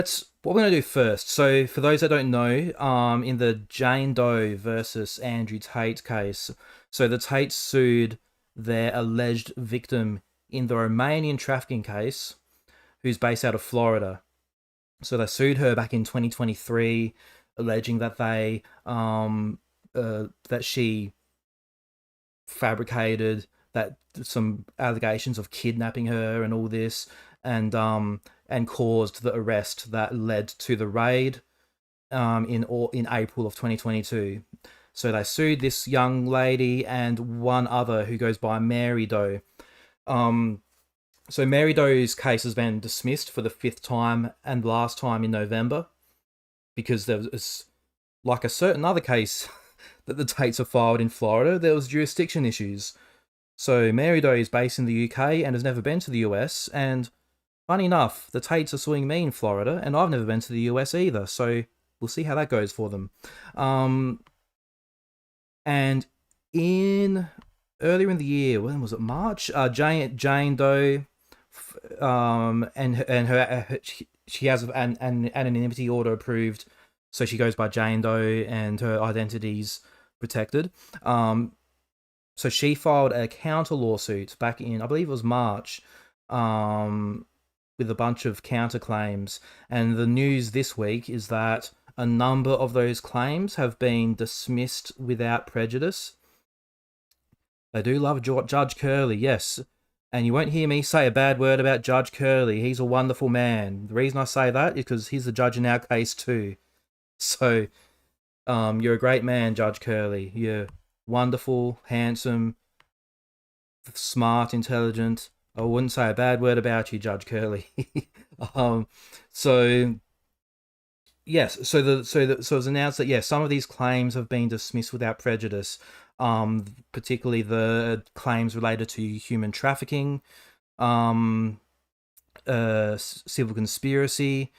That's what we're going to do first. So, for those that don't know, in the Jane Doe versus Andrew Tate case, so the Tates sued their alleged victim in the Romanian trafficking case, who's based out of Florida. So they sued her back in 2023, alleging that that she fabricated that some allegations of kidnapping her and all this, and caused the arrest that led to the raid in April of 2022. So they sued this young lady and one other who goes by Mary Doe. Um, so Mary Doe's case has been dismissed for the fifth time and last time in November because there was, like a certain other case that the Tates have filed in Florida, there was jurisdiction issues. So Mary Doe is based in the UK and has never been to the US. And funny enough, the Tates are suing me in Florida, and I've never been to the US either. So we'll see how that goes for them. And in earlier in the year, when was it? March. Jane Doe, and her she has an anonymity order approved, so she goes by Jane Doe, and her identity's protected. So she filed a counter lawsuit back in, I believe it was March, with a bunch of counterclaims. And the news this week is that a number of those claims have been dismissed without prejudice. They do love Judge Curley, yes. And you won't hear me say a bad word about Judge Curley. He's a wonderful man. The reason I say that is because he's the judge in our case too. So, you're a great man, Judge Curley. You're wonderful, handsome, smart, intelligent. I wouldn't say a bad word about you, Judge Curley. um, so yes, so it was announced that some of these claims have been dismissed without prejudice. Particularly the claims related to human trafficking, civil conspiracy,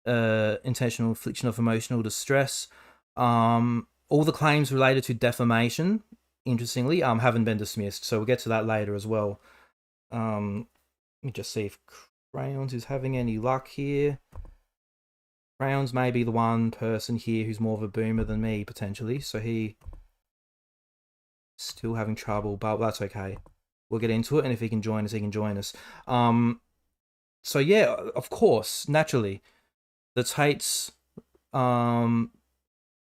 intentional infliction of emotional distress. All the claims related to defamation, interestingly, haven't been dismissed. So we'll get to that later as well. Let me just see if Crayons is having any luck here. Crayons may be the one person here who's more of a boomer than me, potentially. So he still having trouble, but that's okay. We'll get into it, and if he can join us, he can join us. So yeah, of course, naturally, the Tate's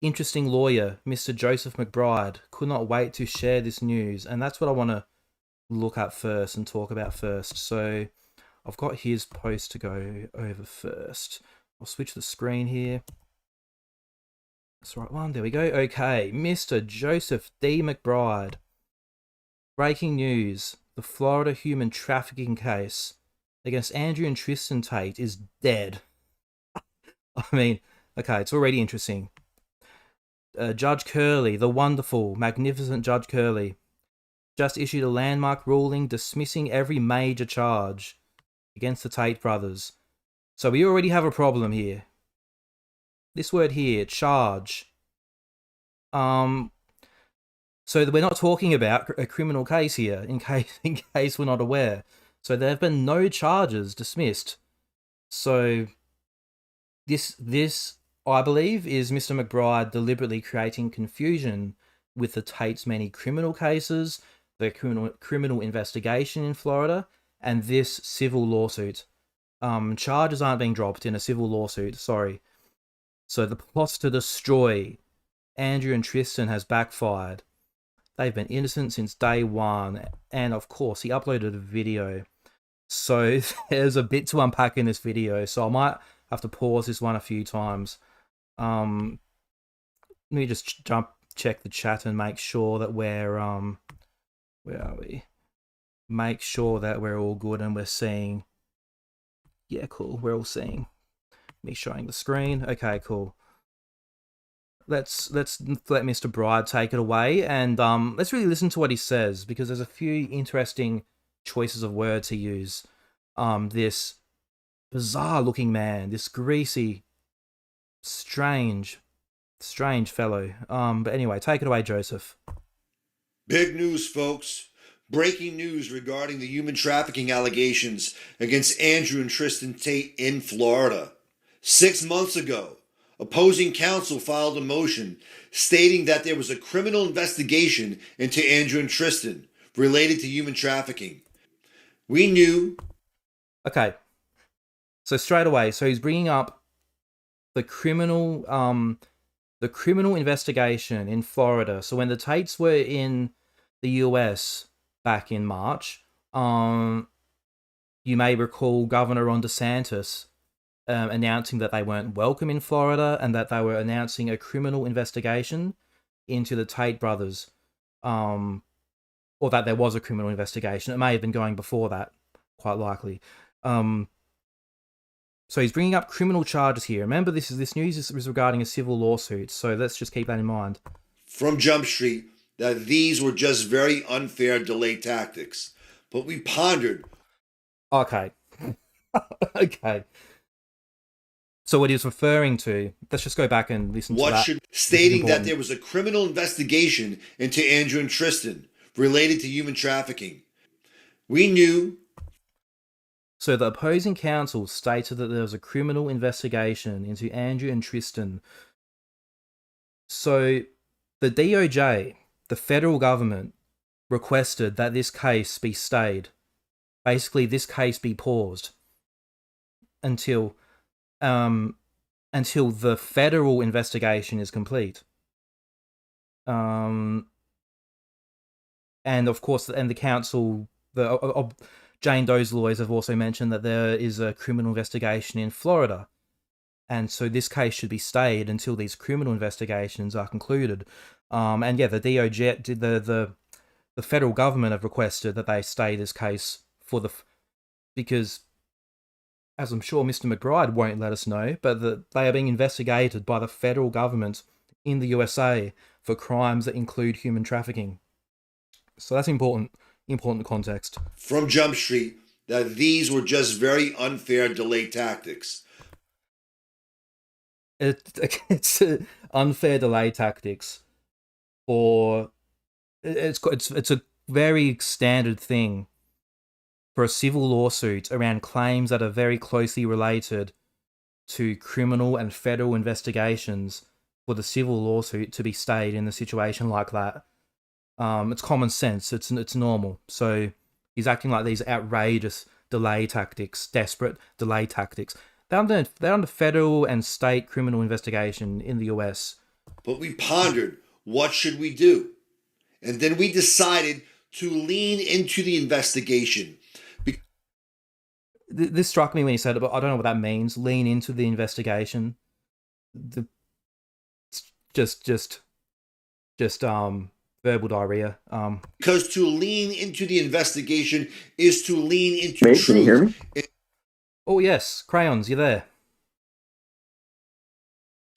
interesting lawyer, Mr. Joseph McBride, could not wait to share this news, and that's what I want to look at first and talk about first. So I've got his post to go over first. I'll switch the screen here. That's the right one. There we go. Okay, Mr. Joseph D. McBride. Breaking news. The Florida human trafficking case against Andrew and Tristan Tate is dead. I mean, okay, it's already interesting. Judge Curley, the wonderful, magnificent Judge Curley, just issued a landmark ruling dismissing every major charge against the Tate brothers. So we already have a problem here. This word here, charge. So we're not talking about a criminal case here, in case we're not aware. So there have been no charges dismissed. So this I believe is Mr. McBride deliberately creating confusion with the Tate's many criminal cases, the criminal investigation in Florida, and this civil lawsuit. Charges aren't being dropped in a civil lawsuit, sorry. So the plot to destroy Andrew and Tristan has backfired. They've been innocent since day one, and of course he uploaded a video. So there's a bit to unpack in this video, so I might have to pause this one a few times. Let me just check the chat and make sure that we're where are we? Make sure that we're all good and we're seeing. Yeah, cool. We're all seeing me showing the screen. Okay, cool. Let's let Mr. Bride take it away, and let's really listen to what he says, because there's a few interesting choices of words he used. This bizarre-looking man, this greasy, strange fellow. But anyway, take it away, Joseph. Big news, folks. Breaking news regarding the human trafficking allegations against Andrew and Tristan Tate in Florida. 6 months ago, opposing counsel filed a motion stating that there was a criminal investigation into Andrew and Tristan related to human trafficking. We knew. Okay. So straight away, so he's bringing up the criminal investigation in Florida. So when the Tates were in the US back in March, you may recall Governor Ron DeSantis announcing that they weren't welcome in Florida and that they were announcing a criminal investigation into the Tate brothers, or that there was a criminal investigation. It may have been going before that, quite likely. So he's bringing up criminal charges here. Remember, this news is regarding a civil lawsuit, so let's just keep that in mind. From Jump Street, that these were just very unfair delay tactics. But we pondered. Okay. Okay. So what he was referring to, let's just go back and listen to that. Stating that there was a criminal investigation into Andrew and Tristan related to human trafficking. We knew. So the opposing counsel stated that there was a criminal investigation into Andrew and Tristan. So the DOJ, the federal government, requested that this case be stayed. Basically, this case be paused until the federal investigation is complete. And of course, and the counsel, Jane Doe's lawyers have also mentioned that there is a criminal investigation in Florida. And so this case should be stayed until these criminal investigations are concluded. And yeah, the DOJ, the federal government have requested that they stay this case because, as I'm sure Mr. McBride won't let us know, but they are being investigated by the federal government in the USA for crimes that include human trafficking. So that's important context. From Jump Street, that these were just very unfair delay tactics. It's unfair delay tactics, or it's a very standard thing for a civil lawsuit around claims that are very closely related to criminal and federal investigations, for the civil lawsuit to be stayed in a situation like that. It's common sense. It's normal. So he's acting like these outrageous delay tactics, desperate delay tactics. They're under federal and state criminal investigation in the US. But we pondered, what should we do? And then we decided to lean into the investigation. This struck me when he said it, but I don't know what that means. Lean into the investigation. Just verbal diarrhea. Because to lean into the investigation is to lean into Mate, truth. can you hear me? Oh yes, Crayons, you're there.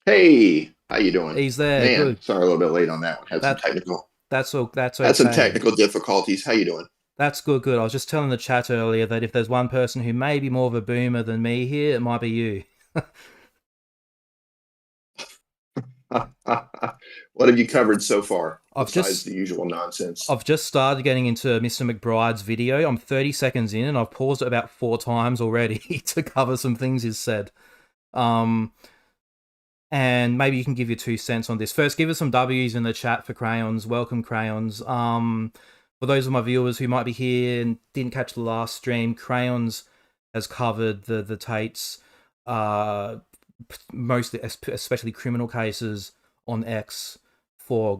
Hey, how you doing? He's there. Man, Good. sorry a little bit late on that one. Had some technical. That's okay. Had some technical difficulties. How you doing? That's good. I was just telling the chat earlier that if there's one person who may be more of a boomer than me here, it might be you. What have you covered so far? Besides the usual nonsense. I've just started getting into Mr. McBride's video. I'm 30 seconds in and I've paused it about 4 times already to cover some things he's said. And maybe you can give your 2 cents on this. First, give us some W's in the chat for Crayons. Welcome, Crayons. For those of my viewers who might be here and didn't catch the last stream, Crayons has covered the Tates, mostly, especially criminal cases on X for a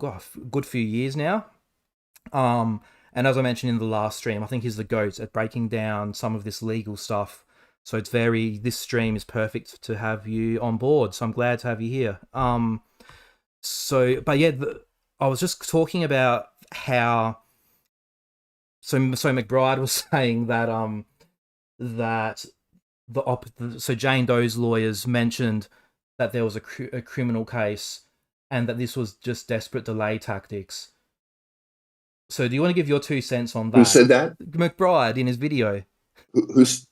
good few years now. And as I mentioned in the last stream, I think he's the GOAT at breaking down some of this legal stuff. So this stream is perfect to have you on board. So I'm glad to have you here. I was just talking about how. So McBride was saying that so Jane Doe's lawyers mentioned that there was a criminal case and that this was just desperate delay tactics. So do you want to give your 2 cents on that? Who said that? McBride in his video. Who's?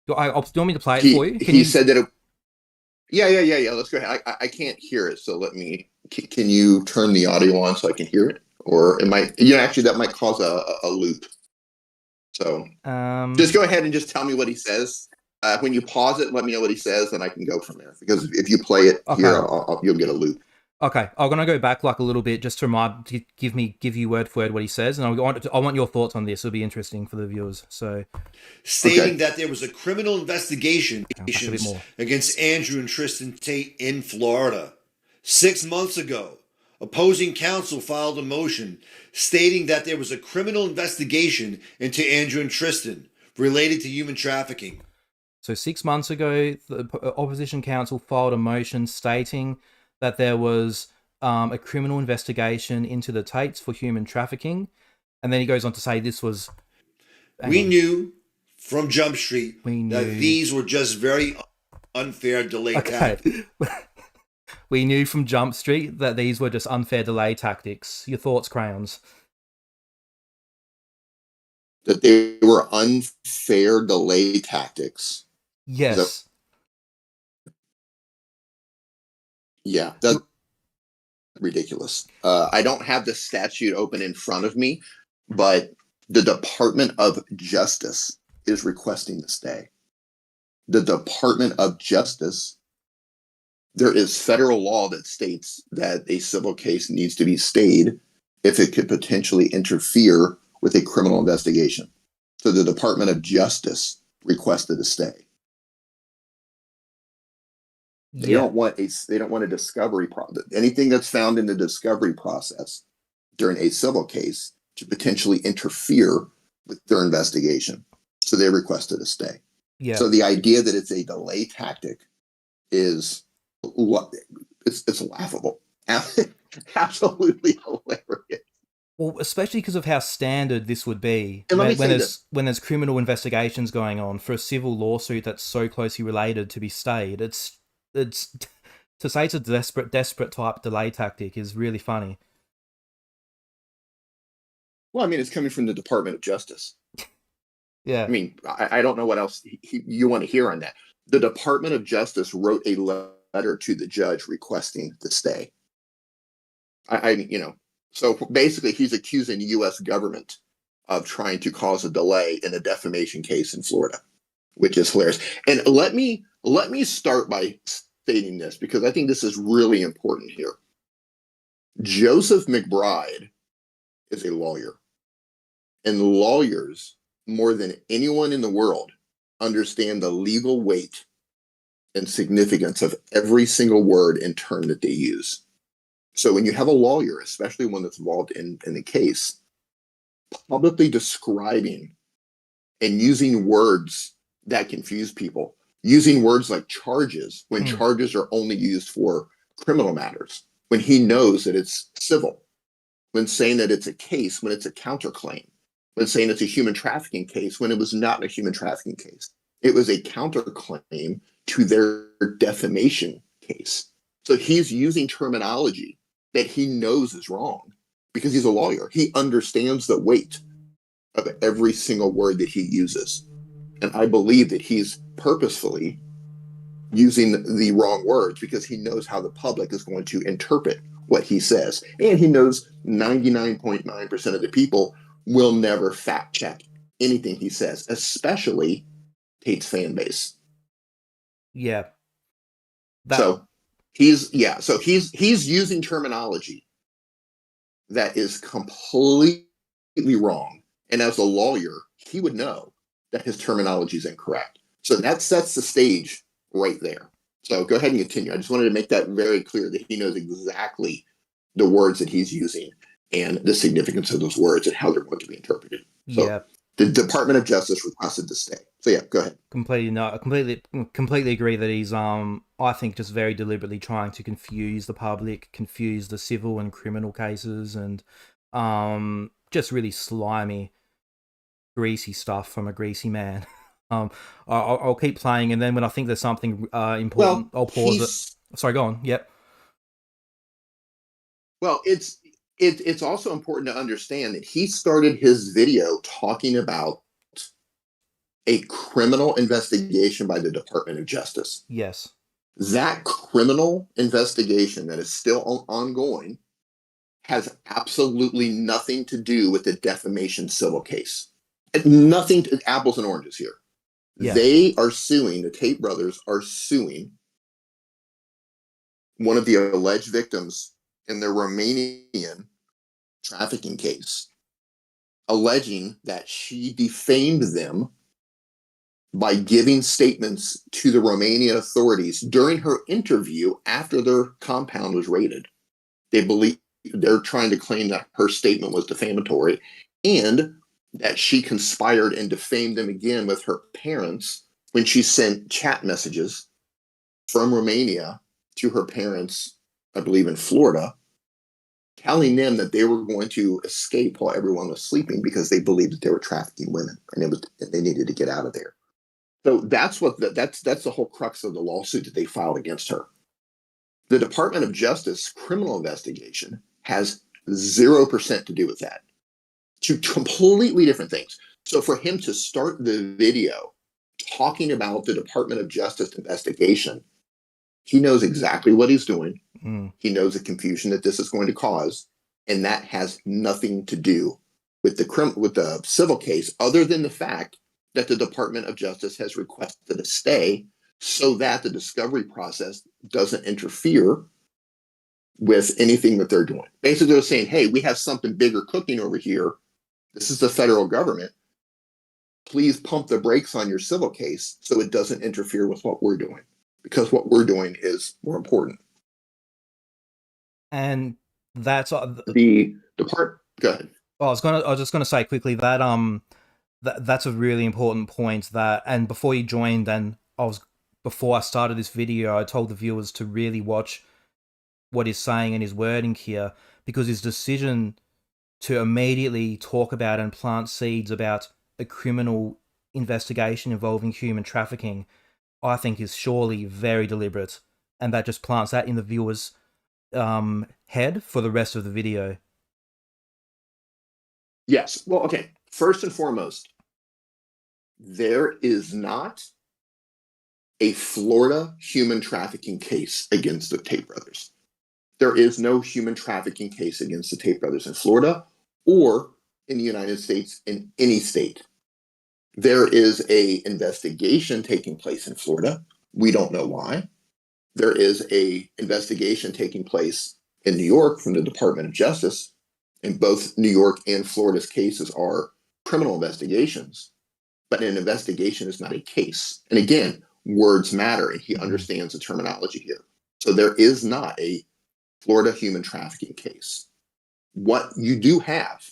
Do you want me to play it for you? He said that. Yeah. Let's go ahead. I can't hear it, so let me. Can you turn the audio on so I can hear it? Or it might, actually, that might cause a loop. So just go ahead and just tell me what he says. When you pause it, let me know what he says, and I can go from there. Because if you play it here, Okay. you'll get a loop. Okay, I'm gonna go back like a little bit just to give you word for word what he says, and I want your thoughts on this. It'll be interesting for the viewers. So, stating that there was a criminal investigation back a bit more. against Andrew and Tristan Tate in Florida. 6 months ago, opposing counsel filed a motion stating that there was a criminal investigation into Andrew and Tristan related to human trafficking. So 6 months ago, the opposition counsel filed a motion stating that there was a criminal investigation into the Tates for human trafficking, and then he goes on to say this was. We knew from Jump Street that knew. these were just very unfair delay tactics. We knew from Jump Street that these were just unfair delay tactics. Your thoughts, Crayons? That they were unfair delay tactics. Yes. Yeah, that's ridiculous. I don't have the statute open in front of me, but the Department of Justice is requesting the stay. The Department of Justice, there is federal law that states that a civil case needs to be stayed if it could potentially interfere with a criminal investigation. So the Department of Justice requested a stay. They don't want a discovery process. Anything that's found in the discovery process during a civil case to potentially interfere with their investigation. So they requested a stay. Yeah. So the idea that it's a delay tactic is it's laughable. Absolutely hilarious. Well, especially because of how standard this would be when there's criminal investigations going on for a civil lawsuit that's so closely related to be stayed. It's to say it's a desperate type delay tactic is really funny. Well, I mean, it's coming from the Department of Justice. Yeah. I mean, I don't know what else you want to hear on that. The Department of Justice wrote a letter to the judge requesting the stay. So basically he's accusing the U.S. government of trying to cause a delay in a defamation case in Florida, which is hilarious. And let me start by stating this, because I think this is really important here. Joseph McBride is a lawyer, and lawyers, more than anyone in the world, understand the legal weight and significance of every single word and term that they use. So when you have a lawyer, especially one that's involved in the case, publicly describing and using words that confuse people, using words like charges when charges are only used for criminal matters, when he knows that it's civil, when saying that it's a case, when it's a counterclaim, when saying it's a human trafficking case, when it was not a human trafficking case. It was a counterclaim to their defamation case. So he's using terminology that he knows is wrong because he's a lawyer. He understands the weight of every single word that he uses. And I believe that he's purposefully using the wrong words because he knows how the public is going to interpret what he says. And he knows 99.9% of the people will never fact check anything he says, especially Tate's fan base. Yeah. So he's using terminology that is completely wrong. And as a lawyer, he would know that his terminology is incorrect. So that sets the stage right there. So go ahead and continue. I just wanted to make that very clear that he knows exactly the words that he's using and the significance of those words and how they're going to be interpreted. So yeah. The Department of Justice requested to stay. So yeah, go ahead. Completely agree that he's I think just very deliberately trying to confuse the public, confuse the civil and criminal cases, and just really slimy, greasy stuff from a greasy man. I'll keep playing, and then when I think there's something important, I'll pause it. Sorry, go on. Yep. Well, it's also important to understand that he started his video talking about a criminal investigation by the Department of Justice. Yes. That criminal investigation that is still ongoing has absolutely nothing to do with the defamation civil case. Nothing, apples and oranges here. Yeah. They are suing, the Tate brothers are suing one of the alleged victims in their Romanian trafficking case, alleging that she defamed them by giving statements to the Romanian authorities during her interview after their compound was raided. They're trying to claim that her statement was defamatory and that she conspired and defamed them again with her parents when she sent chat messages from Romania to her parents, I believe in Florida, telling them that they were going to escape while everyone was sleeping because they believed that they were trafficking women and they needed to get out of there. So that's the whole crux of the lawsuit that they filed against her. The Department of Justice criminal investigation has 0% to do with that. Two completely different things. So for him to start the video talking about the Department of Justice investigation, he knows exactly what he's doing. Mm. He knows the confusion that this is going to cause, and that has nothing to do with the civil case, other than the fact that the Department of Justice has requested a stay so that the discovery process doesn't interfere with anything that they're doing. Basically, they're saying, hey, we have something bigger cooking over here. This is the federal government. Please pump the brakes on your civil case so it doesn't interfere with what we're doing, because what we're doing is more important. And that's The department. Go ahead. I was just gonna say quickly that that's a really important point. That, and before you joined, and before I started this video, I told the viewers to really watch what he's saying and his wording here, because his decision to immediately talk about and plant seeds about a criminal investigation involving human trafficking, I think is surely very deliberate, and that just plants that in the viewer's head for the rest of the video. Yes. Well, okay. First and foremost, there is not a Florida human trafficking case against the Tate brothers. There is no human trafficking case against the Tate brothers in Florida or in the United States in any state. There is an investigation taking place in Florida. We don't know why. There is an investigation taking place in New York from the Department of Justice. And both New York and Florida's cases are criminal investigations. But an investigation is not a case. And again, words matter, and he understands the terminology here. So there is not a Florida human trafficking case. What you do have,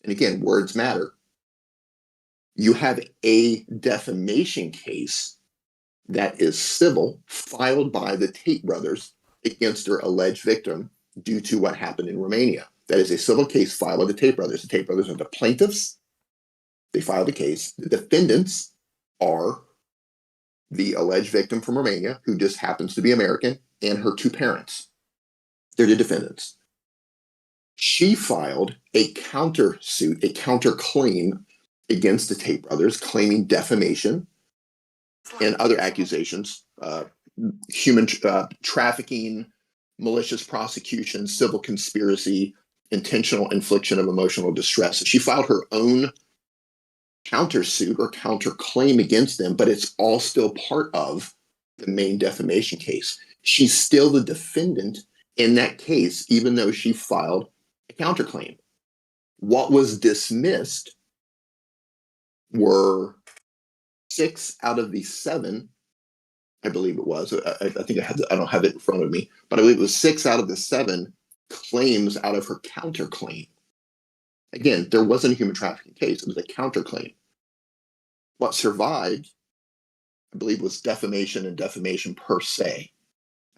and again, words matter, you have a defamation case that is civil, filed by the Tate brothers against their alleged victim due to what happened in Romania. That is a civil case filed by the Tate brothers. The Tate brothers are the plaintiffs. They filed a case. The defendants are the alleged victim from Romania, who just happens to be American, and her two parents. They're the defendants. She filed a countersuit, a counterclaim against the Tate brothers, claiming defamation and other accusations, human trafficking, malicious prosecution, civil conspiracy, intentional infliction of emotional distress. So she filed her own countersuit or counterclaim against them, but it's all still part of the main defamation case. She's still the defendant in that case, even though she filed a counterclaim. What was dismissed were 6 out of the 7, I believe it was. I think I don't have it in front of me, but I believe it was 6 out of the 7 claims out of her counterclaim. Again, there wasn't a human trafficking case. It was a counterclaim. What survived, I believe, was defamation and defamation per se.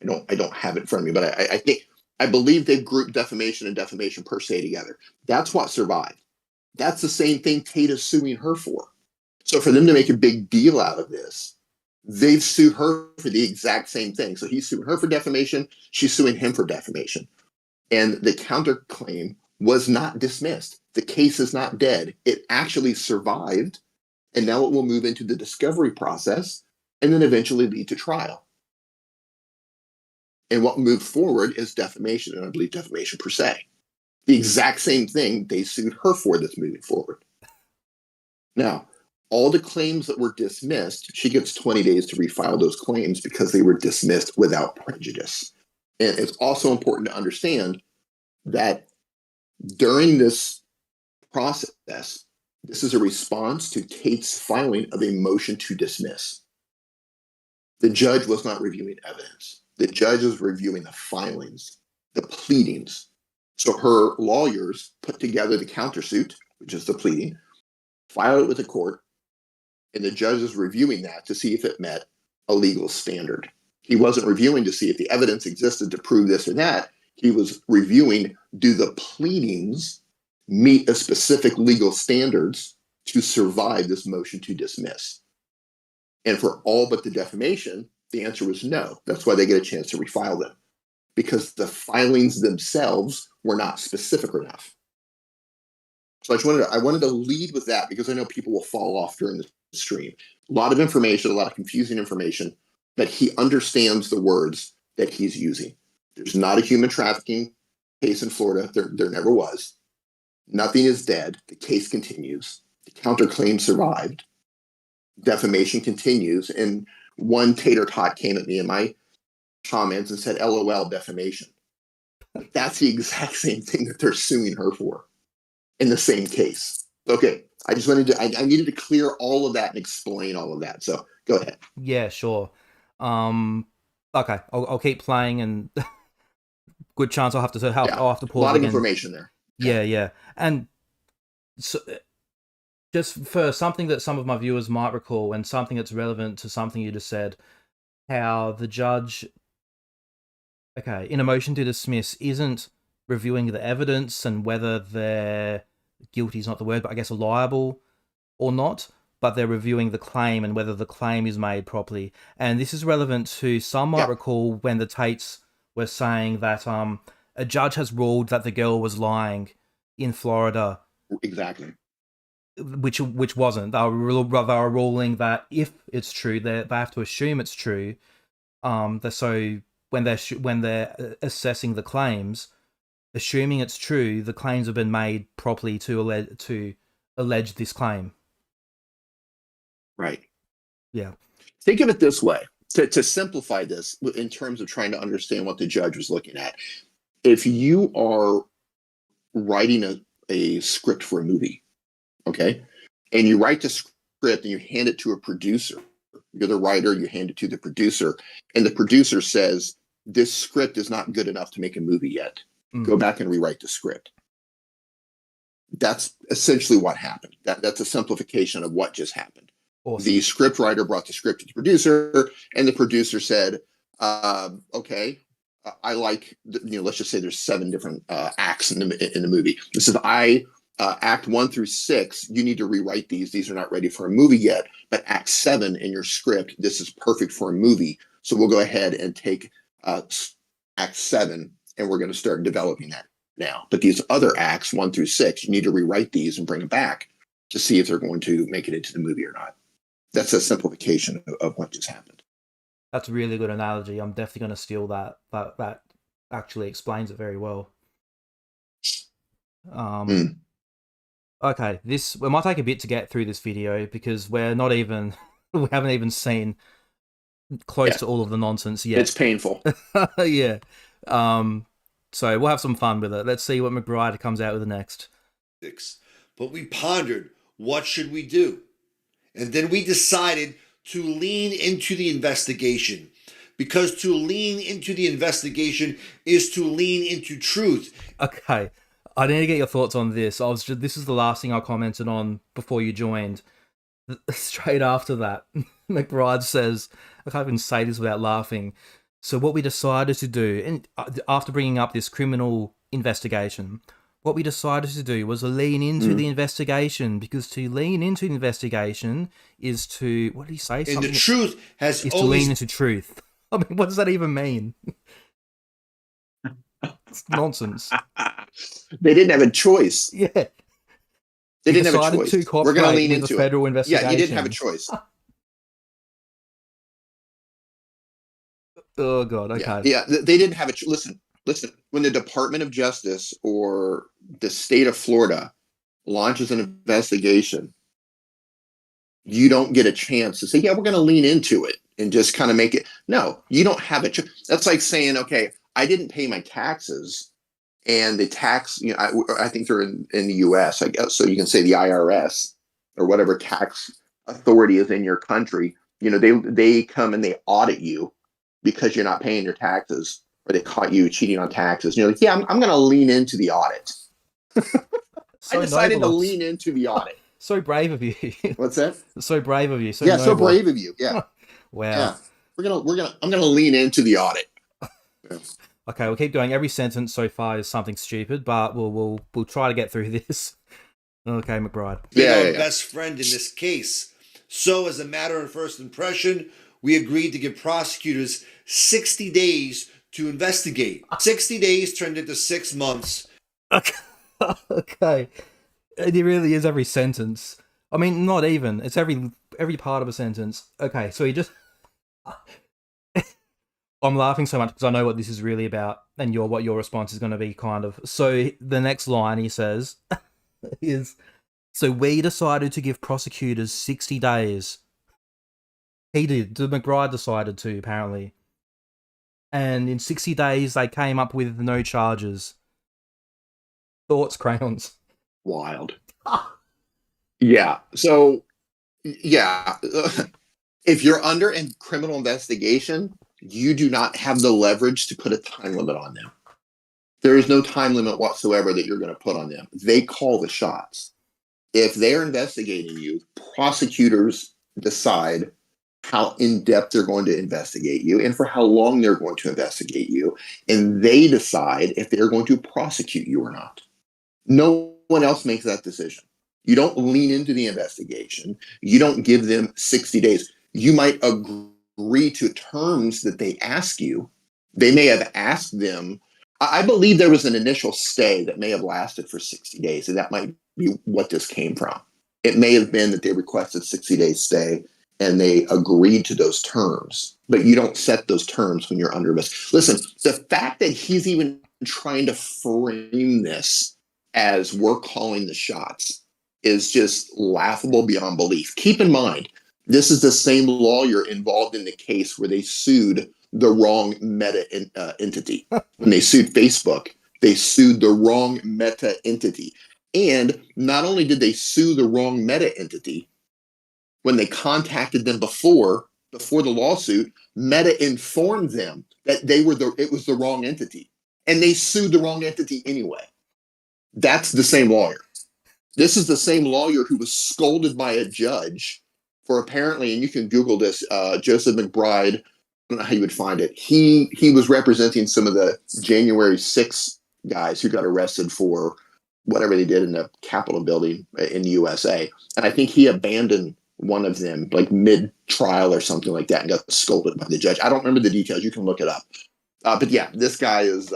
I don't have it in front of me, but I believe they grouped defamation and defamation per se together. That's what survived. That's the same thing Tate is suing her for. So for them to make a big deal out of this, they've sued her for the exact same thing. So he's suing her for defamation. She's suing him for defamation. And the counterclaim was not dismissed. The case is not dead. It actually survived. And now it will move into the discovery process and then eventually lead to trial. And what moved forward is defamation, and I believe defamation per se. The exact same thing they sued her for that's moving forward. Now, All the claims that were dismissed, she gets 20 days to refile those claims because they were dismissed without prejudice. And it's also important to understand that during this process, this is a response to Tate's filing of a motion to dismiss. The judge was not reviewing evidence. The judge was reviewing the filings, the pleadings. So her lawyers put together the countersuit, which is the pleading, filed it with the court, and the judge is reviewing that to see if it met a legal standard. He wasn't reviewing to see if the evidence existed to prove this or that. He was reviewing, do the pleadings meet a specific legal standards to survive this motion to dismiss? And for all but the defamation, the answer was no. That's why they get a chance to refile them, because the filings themselves were not specific enough. So I wanted to lead with that because I know people will fall off during the stream. A lot of information, a lot of confusing information, but he understands the words that he's using. There's not a human trafficking case in Florida. There never was. Nothing is dead. The case continues. The counterclaim survived. Defamation continues. And one tater tot came at me in my comments and said, LOL, defamation. That's the exact same thing that they're suing her for in the same case. Okay, I just wanted to, I needed to clear all of that and explain all of that. So go ahead. Yeah, sure. Okay, I'll keep playing, and good chance I'll have to I'll have to pause. A lot again. of information there. Yeah, and so just for something that some of my viewers might recall, and something that's relevant to something you just said, how the judge, in a motion to dismiss, isn't reviewing the evidence and whether they're guilty is not the word, but I guess liable or not, but they're reviewing the claim and whether the claim is made properly. And this is relevant to, some might recall when the Tates were saying that a judge has ruled that the girl was lying in Florida. Exactly. Which wasn't. They were ruling that if it's true, they have to assume it's true. So when they're assessing the claims, assuming it's true, the claims have been made properly to allege this claim. Right. Yeah. Think of it this way, to simplify this in terms of trying to understand what the judge was looking at. If you are writing a script for a movie, okay, and you write the script and you hand it to a producer, you're the writer, you hand it to the producer, and the producer says, this script is not good enough to make a movie yet. Go back and rewrite the script. That's essentially what happened. That's a simplification of what just happened. Awesome. The script writer brought the script to the producer, and the producer said, okay, I like, let's just say there's 7 different acts in the movie. This is act 1 through 6, you need to rewrite these. These are not ready for a movie yet, but act 7 in your script, this is perfect for a movie. So we'll go ahead and take act 7, and we're going to start developing that now. But these other acts 1 through 6, you need to rewrite these and bring them back to see if they're going to make it into the movie or not. That's a simplification of what just happened. That's a really good analogy. I'm definitely going to steal that. That actually explains it very well. Okay, we might take a bit to get through this video because we haven't even seen close to all of the nonsense yet. It's painful. Yeah. So we'll have some fun with it. Let's see what McBride comes out with next. But we pondered, what should we do? And then we decided to lean into the investigation, because to lean into the investigation is to lean into truth. Okay, I need to get your thoughts on this. This is the last thing I commented on before you joined. Straight after that, McBride says, I can't even say this without laughing. So what we decided to do, and after bringing up this criminal investigation, what we decided to do was lean into the investigation, because to lean into the investigation is to, what did he say? And the truth is to lean into truth. I mean, what does that even mean? It's nonsense. They didn't have a choice. Yeah. They didn't have a choice. We're going to lean into the federal investigation. Yeah, you didn't have a choice. Oh, God, okay. Yeah, they didn't have a choice. Listen, when the Department of Justice or the state of Florida launches an investigation, you don't get a chance to say, yeah, we're going to lean into it and just kind of make it. No, you don't have a chance. That's like saying, okay, I didn't pay my taxes, and the tax, I think they're in the US, I guess. So you can say the IRS or whatever tax authority is in your country. They come and they audit you because you're not paying your taxes, or they caught you cheating on taxes. And you're like, yeah, I'm going to lean into the audit. I So decided to noble. lean into the audit. So brave of you. What's that? So brave of you. So Yeah, so noble. brave of you. Yeah, Wow. yeah. I'm gonna lean into the audit. Yeah. Okay, we'll keep going. Every sentence so far is something stupid, but we'll try to get through this. Okay, McBride. Our best friend in this case. So, as a matter of first impression, we agreed to give prosecutors 60 days to investigate. 60 days turned into 6 months. Okay. Okay. It really is every sentence. I mean, not even. It's every part of a sentence. Okay, so he just... I'm laughing so much because I know what this is really about, and what your response is going to be, kind of. So the next line he says is, so we decided to give prosecutors 60 days. He did. The McBride decided to, apparently. And in 60 days, they came up with no charges. Thoughts, Crayons? Wild. Yeah. So, yeah. If you're under a criminal investigation, you do not have the leverage to put a time limit on them. There is no time limit whatsoever that you're going to put on them. They call the shots. If they're investigating you, prosecutors decide how in depth they're going to investigate you and for how long they're going to investigate you. And they decide if they're going to prosecute you or not. No one else makes that decision. You don't lean into the investigation. You don't give them 60 days. You might agree to terms that they ask you. They may have asked them. I believe there was an initial stay that may have lasted for 60 days, and that might be what this came from. It may have been that they requested 60 days stay and they agreed to those terms, but you don't set those terms when you're under arrest. Listen, the fact that he's even trying to frame this as we're calling the shots is just laughable beyond belief. Keep in mind, this is the same lawyer involved in the case where they sued the wrong meta entity. When they sued Facebook, they sued the wrong meta entity. And not only did they sue the wrong meta entity, when they contacted them before the lawsuit, Meta informed them that it was the wrong entity. And they sued the wrong entity anyway. That's the same lawyer. This is the same lawyer who was scolded by a judge for apparently, and you can Google this, Joseph McBride. I don't know how you would find it. He was representing some of the January 6th guys who got arrested for whatever they did in the Capitol building in the USA. And I think he abandoned one of them like mid-trial or something like that and got scolded by the judge. I don't remember the details. You can look it up. But yeah, this guy is,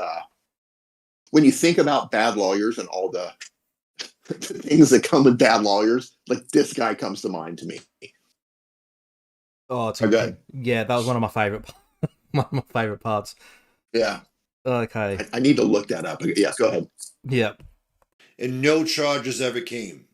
when you think about bad lawyers and all the things that come with bad lawyers, like this guy comes to mind to me. Oh, it's okay. Yeah, that was one of my favorite parts. Yeah. Okay. I need to look that up. Yeah, go ahead. Yeah. And no charges ever came.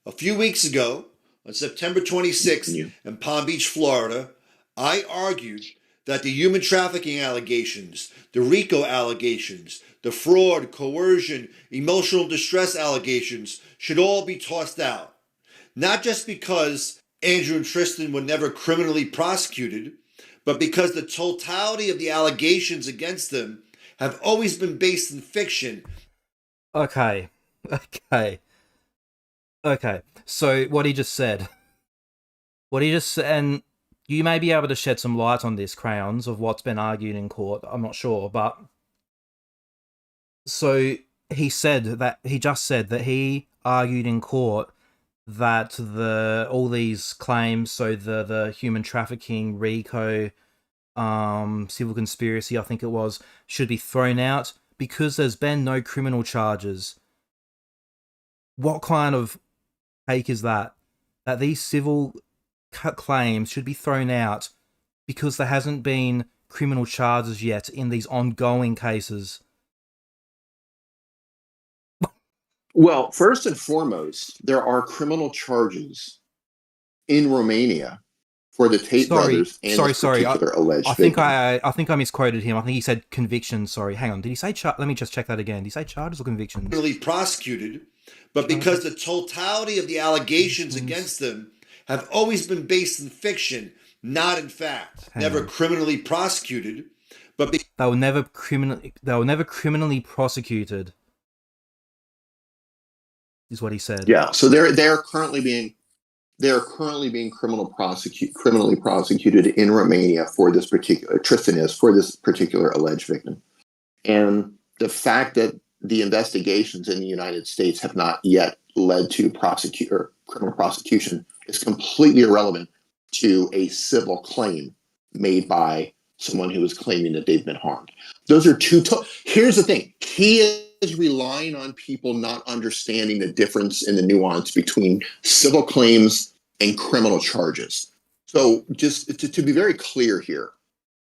A few weeks ago, on September 26th in Palm Beach, Florida, I argued that the human trafficking allegations, the RICO allegations, the fraud, coercion, emotional distress allegations should all be tossed out. Not just because Andrew and Tristan were never criminally prosecuted, but because the totality of the allegations against them have always been based in fiction. Okay. So what he just said, and you may be able to shed some light on this, Crayons, of what's been argued in court. I'm not sure, but so he just said that he argued in court that all these claims, so the human trafficking, RICO, civil conspiracy, I think it was, should be thrown out because there's been no criminal charges. What kind of take is that? That these civil claims should be thrown out because there hasn't been criminal charges yet in these ongoing cases? Well, first and foremost, there are criminal charges in Romania for the Tate brothers and this Sorry. particular alleged I think victim. I think I misquoted him. I think he said convictions. Sorry, hang on. Did he say let me just check that again. Did he say charges or convictions? Really prosecuted, but because the totality of the allegations against them have always been based in fiction, not in fact. Never criminally prosecuted, but they were never criminally prosecuted. Is what he said. Yeah, so they're currently being criminally prosecuted in Romania for this particular alleged victim. And the fact that the investigations in the United States have not yet led to criminal prosecution is completely irrelevant to a civil claim made by someone who is claiming that they've been harmed. Those are here's the thing. He is relying on people not understanding the difference in the nuance between civil claims and criminal charges. So just to be very clear here,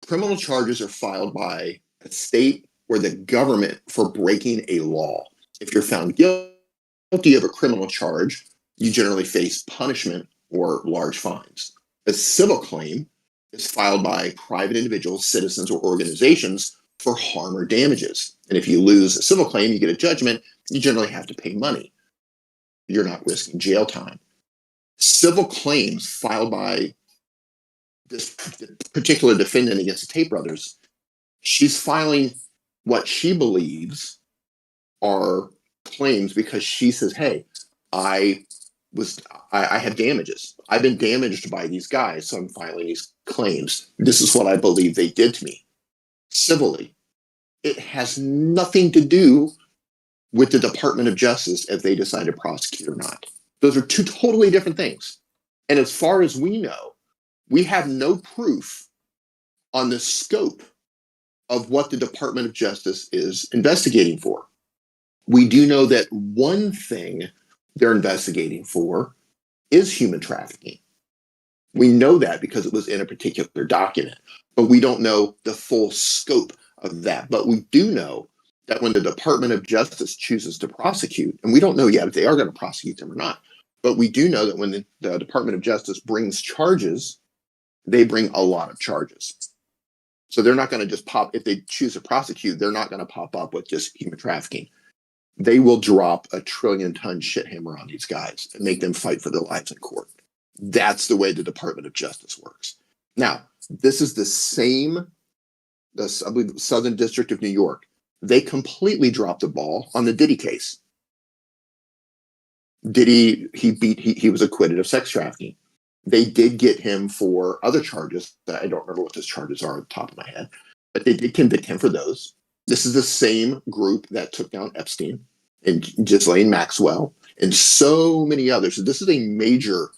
criminal charges are filed by a state or the government for breaking a law. If you're found guilty of a criminal charge, you generally face punishment or large fines. A civil claim is filed by private individuals, citizens, or organizations for harm or damages. And if you lose a civil claim, you get a judgment, you generally have to pay money. You're not risking jail time. Civil claims filed by this particular defendant against the Tate brothers, she's filing what she believes are claims because she says, hey, I have damages. I've been damaged by these guys, so I'm filing these claims. This is what I believe they did to me. Civilly, it has nothing to do with the Department of Justice if they decide to prosecute or not. Those are two totally different things. And as far as we know, we have no proof on the scope of what the Department of Justice is investigating for. We do know that one thing they're investigating for is human trafficking. We know that because it was in a particular document, but we don't know the full scope of that. But we do know that when the Department of Justice chooses to prosecute, and we don't know yet if they are going to prosecute them or not, but we do know that when the Department of Justice brings charges, they bring a lot of charges. So they're not going to just if they choose to prosecute, they're not going to pop up with just human trafficking. They will drop a 1 trillion-ton shit hammer on these guys and make them fight for their lives in court. That's the way the Department of Justice works. Now, this is the same, I believe, Southern District of New York. They completely dropped the ball on the Diddy case. Diddy, he was acquitted of sex trafficking. They did get him for other charges that I don't remember what those charges are on the top of my head, but they did convict him for those. This is the same group that took down Epstein and Ghislaine Maxwell and so many others. So this is a major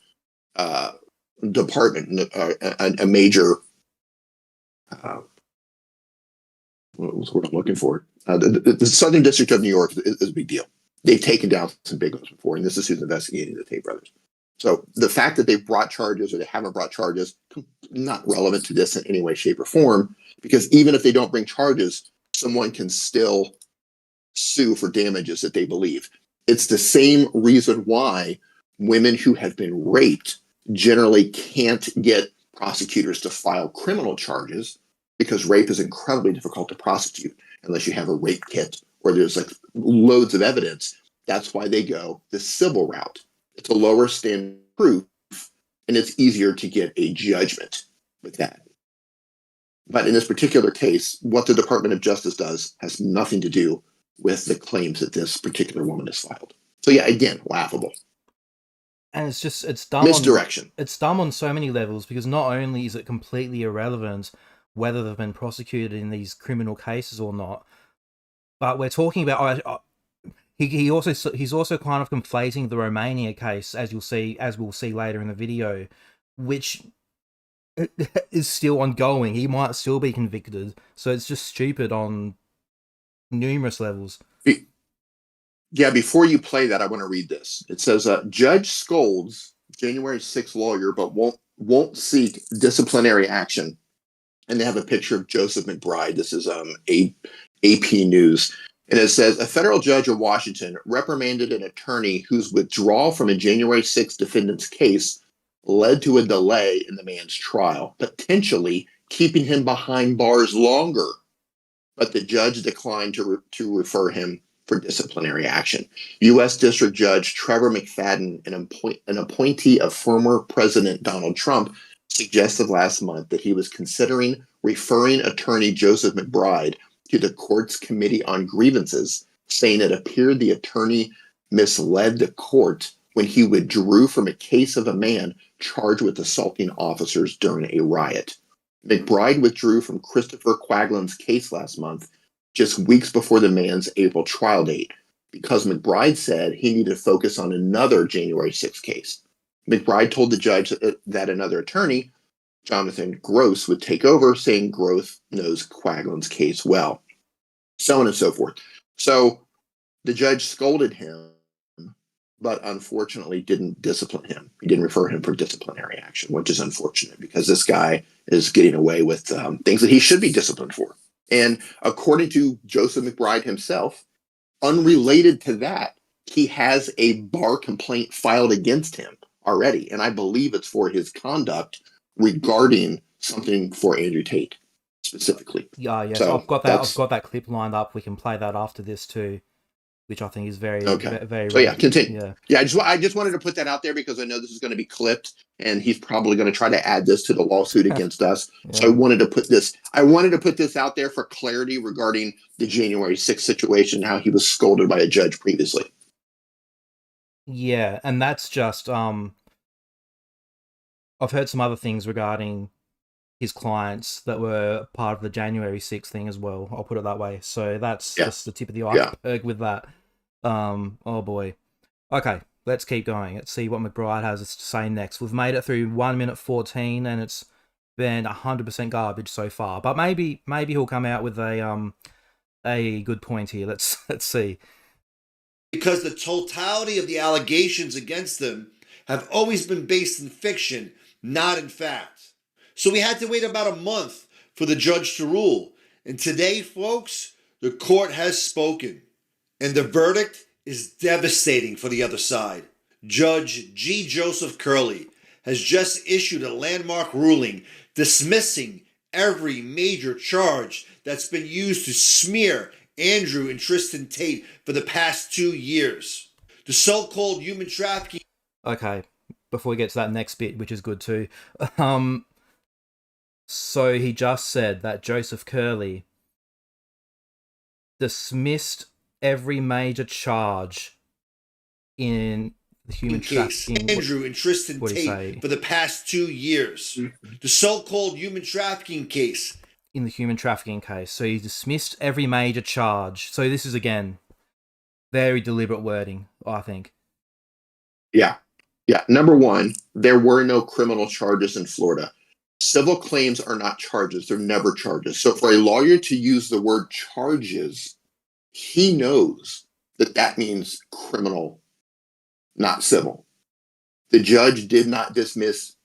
department, a major, what was the word I'm looking for? The Southern District of New York is a big deal. They've taken down some big ones before, and this is who's investigating the Tate brothers. So the fact that they've brought charges or they haven't brought charges, not relevant to this in any way, shape, or form, because even if they don't bring charges, someone can still sue for damages that they believe. It's the same reason why women who have been raped generally can't get prosecutors to file criminal charges, because rape is incredibly difficult to prosecute unless you have a rape kit or there's like loads of evidence. That's why they go the civil route. It's a lower standard of proof, and it's easier to get a judgment with that. But in this particular case, what the Department of Justice does has nothing to do with the claims that this particular woman has filed. So yeah, again, laughable. And it's dumb. Misdirection. It's dumb on so many levels, because not only is it completely irrelevant whether they've been prosecuted in these criminal cases or not, but we're talking about he's also kind of conflating the Romania case, as we'll see later in the video, which is still ongoing. He might still be convicted, so it's just stupid on numerous levels. Yeah, before you play that, I want to read this. It says, Judge scolds January 6th lawyer, but won't seek disciplinary action. And they have a picture of Joseph McBride. This is AP News. And it says, a federal judge of Washington reprimanded an attorney whose withdrawal from a January 6th defendant's case led to a delay in the man's trial, potentially keeping him behind bars longer. But the judge declined to refer him for disciplinary action. U.S. District Judge Trevor McFadden, an appointee of former President Donald Trump, suggested last month that he was considering referring attorney Joseph McBride to the court's Committee on Grievances, saying it appeared the attorney misled the court when he withdrew from a case of a man charged with assaulting officers during a riot. McBride withdrew from Christopher Quaglin's case last month, just weeks before the man's April trial date, because McBride said he needed to focus on another January 6th case. McBride told the judge that another attorney, Jonathan Gross, would take over, saying Gross knows Quaglin's case well, so on and so forth. So the judge scolded him, but unfortunately didn't discipline him. He didn't refer him for disciplinary action, which is unfortunate because this guy is getting away with things that he should be disciplined for. And according to Joseph McBride himself, unrelated to that, he has a bar complaint filed against him already. And I believe it's for his conduct regarding something for Andrew Tate specifically. Yes, So I've got that clip lined up. We can play that after this too, which I think is very, okay. very. So yeah, continue. Yeah, I just wanted to put that out there because I know this is going to be clipped, and he's probably going to try to add this to the lawsuit against us. Yeah. So I wanted to put this out there for clarity regarding the January 6th situation, how he was scolded by a judge previously. Yeah, and that's just I've heard some other things regarding his clients that were part of the January 6th thing as well. I'll put it that way. So that's just the tip of the iceberg with that. Oh boy. Okay, let's keep going. Let's see what McBride has to say next. We've made it through 1 minute 14, and it's been 100% garbage so far. But maybe he'll come out with a good point here. Let's see. Because the totality of the allegations against them have always been based in fiction, not in fact. So we had to wait about a month for the judge to rule. And today, folks, the court has spoken. And the verdict is devastating for the other side. Judge G. Joseph Curley has just issued a landmark ruling dismissing every major charge that's been used to smear Andrew and Tristan Tate for the past 2 years. The so-called human trafficking... Okay, before we get to that next bit, which is good too. So he just said that Joseph Curley dismissed every major charge in the human trafficking... Andrew and Tristan Tate for the past 2 years. The so-called human trafficking case... In the human trafficking case. So he dismissed every major charge. So this is, again, very deliberate wording, I think. Yeah. Number one, there were no criminal charges in Florida. Civil claims are not charges. They're never charges. So for a lawyer to use the word charges, he knows that means criminal, not civil. The judge did not dismiss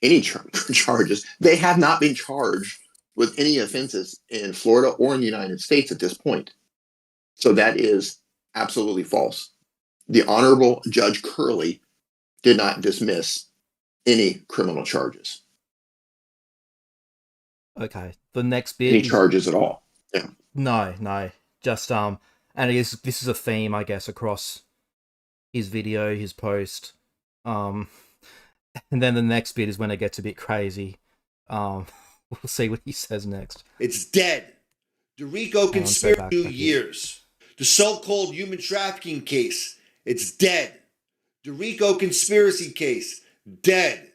any charges. They have not been charged with any offenses in Florida or in the United States at this point. So that is absolutely false. The Honorable Judge Curley did not dismiss any criminal charges. Okay, the next bit... Any charges at all. Yeah. No. Just, and this is a theme, I guess, across his video, his post. And then the next bit is when it gets a bit crazy. We'll see what he says next. It's dead. The RICO conspiracy 2 years. The so-called human trafficking case. It's dead. The RICO conspiracy case. Dead.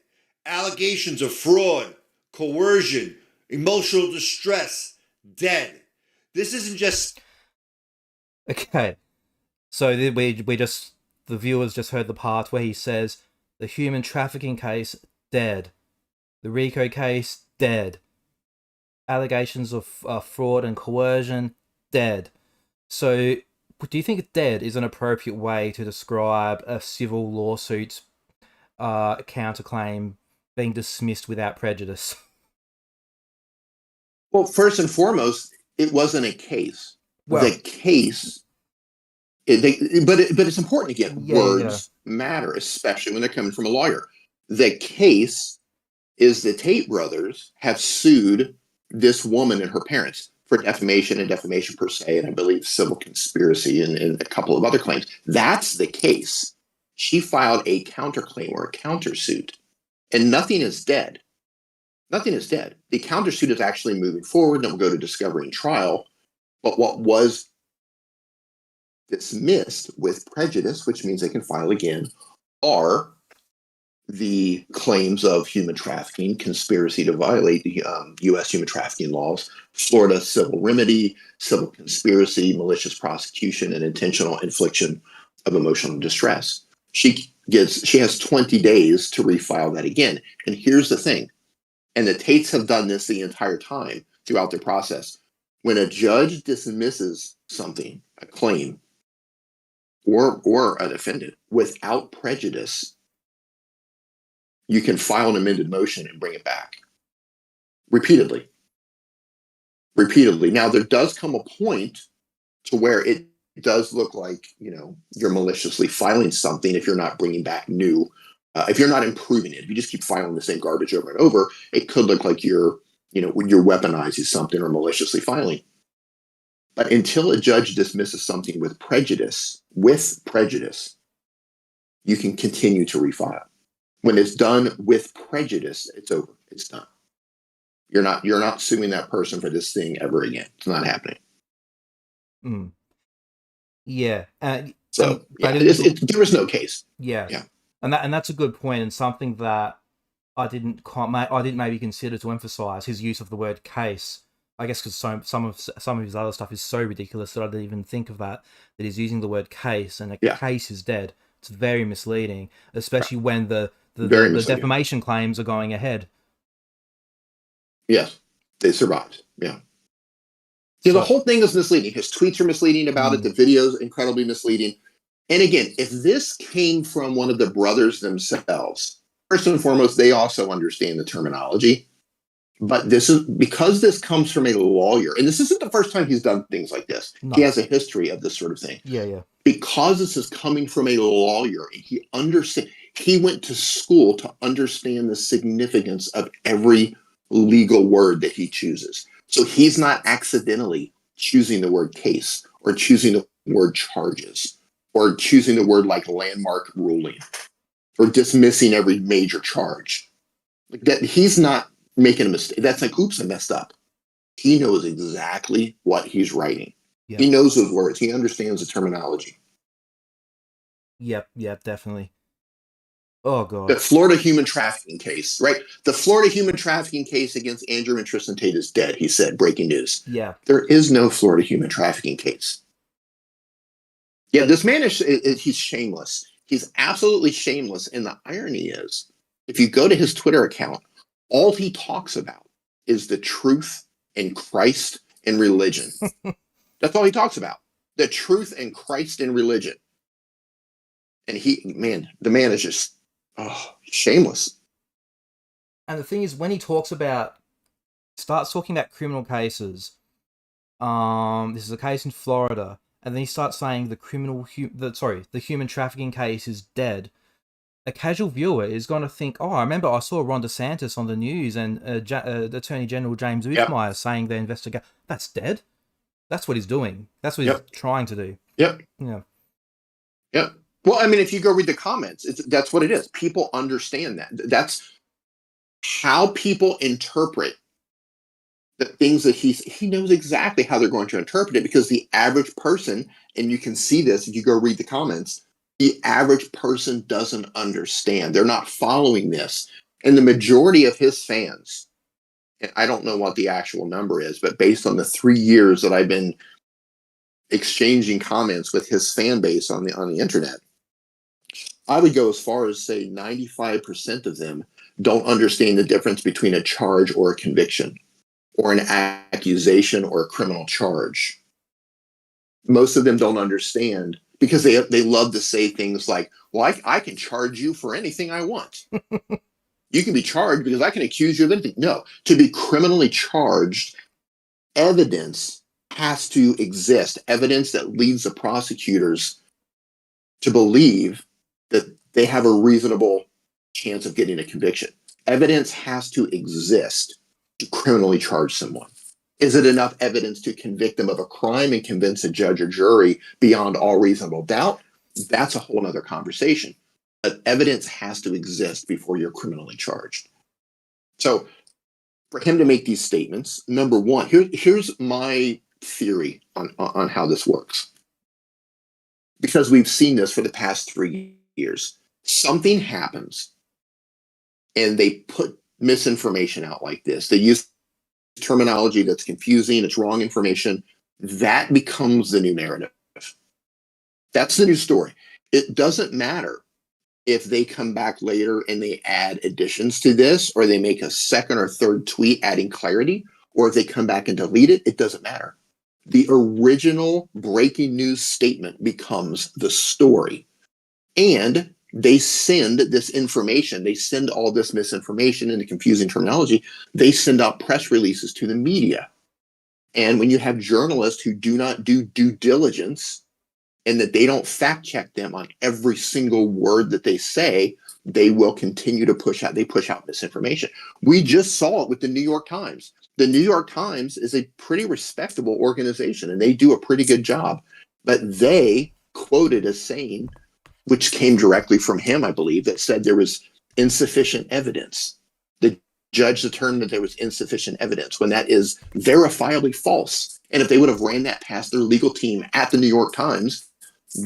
Allegations of fraud, coercion, emotional distress. Dead. This isn't just... Okay. So the viewers just heard the part where he says, the human trafficking case, dead. The RICO case, dead. Allegations of fraud and coercion, dead. So, do you think dead is an appropriate way to describe a civil lawsuit counterclaim being dismissed without prejudice? Well, first and foremost, it wasn't a case. Well, the case... but it's important, again, words matter, especially when they're coming from a lawyer. The case is the Tate brothers have sued this woman and her parents for defamation and defamation per se, and I believe civil conspiracy and a couple of other claims. That's the case. She filed a counterclaim or a countersuit, and nothing is dead. Nothing is dead. The countersuit is actually moving forward, and it will go to discovery and trial. But what was dismissed with prejudice, which means they can file again, are the claims of human trafficking, conspiracy to violate the U.S. human trafficking laws, Florida civil remedy, civil conspiracy, malicious prosecution, and intentional infliction of emotional distress. She has 20 days to refile that again. And here's the thing, and the Tates have done this the entire time throughout their process. When a judge dismisses something, a claim, or a defendant without prejudice, you can file an amended motion and bring it back repeatedly. Now, there does come a point to where it does look like, you're maliciously filing something if you're not bringing back new, if you're not improving it. If you just keep filing the same garbage over and over, it could look like you're weaponizing something or maliciously filing. But until a judge dismisses something with prejudice, you can continue to refile. When it's done with prejudice, it's over. It's done. You're not suing that person for this thing ever again. It's not happening. Yeah. So there was no case. Yeah. And that's a good point, and something that I didn't maybe consider to emphasize his use of the word case. I guess because some of his other stuff is so ridiculous that I didn't even think of that he's using the word case, and a case is dead. It's very misleading, especially when the defamation claims are going ahead. Yes, they survived. Yeah. The whole thing is misleading. His tweets are misleading about it. The video's incredibly misleading. And again, if this came from one of the brothers themselves, first and foremost, they also understand the terminology. But because this comes from a lawyer, and this isn't the first time he's done things like this. No. He has a history of this sort of thing. Yeah. Because this is coming from a lawyer, and he went to school to understand the significance of every legal word that he chooses. So he's not accidentally choosing the word case or choosing the word charges or choosing the word like landmark ruling or dismissing every major charge. Like that, he's not making a mistake. That's like, oops, I messed up. He knows exactly what he's writing. Yep. He knows those words. He understands the terminology. Yep, definitely. Oh, God. The Florida human trafficking case, right? The Florida human trafficking case against Andrew and Tristan Tate is dead, he said. Breaking news. Yeah. There is no Florida human trafficking case. Yeah, this man he's shameless. He's absolutely shameless. And the irony is, if you go to his Twitter account, all he talks about is the truth in Christ and religion. That's all he talks about. The truth in Christ and religion. And the man is just shameless. And the thing is, when he starts talking about criminal cases, this is a case in Florida, and then he starts saying the human trafficking case is dead. A casual viewer is going to think, I remember I saw Ron DeSantis on the news and Attorney General James Uthmeyer saying the investigation. That's dead. That's what he's doing. That's what he's trying to do. Yep. Yeah. Yep. Well, I mean, if you go read the comments, that's what it is. People understand that. That's how people interpret the things that he knows exactly how they're going to interpret it, because the average person, and you can see this if you go read the comments, the average person doesn't understand. They're not following this. And the majority of his fans, and I don't know what the actual number is, but based on the 3 years that I've been exchanging comments with his fan base on the internet, I would go as far as say 95% of them don't understand the difference between a charge or a conviction, or an accusation or a criminal charge. Most of them don't understand, because they love to say things like, well, I can charge you for anything I want. You can be charged because I can accuse you of anything. No, to be criminally charged, evidence has to exist. Evidence that leads the prosecutors to believe that they have a reasonable chance of getting a conviction. Evidence has to exist to criminally charge someone. Is it enough evidence to convict them of a crime and convince a judge or jury beyond all reasonable doubt? That's a whole other conversation. But evidence has to exist before you're criminally charged. So for him to make these statements, number one, here's my theory on how this works. Because we've seen this for the past 3 years. Something happens and they put misinformation out like this. They use terminology that's confusing, it's wrong information. That becomes the new narrative. That's the new story. It doesn't matter if they come back later and they add additions to this, or they make a second or third tweet adding clarity, or if they come back and delete it, it doesn't matter. The original breaking news statement becomes the story. And they send this information, they send all this misinformation and the confusing terminology, they send out press releases to the media. And when you have journalists who do not do due diligence and that they don't fact check them on every single word that they say, they will continue to push out misinformation. We just saw it with the New York Times. The New York Times is a pretty respectable organization and they do a pretty good job, but they quoted as saying, which came directly from him, I believe, that said there was insufficient evidence. The judge determined that there was insufficient evidence when that is verifiably false. And if they would have ran that past their legal team at the New York Times,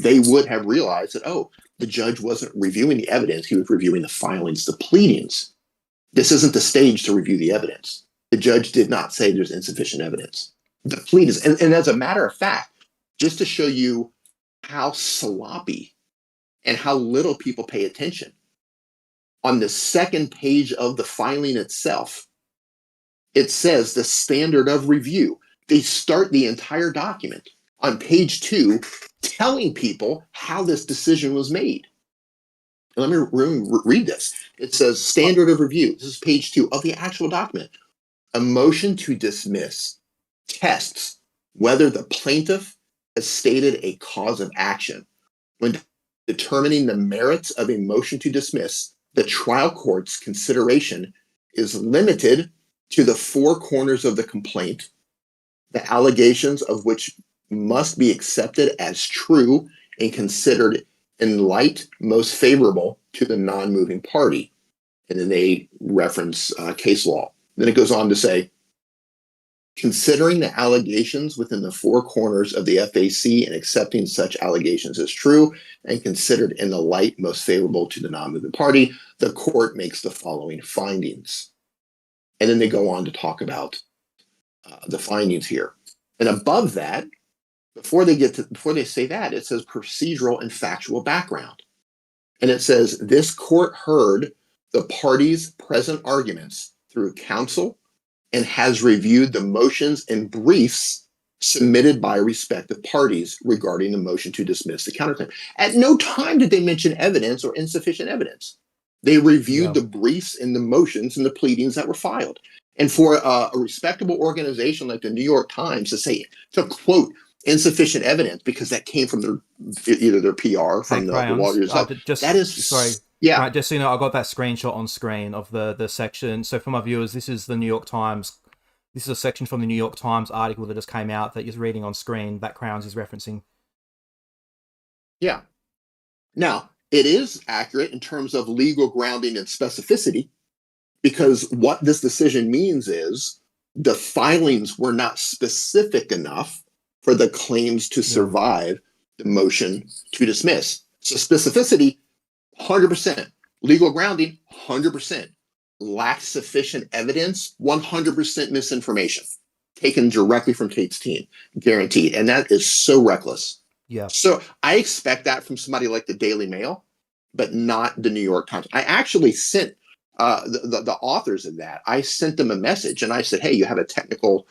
they would have realized that, oh, the judge wasn't reviewing the evidence, he was reviewing the filings, the pleadings. This isn't the stage to review the evidence. The judge did not say there's insufficient evidence. The pleadings, and as a matter of fact, just to show you how sloppy and how little people pay attention, on the second page of the filing itself, it says the standard of review. They start the entire document on page 2 telling people how this decision was made. And let me read this. It says standard of review. This is page 2 of the actual document. A motion to dismiss tests whether the plaintiff has stated a cause of action. When determining the merits of a motion to dismiss, the trial court's consideration is limited to the 4 corners of the complaint, the allegations of which must be accepted as true and considered in light most favorable to the non-moving party. And then they reference case law. Then it goes on to say, considering the allegations within the 4 corners of the FAC and accepting such allegations as true and considered in the light most favorable to the non-moving party, the court makes the following findings. And then they go on to talk about the findings here. And above that, before they say that, it says procedural and factual background. And it says, this court heard the parties' present arguments through counsel and has reviewed the motions and briefs submitted by respective parties regarding the motion to dismiss the counterclaim. At no time did they mention evidence or insufficient evidence. They reviewed the briefs and the motions and the pleadings that were filed. And for a respectable organization like the New York Times to quote insufficient evidence because that came from either their PR from the Wall Street Journal. That is sorry. Yeah. Right, just so you know, I got that screenshot on screen of the section. So for my viewers, this is the New York Times. This is a section from the New York Times article that just came out that you're reading on screen that Crowns is referencing. Yeah. Now, it is accurate in terms of legal grounding and specificity, because what this decision means is the filings were not specific enough for the claims to survive the motion to dismiss. So specificity, 100%. Legal grounding, 100%. Lacks sufficient evidence, 100% misinformation. Taken directly from Tate's team, guaranteed. And that is so reckless. Yeah. So I expect that from somebody like the Daily Mail, but not the New York Times. I actually sent the authors of that. I sent them a message and I said, "Hey, you have a technical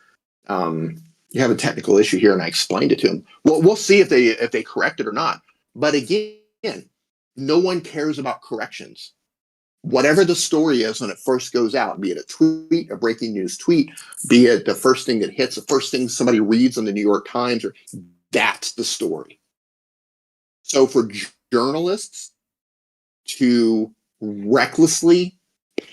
issue here," and I explained it to them. Well, we'll see if they correct it or not. But again, no one cares about corrections. Whatever the story is when it first goes out, be it a tweet, a breaking news tweet, be it the first thing that hits, the first thing somebody reads on the New York Times, that's the story. So for journalists to recklessly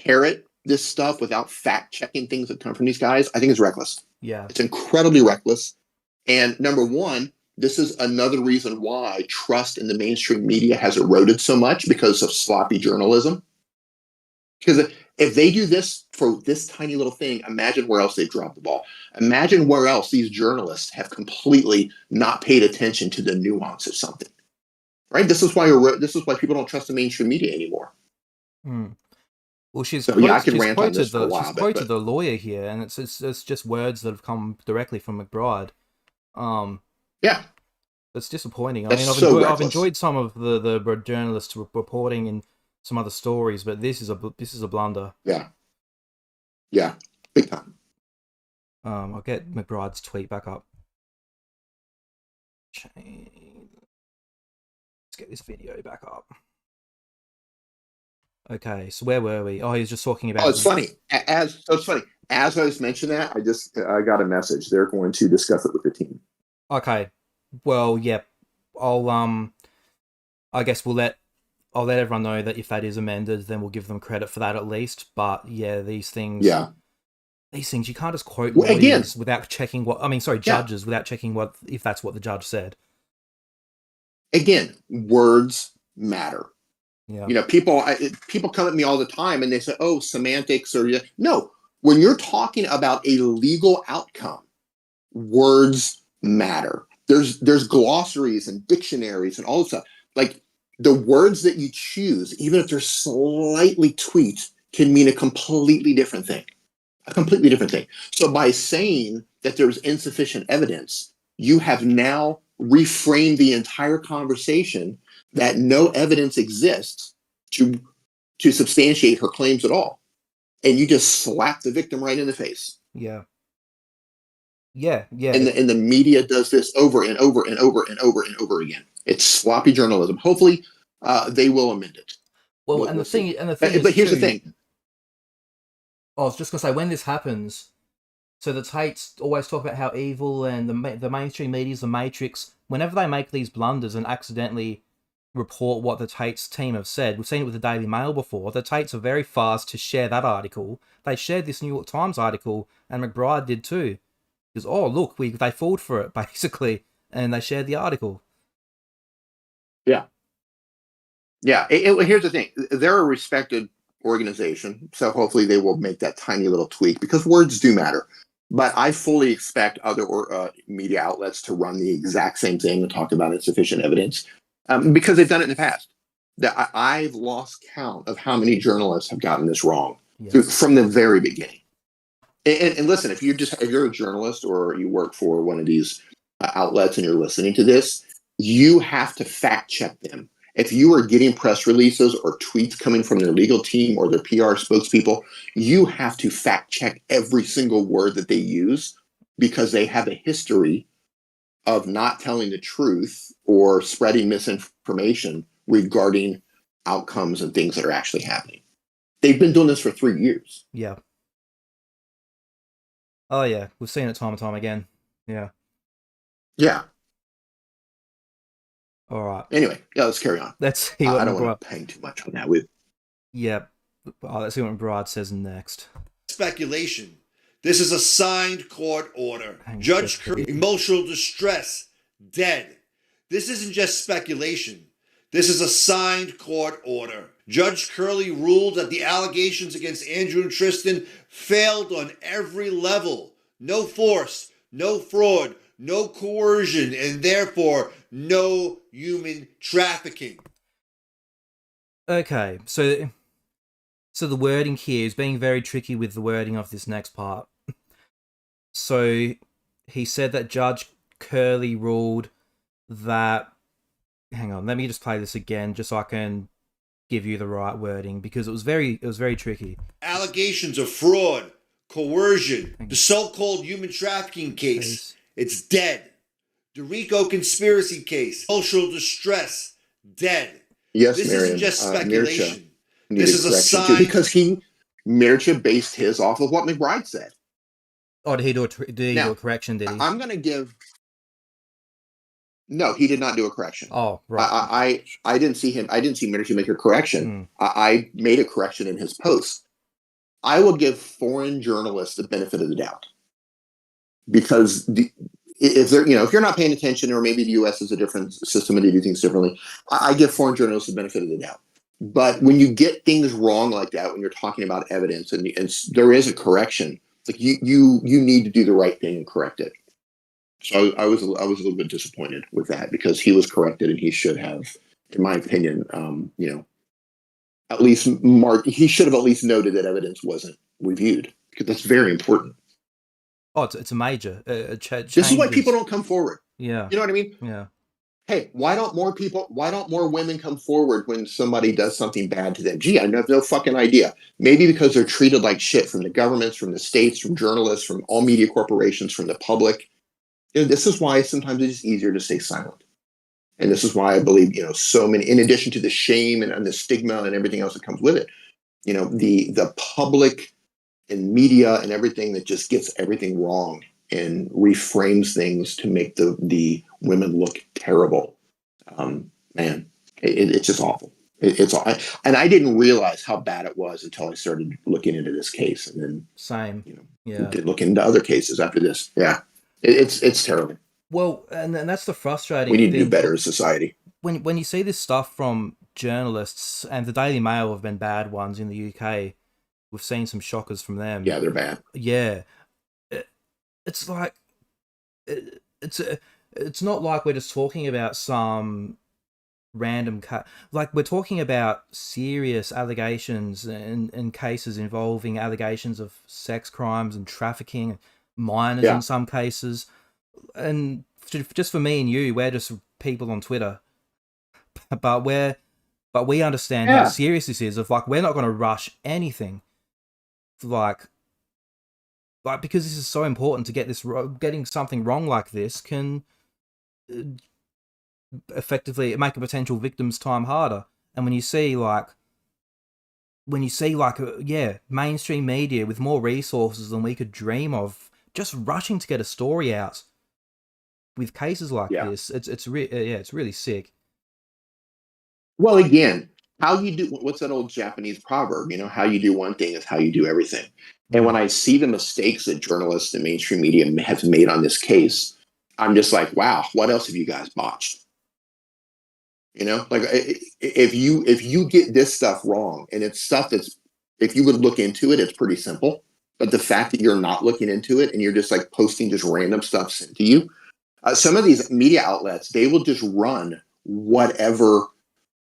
parrot this stuff without fact checking things that come from these guys, I think is reckless. Yeah. It's incredibly reckless. And number one, this is another reason why trust in the mainstream media has eroded so much, because of sloppy journalism. Because if they do this for this tiny little thing, imagine where else they've dropped the ball. Imagine where else these journalists have completely not paid attention to the nuance of something. Right? This is why people don't trust the mainstream media anymore. Well, she's I could rant on this for a while. She's quoted the lawyer here, and it's just words that have come directly from McBride. Yeah, it's disappointing. I That's mean, I've enjoyed some of the journalists reporting in some other stories, but this is a blunder. Yeah, big time. I'll get McBride's tweet back up. Let's get this video back up. Okay, so where were we? Oh, he was just talking about. Oh, it's funny. It's funny. As I was mentioning that, I got a message. They're going to discuss it with the team. Okay, well, yeah, I guess I'll let everyone know that if that is amended, then we'll give them credit for that at least. But yeah, these things you can't just quote lawyers without checking judges without checking if that's what the judge said. Again, words matter. Yeah. People come at me all the time and they say, "Oh, semantics," or no. When you're talking about a legal outcome, words matter. There's glossaries and dictionaries and all this stuff. Like the words that you choose, even if they're slightly tweaked, can mean a completely different thing. So by saying that there's insufficient evidence, you have now reframed the entire conversation that no evidence exists to substantiate her claims at all. And you just slap the victim right in the face. Yeah. And the media does this over and over and over and over and over again. It's sloppy journalism. Hopefully, they will amend it. Well, and the thing is, but here's the thing. I was just gonna say, when this happens, so the Tates always talk about how evil and the mainstream media's the Matrix. Whenever they make these blunders and accidentally report what the Tates team have said, we've seen it with the Daily Mail before. The Tates are very fast to share that article. They shared this New York Times article, and McBride did too. Because, oh, look, they falled for it, basically, and they shared the article. Yeah. Here's the thing. They're a respected organization, so hopefully they will make that tiny little tweak, because words do matter. But I fully expect other media outlets to run the exact same thing and talk about insufficient evidence, because they've done it in the past. I've lost count of how many journalists have gotten this wrong from the very beginning. And listen, if you're a journalist or you work for one of these outlets and you're listening to this, you have to fact check them. If you are getting press releases or tweets coming from their legal team or their PR spokespeople, you have to fact check every single word that they use, because they have a history of not telling the truth or spreading misinformation regarding outcomes and things that are actually happening. They've been doing this for 3 years. Yeah. Oh, yeah. We've seen it time and time again. Yeah. Yeah. All right. Anyway, let's carry on. Let's see what I don't want to hang too much on that. Let's see what McBride says next. Speculation. This is a signed court order. Judge Curley, emotional distress, dead. This isn't just speculation. This is a signed court order. Judge Curley ruled that the allegations against Andrew and Tristan failed on every level. No force, no fraud, no coercion, and therefore no human trafficking. Okay, so the wording here is being very tricky with the wording of this next part. So he said that Judge Curley ruled that... Hang on, let me just play this again just so I can give you the right wording, because it was very tricky. Allegations of fraud, coercion, the so-called human trafficking case, it's dead. The RICO conspiracy case, social distress, dead. Yes, this Marion, isn't just speculation. This is a sign, because Mircea based his off of what McBride said. Oh, did he do a correction? Did he? I'm going to give. No, he did not do a correction. Oh, right. I didn't see him. I didn't see Mitchell make a correction. Mm. I made a correction in his post. I will give foreign journalists the benefit of the doubt because if they're, if you're not paying attention, or maybe the U.S. is a different system and they do things differently, I give foreign journalists the benefit of the doubt. But when you get things wrong like that, when you're talking about evidence and there is a correction, like you need to do the right thing and correct it. So I was a little bit disappointed with that because he was corrected and he should have, in my opinion, at least he should have at least noted that evidence wasn't reviewed because that's very important. Oh, it's a major This is why people don't come forward. Yeah. You know what I mean? Yeah. Hey, why don't more women come forward when somebody does something bad to them? Gee, I have no fucking idea. Maybe because they're treated like shit from the governments, from the states, from journalists, from all media corporations, from the public. This is why sometimes it's just easier to stay silent. And this is why I believe, so many, in addition to the shame and the stigma and everything else that comes with it, the public and media and everything that just gets everything wrong and reframes things to make the women look terrible. Man, it's just awful. It's all, and I didn't realize how bad it was until I started looking into this case, and then Same. did look into other cases after this. Yeah, it's terrible. Well, and that's the frustrating We need thing. to do better as society. When you see this stuff from journalists, and the Daily Mail have been bad ones in the UK, we've seen some shockers from them. Yeah, they're bad. Yeah, it's like it's not like we're just talking about some random like we're talking about serious allegations and cases involving allegations of sex crimes and trafficking, minors in some cases. And just for me and you, we're just people on Twitter, but we understand how serious this is. Of like, we're not going to rush anything, like because this is so important to get this. Getting something wrong like this can effectively make a potential victim's time harder. And when you see mainstream media with more resources than we could dream of, just rushing to get a story out with cases like this, it's really sick. Well, again, how you do what's that old Japanese proverb? How you do one thing is how you do everything. And when I see the mistakes that journalists and mainstream media have made on this case, I'm just like, wow, what else have you guys botched? Like if you get this stuff wrong, and it's stuff that's, if you would look into it, it's pretty simple. But the fact that you're not looking into it and you're just like posting just random stuff sent to you, some of these media outlets, they will just run whatever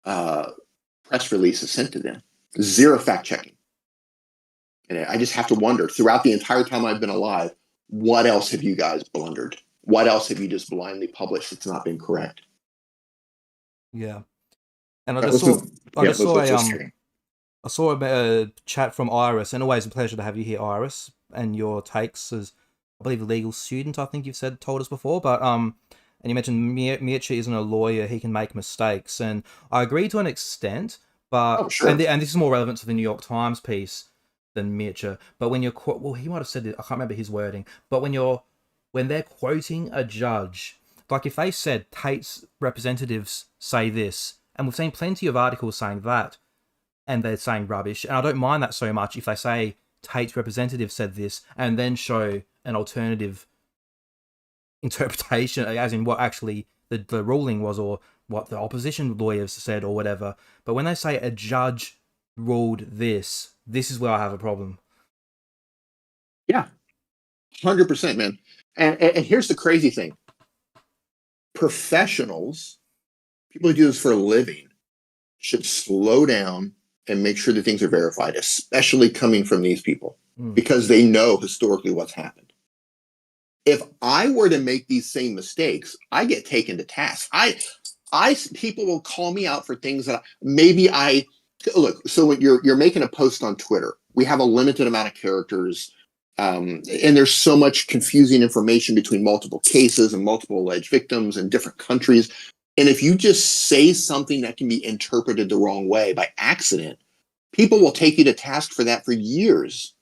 press release is sent to them. Zero fact checking. And I just have to wonder, throughout the entire time I've been alive, what else have you guys blundered? What else have you just blindly published that's not been correct? Yeah. And I saw a chat from Iris, and always a pleasure to have you here, Iris, and your takes as, I believe, a legal student, I think you've told us before, but and you mentioned Mircea isn't a lawyer, he can make mistakes, and I agree to an extent, but and this is more relevant to the New York Times piece than Mircea, but when you're he might have said it, I can't remember his wording, but when they're quoting a judge, like if they said Tate's representatives say this, and we've seen plenty of articles saying that, and they're saying rubbish, and I don't mind that so much if they say Tate's representative said this, and then show an alternative interpretation, as in what actually the ruling was, or what the opposition lawyers said, or whatever. But when they say a judge ruled this is where I have a problem. Yeah, 100%, man. And here's the crazy thing. Professionals, people who do this for a living, should slow down and make sure that things are verified, especially coming from these people, because they know historically what's happened. If I were to make these same mistakes, I get taken to task. People will call me out for things that look. So when you're making a post on Twitter, we have a limited amount of characters, and there's so much confusing information between multiple cases and multiple alleged victims in different countries. And if you just say something that can be interpreted the wrong way by accident, people will take you to task for that for years.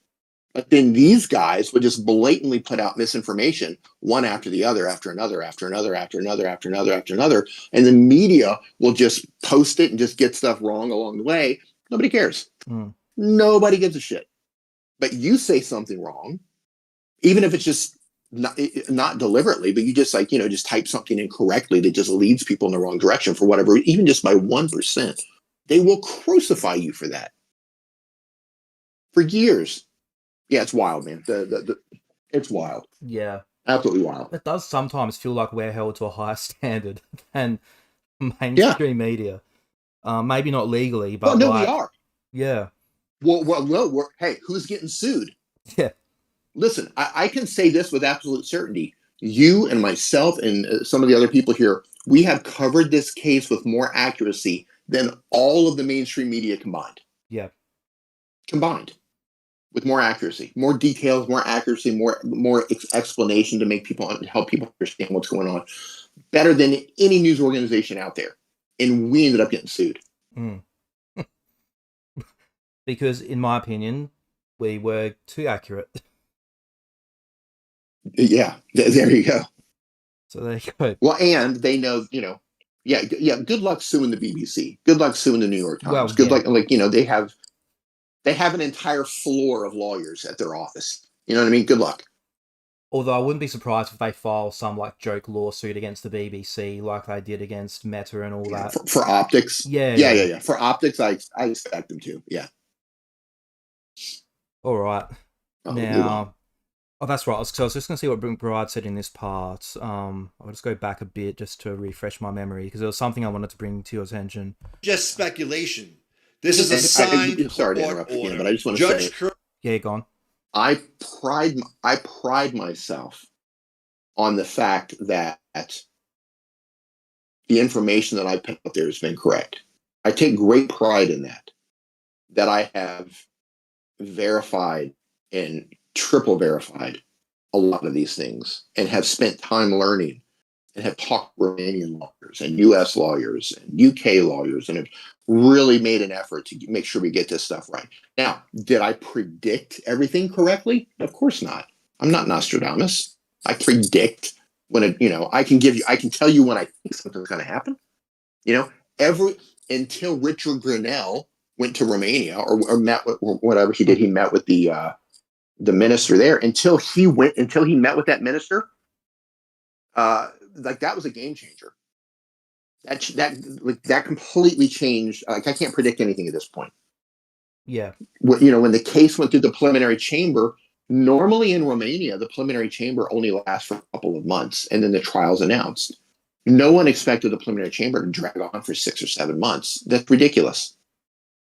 But then these guys would just blatantly put out misinformation one after the other, after another, after another, after another, after another, after another. And the media will just post it and just get stuff wrong along the way. Nobody cares. Nobody gives a shit. But you say something wrong, even if it's just not deliberately, but you just just type something incorrectly that just leads people in the wrong direction for whatever, even just by 1%. They will crucify you for that. For years. Yeah, it's wild, man. It's wild. Yeah. Absolutely wild. It does sometimes feel like we're held to a higher standard than mainstream media. Maybe not legally, but we are. Yeah. Well, hey, who's getting sued? Yeah. Listen, I can say this with absolute certainty. You and myself and some of the other people here, we have covered this case with more accuracy than all of the mainstream media combined. Yeah. Combined. With more accuracy, more details, more accuracy, more explanation to help people understand what's going on, better than any news organization out there. And we ended up getting sued. Because, in my opinion, we were too accurate. Yeah, there you go. So there you go. Well, and they know, yeah. Good luck suing the BBC. Good luck suing the New York Times. Good luck, they have an entire floor of lawyers at their office. You know what I mean? Good luck. Although I wouldn't be surprised if they file some joke lawsuit against the BBC, like they did against Meta and all that. For optics. Yeah. For optics, I expect them to. Yeah. All right. Now, that's right. So I was just going to see what McBride said in this part. I'll just go back a bit just to refresh my memory, because there was something I wanted to bring to your attention. Just speculation. This is a signed sorry to interrupt you, but I just want to Judge say, Curley. Yeah, go on. I pride myself on the fact that the information that I put out there has been correct. I take great pride in that I have verified and triple verified a lot of these things and have spent time learning and have talked to Romanian lawyers and US lawyers and UK lawyers and have really made an effort to make sure we get this stuff right. Now, did I predict everything correctly? Of course not. I'm not Nostradamus. I predict when I can tell you when I think something's going to happen. Until Richard Grinnell went to Romania or met with whatever he did, he met with the minister there. Until he met with that minister, that was a game changer. That completely changed. I can't predict anything at this point. Yeah. When the case went through the preliminary chamber, normally in Romania, the preliminary chamber only lasts for a couple of months, and then the trial's announced. No one expected the preliminary chamber to drag on for 6 or 7 months. That's ridiculous.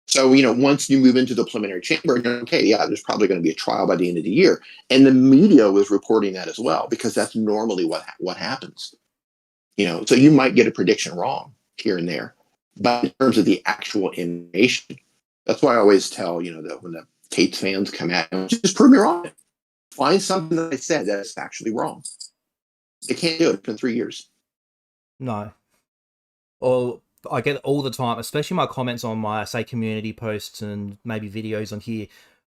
So, once you move into the preliminary chamber, there's probably going to be a trial by the end of the year. And the media was reporting that as well, because that's normally what happens. So you might get a prediction wrong here and there. But in terms of the actual information, that's why I always tell, that when the Tate fans come at me, just prove me wrong. Find something that I said that's actually wrong. They can't do it. It's been 3 years. No. Or I get all the time, especially my comments on my, say, community posts and maybe videos on here.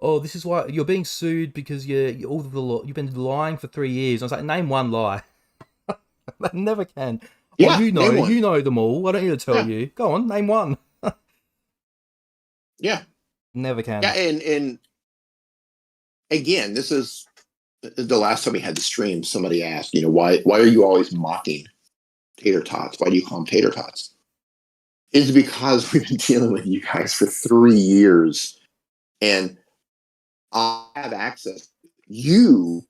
Oh, this is why you're being sued because you've been lying for 3 years. I was like, name one lie. I never can. Yeah, you know them all. I don't need to tell you. Go on, name one. Yeah. Never can. Yeah, and again, this is the last time we had the stream. Somebody asked, why are you always mocking tater tots? Why do you call them tater tots? It's because we've been dealing with you guys for 3 years, and I have access. You,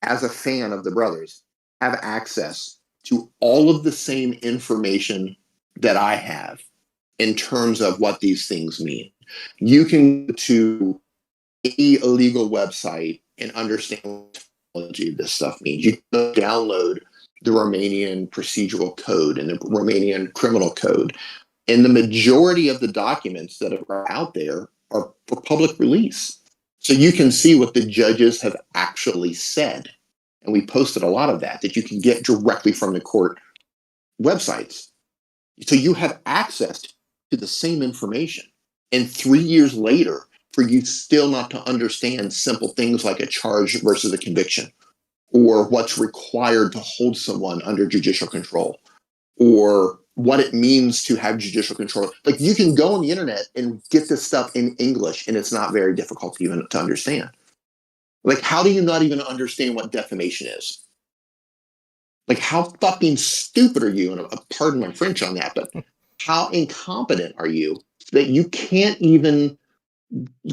as a fan of the brothers, have access to all of the same information that I have in terms of what these things mean. You can go to any illegal website and understand what the technology of this stuff means. You can download the Romanian procedural code and the Romanian criminal code. And the majority of the documents that are out there are for public release. So you can see what the judges have actually said. And we posted a lot of that you can get directly from the court websites. So you have access to the same information. And 3 years later, for you still not to understand simple things like a charge versus a conviction, or what's required to hold someone under judicial control, or what it means to have judicial control. Like, you can go on the internet and get this stuff in English, and it's not very difficult to even to understand. Like, how do you not even understand what defamation is? Like, how fucking stupid are you? And pardon my French on that, but how incompetent are you that you can't even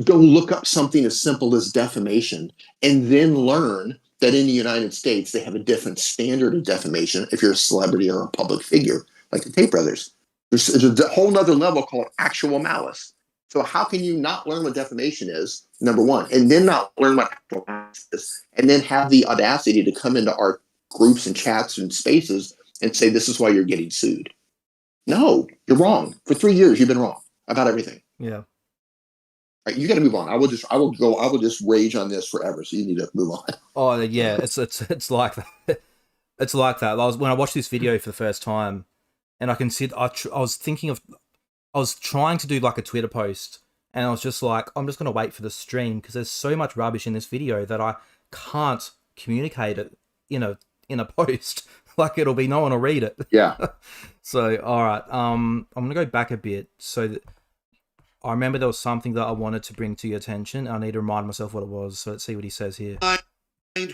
go look up something as simple as defamation and then learn that in the United States they have a different standard of defamation if you're a celebrity or a public figure, like the Tate brothers. There's a whole nother level called actual malice. So how can you not learn what defamation is, number one, and then not learn what actual malice is, and then have the audacity to come into our groups and chats and spaces and say, this is why you're getting sued? No, you're wrong. For 3 years, you've been wrong about everything. Yeah. All right, you got to move on. I will just rage on this forever. So you need to move on. Oh yeah, it's like that. It's like that. When I watched this video for the first time, and I considered, I was trying to do like a Twitter post, and I was just like, I'm just gonna wait for the stream because there's so much rubbish in this video that I can't communicate it in a post. Like, it'll be no one will read it. Yeah. So all right, I'm gonna go back a bit. So I remember there was something that I wanted to bring to your attention. I need to remind myself what it was. So let's see what he says here.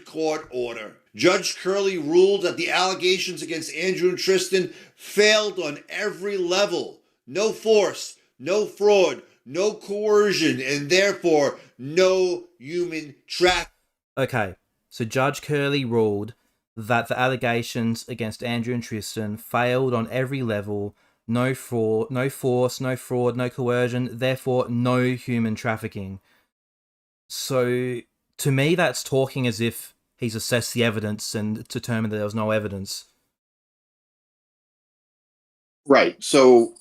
Court order. Judge Curley ruled that the allegations against Andrew and Tristan failed on every level. No force, no fraud, no coercion, and therefore no human trafficking. Okay, so Judge Curley ruled that the allegations against Andrew and Tristan failed on every level. No fraud, no force, no fraud, no coercion, therefore no human trafficking. So to me, that's talking as if he's assessed the evidence and determined that there was no evidence. Right. So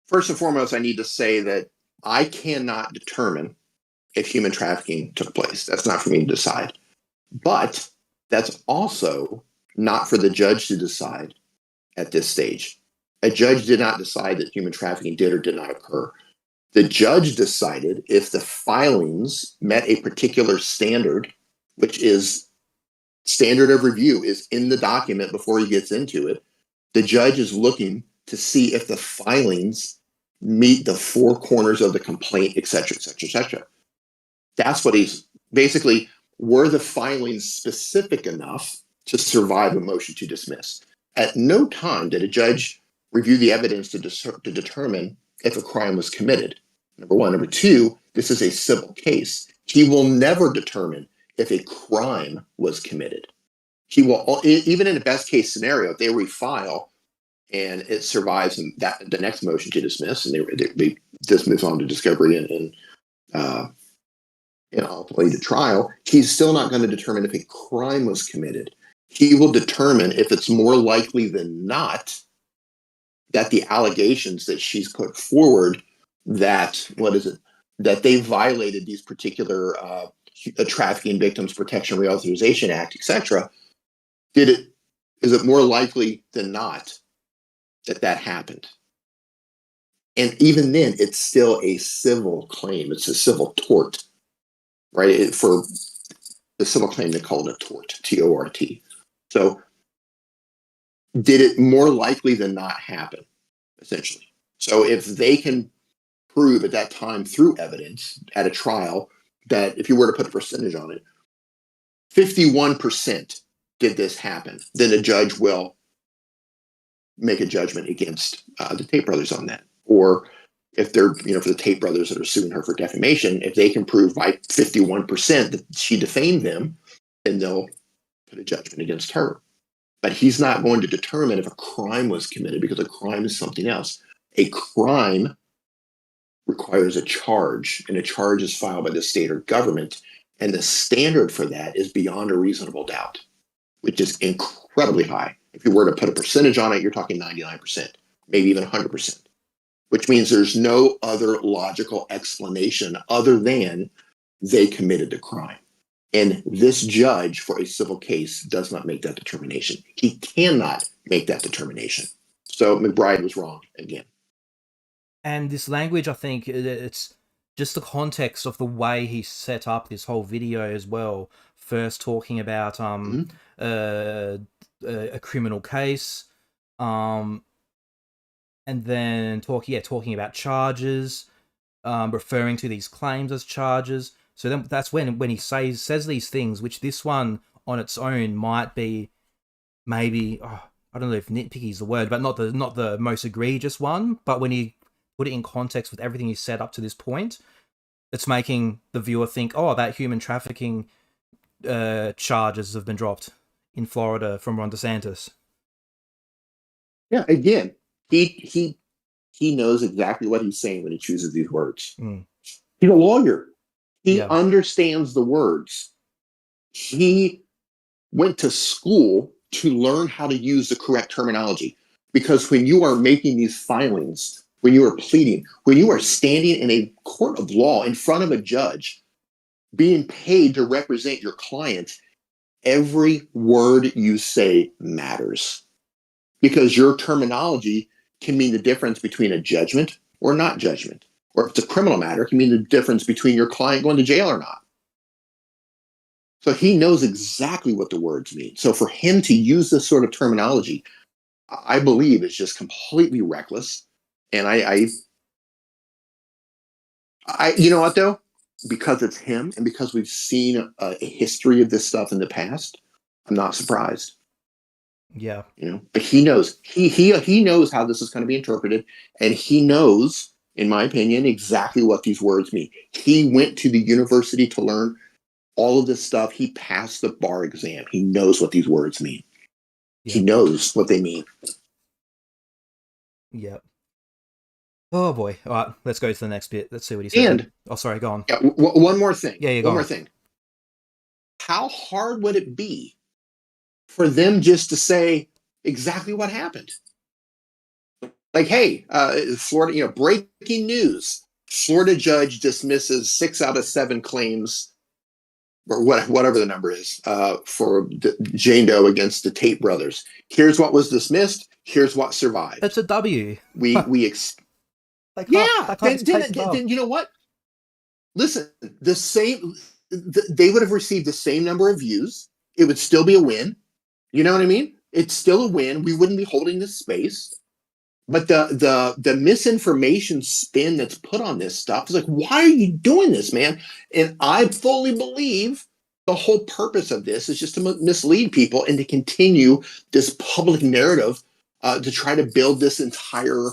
first and foremost, I need to say that I cannot determine if human trafficking took place. That's not for me to decide. But that's also not for the judge to decide at this stage. A judge did not decide that human trafficking did or did not occur. The judge decided if the filings met a particular standard, which is standard of review is in the document before he gets into it. The judge is looking to see if the filings meet the four corners of the complaint, et cetera, et cetera, et cetera. That's what he's basically, were the filings specific enough to survive a motion to dismiss? At no time did a judge review the evidence to determine if a crime was committed. Number one. Number two, this is a civil case. He will never determine if a crime was committed. He will, even in the best case scenario, if they refile and it survives in that the next motion to dismiss, and they dismiss on to discovery and ultimately to trial, he's still not going to determine if a crime was committed. He will determine if it's more likely than not that the allegations that she's put forward that they violated these particular Trafficking Victims Protection Reauthorization Act, etc. Is it more likely than not that happened? And even then, it's still a civil claim. It's a civil tort, right? For the civil claim, they call it a tort, T-O-R-T. So did it more likely than not happen, essentially? So if they can prove at that time through evidence at a trial that if you were to put a percentage on it, 51% did this happen, then a judge will make a judgment against the Tate brothers on that. Or if they're, for the Tate brothers that are suing her for defamation, if they can prove by 51% that she defamed them, then they'll put a judgment against her. But he's not going to determine if a crime was committed, because a crime is something else. A crime requires a charge, and a charge is filed by the state or government. And the standard for that is beyond a reasonable doubt, which is incredibly high. If you were to put a percentage on it, you're talking 99%, maybe even 100%, which means there's no other logical explanation other than they committed the crime. And this judge for a civil case does not make that determination. He cannot make that determination. So McBride was wrong again. And this language, I think it's just the context of the way he set up this whole video as well. First talking about uh, a criminal case, and then talking about charges, referring to these claims as charges. So then that's when he says these things, which this one on its own might be maybe, I don't know if nitpicky is the word, but not the most egregious one. But when you put it in context with everything he's said up to this point, it's making the viewer think, oh, that human trafficking charges have been dropped in Florida from Ron DeSantis. Yeah, again, he knows exactly what he's saying when he chooses these words. He's a lawyer. He understands the words. He went to school to learn how to use the correct terminology. Because when you are making these filings, when you are pleading, when you are standing in a court of law in front of a judge, being paid to represent your client, every word you say matters. Because your terminology can mean the difference between a judgment or not judgment. Or if it's a criminal matter, it can mean the difference between your client going to jail or not. So he knows exactly what the words mean. So for him to use this sort of terminology, I believe is just completely reckless. And I you know what though? Because it's him and because we've seen a history of this stuff in the past, I'm not surprised. Yeah. You know, but he knows he knows how this is going to be interpreted, and he knows, in my opinion, exactly what these words mean. He went to the university to learn all of this stuff. He passed the bar exam. He knows what these words mean. Yep. He knows what they mean. Yep. Oh boy. All right, let's go to the next bit. Let's see what he said. And oh, sorry, go on. Yeah, one more thing. Yeah, one more thing. How hard would it be for them just to say exactly what happened? Like, hey, Florida, breaking news. Florida judge dismisses 6 out of 7 claims, or whatever the number is, for Jane Doe against the Tate brothers. Here's what was dismissed. Here's what survived. It's a W. Then you know what? Listen, they would have received the same number of views. It would still be a win. You know what I mean? It's still a win. We wouldn't be holding this space. But the misinformation spin that's put on this stuff is like, why are you doing this, man? And I fully believe the whole purpose of this is just to mislead people and to continue this public narrative to try to build this entire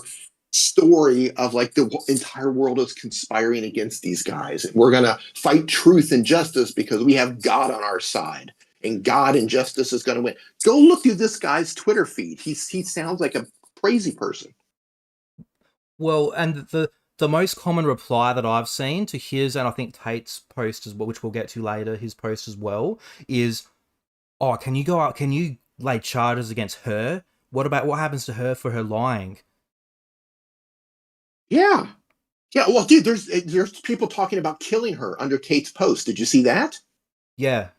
story of like the entire world is conspiring against these guys. And we're going to fight truth and justice because we have God on our side. And God and justice is going to win. Go look through this guy's Twitter feed. He sounds like a crazy person. Well, and the most common reply that I've seen to his, and I think Tate's post as well, which we'll get to later, his post as well, is, oh, can you lay charges against her? What happens to her for her lying? Yeah. Well, dude, there's people talking about killing her under Tate's post. Did you see that? Yeah.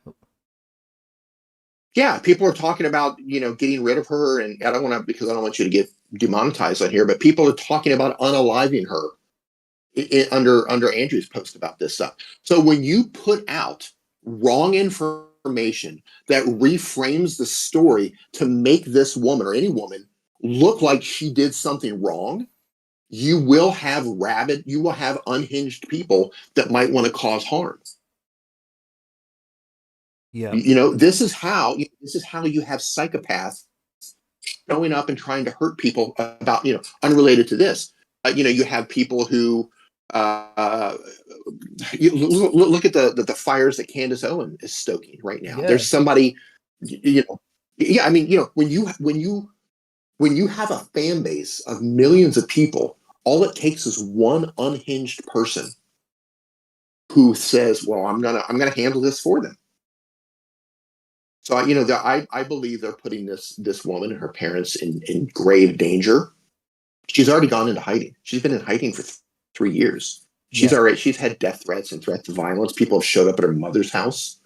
Yeah, people are talking about, getting rid of her, and I don't want you to get demonetized on here, but people are talking about unaliving her under Andrew's post about this stuff. So when you put out wrong information that reframes the story to make this woman or any woman look like she did something wrong, you will have unhinged people that might want to cause harm. Yeah. This is how you have psychopaths showing up and trying to hurt people about, unrelated to this. You have people who you look at the fires that Candace Owen is stoking right now. Yeah. There's somebody, I mean, when you have a fan base of millions of people, all it takes is one unhinged person who says, well, I'm gonna handle this for them. So I believe they're putting this woman and her parents in grave danger. She's already gone into hiding. She's been in hiding for 3 years. She's had death threats and threats of violence. People have showed up at her mother's house.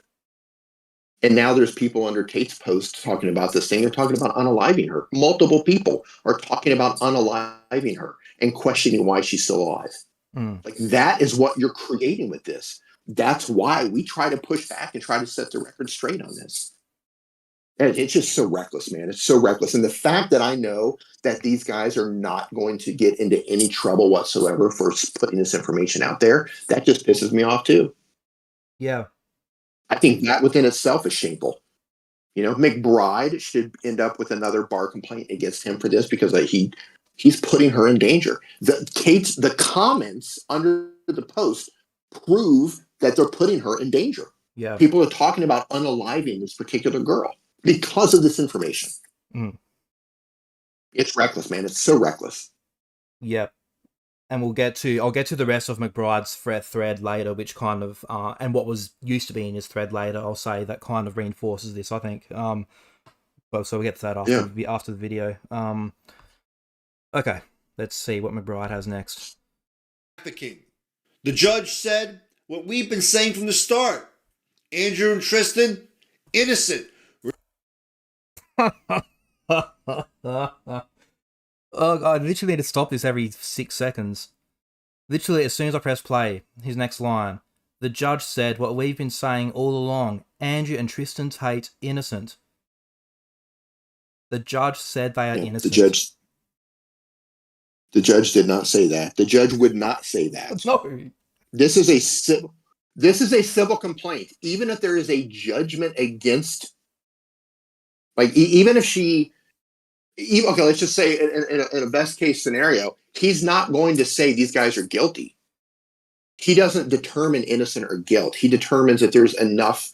And now there's people under Tate's post talking about this thing. They're talking about unaliving her. Multiple people are talking about unaliving her and questioning why she's still alive. Like, that is what you're creating with this. That's why we try to push back and try to set the record straight on this. And it's just so reckless, man. It's so reckless. And the fact that I know that these guys are not going to get into any trouble whatsoever for putting this information out there, that just pisses me off too. Yeah. I think that within itself is shameful. You know, McBride should end up with another bar complaint against him for this, because he's putting her in danger. The comments under the post prove that they're putting her in danger. Yeah. People are talking about unaliving this particular girl because of this information. It's reckless, man. It's so reckless. Yep. And I'll get to the rest of McBride's thread later, which kind of and what was used to be in his thread later, I'll say, that kind of reinforces this, I think. But so we'll get to that after the video. Okay, let's see what McBride has next. Trafficking. The judge said what we've been saying from the start. Andrew and Tristan, innocent. Oh, I literally need to stop this every 6 seconds. Literally, as soon as I press play, his next line. The judge said what we've been saying all along. Andrew and Tristan Tate, innocent. The judge said they are innocent. The judge did not say that. The judge would not say that. No. This is a civil complaint. Even if there is a judgment against, like, even if she, okay, let's just say in a best case scenario, he's not going to say these guys are guilty. He doesn't determine innocent or guilt. He determines that there's enough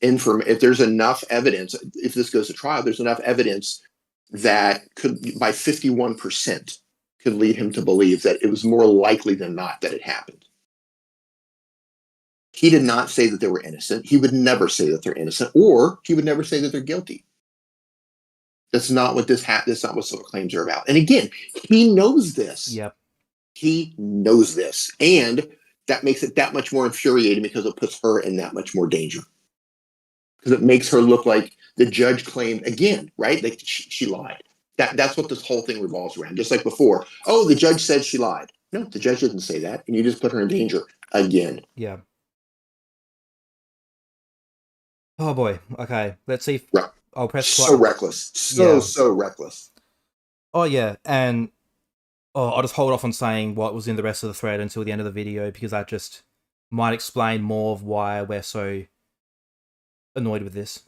if there's enough evidence, if this goes to trial, there's enough evidence that could, by 51%, could lead him to believe that it was more likely than not that it happened. He did not say that they were innocent. He would never say that they're innocent, or he would never say that they're guilty. That's not what that's not what civil claims are about. And again, he knows this. Yep. He knows this. And that makes it that much more infuriating, because it puts her in that much more danger. Because it makes her look like the judge claimed, again, right, that she lied. That's what this whole thing revolves around. Just like before, oh, the judge said she lied. No, the judge didn't say that, and you just put her in danger again. Yeah. Oh boy. Okay, let's see. I'll press. So reckless. So reckless. Oh yeah, and I'll just hold off on saying what was in the rest of the thread until the end of the video, because that just might explain more of why we're so annoyed with this.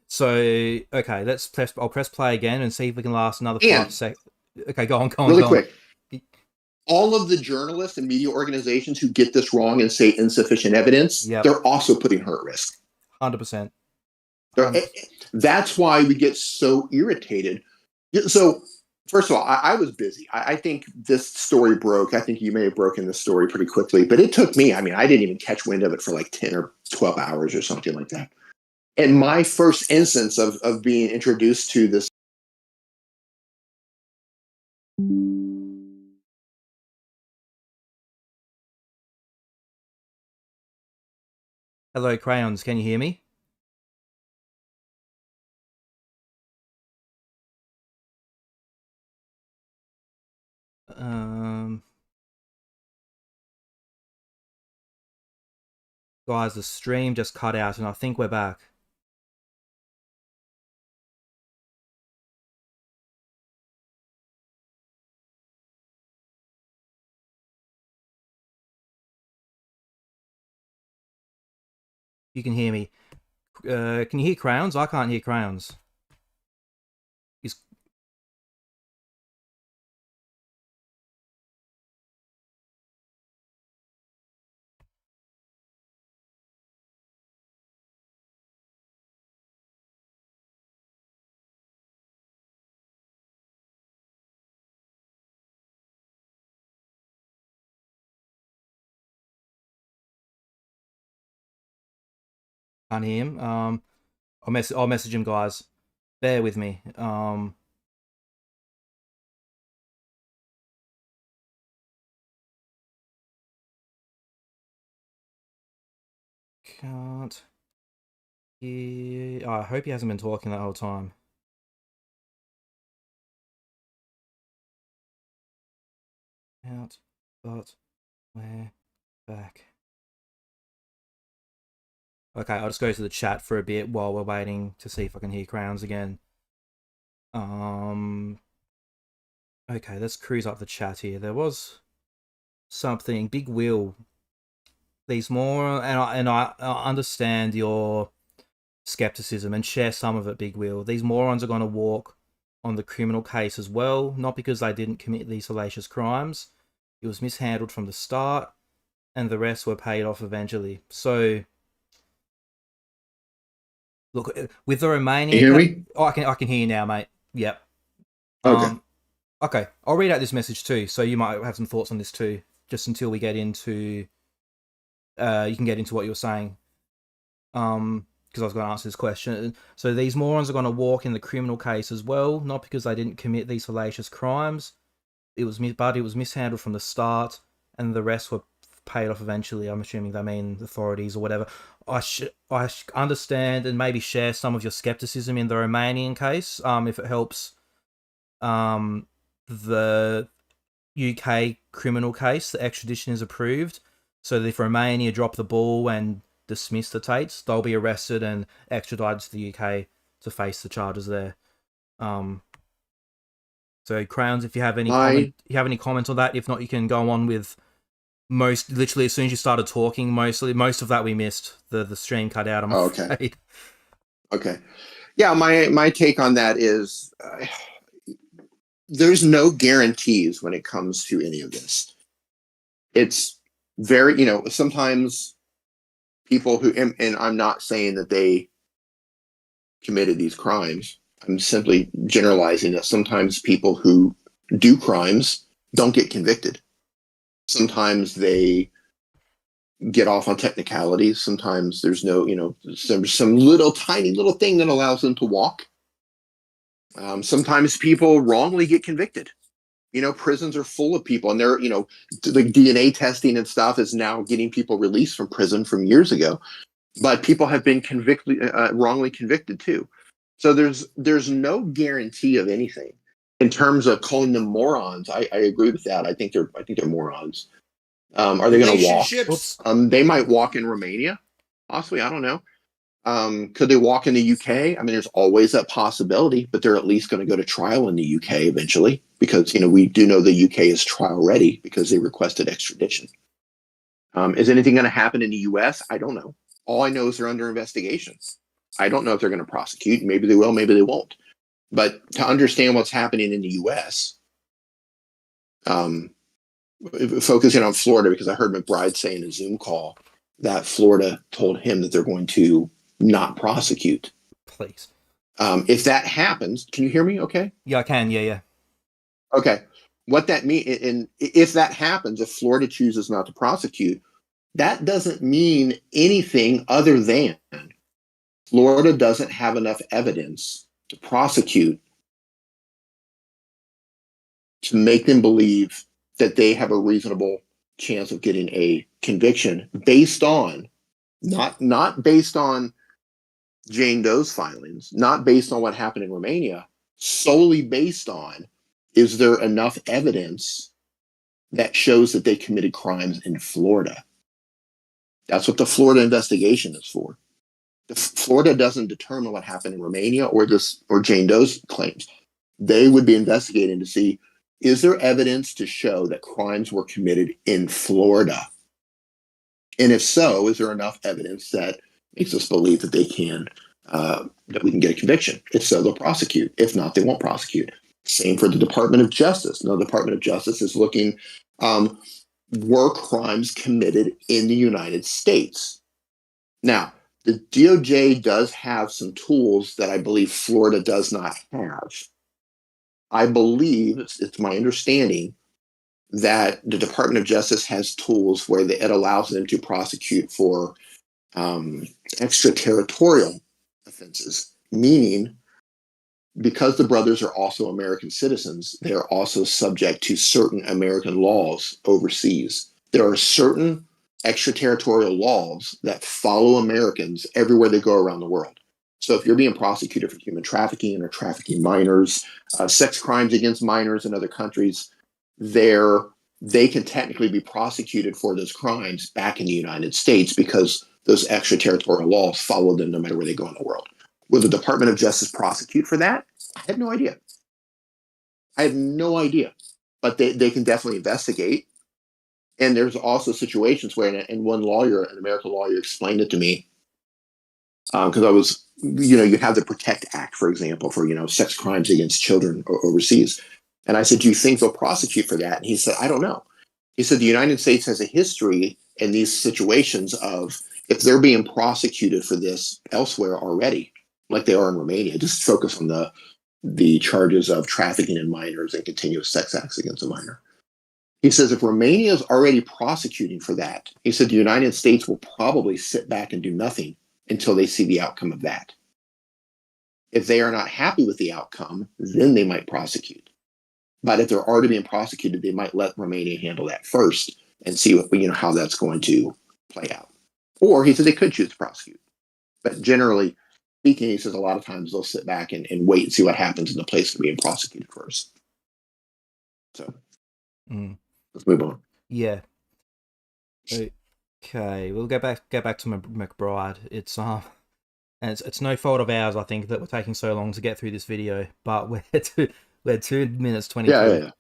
So okay, I'll press play again and see if we can last another 5 seconds. Okay, go on. Really quick. All of the journalists and media organizations who get this wrong and say insufficient evidence, they're also putting her at risk. 100%. That's why we get so irritated. So, first of all, I was busy. I think this story broke. I think you may have broken this story pretty quickly, but it took me, I didn't even catch wind of it for like 10 or 12 hours or something like that. And my first instance of being introduced to this. Hello, Crayons. Can you hear me? Guys, the stream just cut out, and I think we're back. You can hear me. Can you hear Crayons? I can't hear Crayons. Can't hear him. I'll message him, guys. Bear with me. Can't hear. I hope he hasn't been talking that whole time. Out, but We're back. Okay, I'll just go to the chat for a bit while we're waiting to see if I can hear Crowns again. Okay, let's cruise up the chat here. There was something. Big Will. These more, and I understand your skepticism and share some of it, Big Will. These morons are going to walk on the criminal case as well, not because they didn't commit these salacious crimes. It was mishandled from the start, and the rest were paid off eventually. So, look, with the remaining... You hear me? Oh, I can hear you now, mate. Yep. Okay. Okay, I'll read out this message too, so you might have some thoughts on this too, just until we get into... you can get into what you're saying. Because I was going to answer this question. So these morons are going to walk in the criminal case as well, not because they didn't commit these fallacious crimes. It was mishandled from the start, and the rest were paid off eventually. I'm assuming they mean authorities or whatever. I understand and maybe share some of your skepticism in the Romanian case, if it helps. The UK criminal case, the extradition is approved, so that if Romania drop the ball and dismiss the Tates, they'll be arrested and extradited to the UK to face the charges there. So Crowns, if you have any comments on that. If not, you can go on with literally as soon as you started talking. Most of that we missed. The stream cut out. I'm afraid. Okay. Yeah, my take on that is there's no guarantees when it comes to any of this. It's very, sometimes people who, and I'm not saying that they committed these crimes. I'm simply generalizing that sometimes people who do crimes don't get convicted. Sometimes they get off on technicalities. Sometimes there's no, some little tiny little thing that allows them to walk. Sometimes people wrongly get convicted. Prisons are full of people, and they're, the DNA testing and stuff is now getting people released from prison from years ago. But people have been wrongly convicted too. So there's no guarantee of anything. In terms of calling them morons, I agree with that. I think they're morons. Are they going to walk? They might walk in Romania, possibly. I don't know. Could they walk in the UK? I mean, there's always that possibility, but they're at least going to go to trial in the UK eventually, because we do know the UK is trial ready because they requested extradition. Is anything going to happen in the US? I don't know. All I know is they're under investigation. I don't know if they're going to prosecute. Maybe they will, maybe they won't. But to understand what's happening in the US, focusing on Florida, because I heard McBride say in a Zoom call that Florida told him that they're going to not prosecute. Please. If that happens, can you hear me okay? Yeah, I can. Yeah. Okay. What that means, and if that happens, if Florida chooses not to prosecute, that doesn't mean anything other than Florida doesn't have enough evidence to prosecute to make them believe that they have a reasonable chance of getting a conviction based on, not based on Jane Doe's filings, not based on what happened in Romania, solely based on, is there enough evidence that shows that they committed crimes in Florida? That's what the Florida investigation is for. Florida doesn't determine what happened in Romania or Jane Doe's claims. They would be investigating to see, is there evidence to show that crimes were committed in Florida? And if so, is there enough evidence that makes us believe that they can, that we can get a conviction? If so, they'll prosecute. If not, they won't prosecute. Same for the Department of Justice. No, the Department of Justice is looking, were crimes committed in the United States? Now, the DOJ does have some tools that I believe Florida does not have. I believe, it's my understanding, that the Department of Justice has tools where it allows them to prosecute for extraterritorial offenses, meaning because the brothers are also American citizens, they are also subject to certain American laws overseas. There are certain extraterritorial laws that follow Americans everywhere they go around the world. So if you're being prosecuted for human trafficking or trafficking minors, sex crimes against minors in other countries, there they can technically be prosecuted for those crimes back in the United States because those extraterritorial laws follow them no matter where they go in the world. Will the Department of Justice prosecute for that? I have no idea. I have no idea. But they can definitely investigate. And there's also situations where, and one lawyer, an American lawyer, explained it to me, because I was, you have the Protect Act, for example, for, sex crimes against children overseas. And I said, do you think they'll prosecute for that? And he said, I don't know. He said, the United States has a history in these situations of if they're being prosecuted for this elsewhere already, like they are in Romania, just focus on the charges of trafficking in minors and continuous sex acts against a minor. He says, if Romania is already prosecuting for that, he said, the United States will probably sit back and do nothing until they see the outcome of that. If they are not happy with the outcome, then they might prosecute. But if they're already being prosecuted, they might let Romania handle that first and see how that's going to play out. Or he said they could choose to prosecute. But generally speaking, he says a lot of times they'll sit back and wait and see what happens in the place of being prosecuted first. So let's move on. Yeah. Okay, we'll go back to McBride. It's and it's no fault of ours, I think, that we're taking so long to get through this video. But we're 2 minutes 22. Yeah.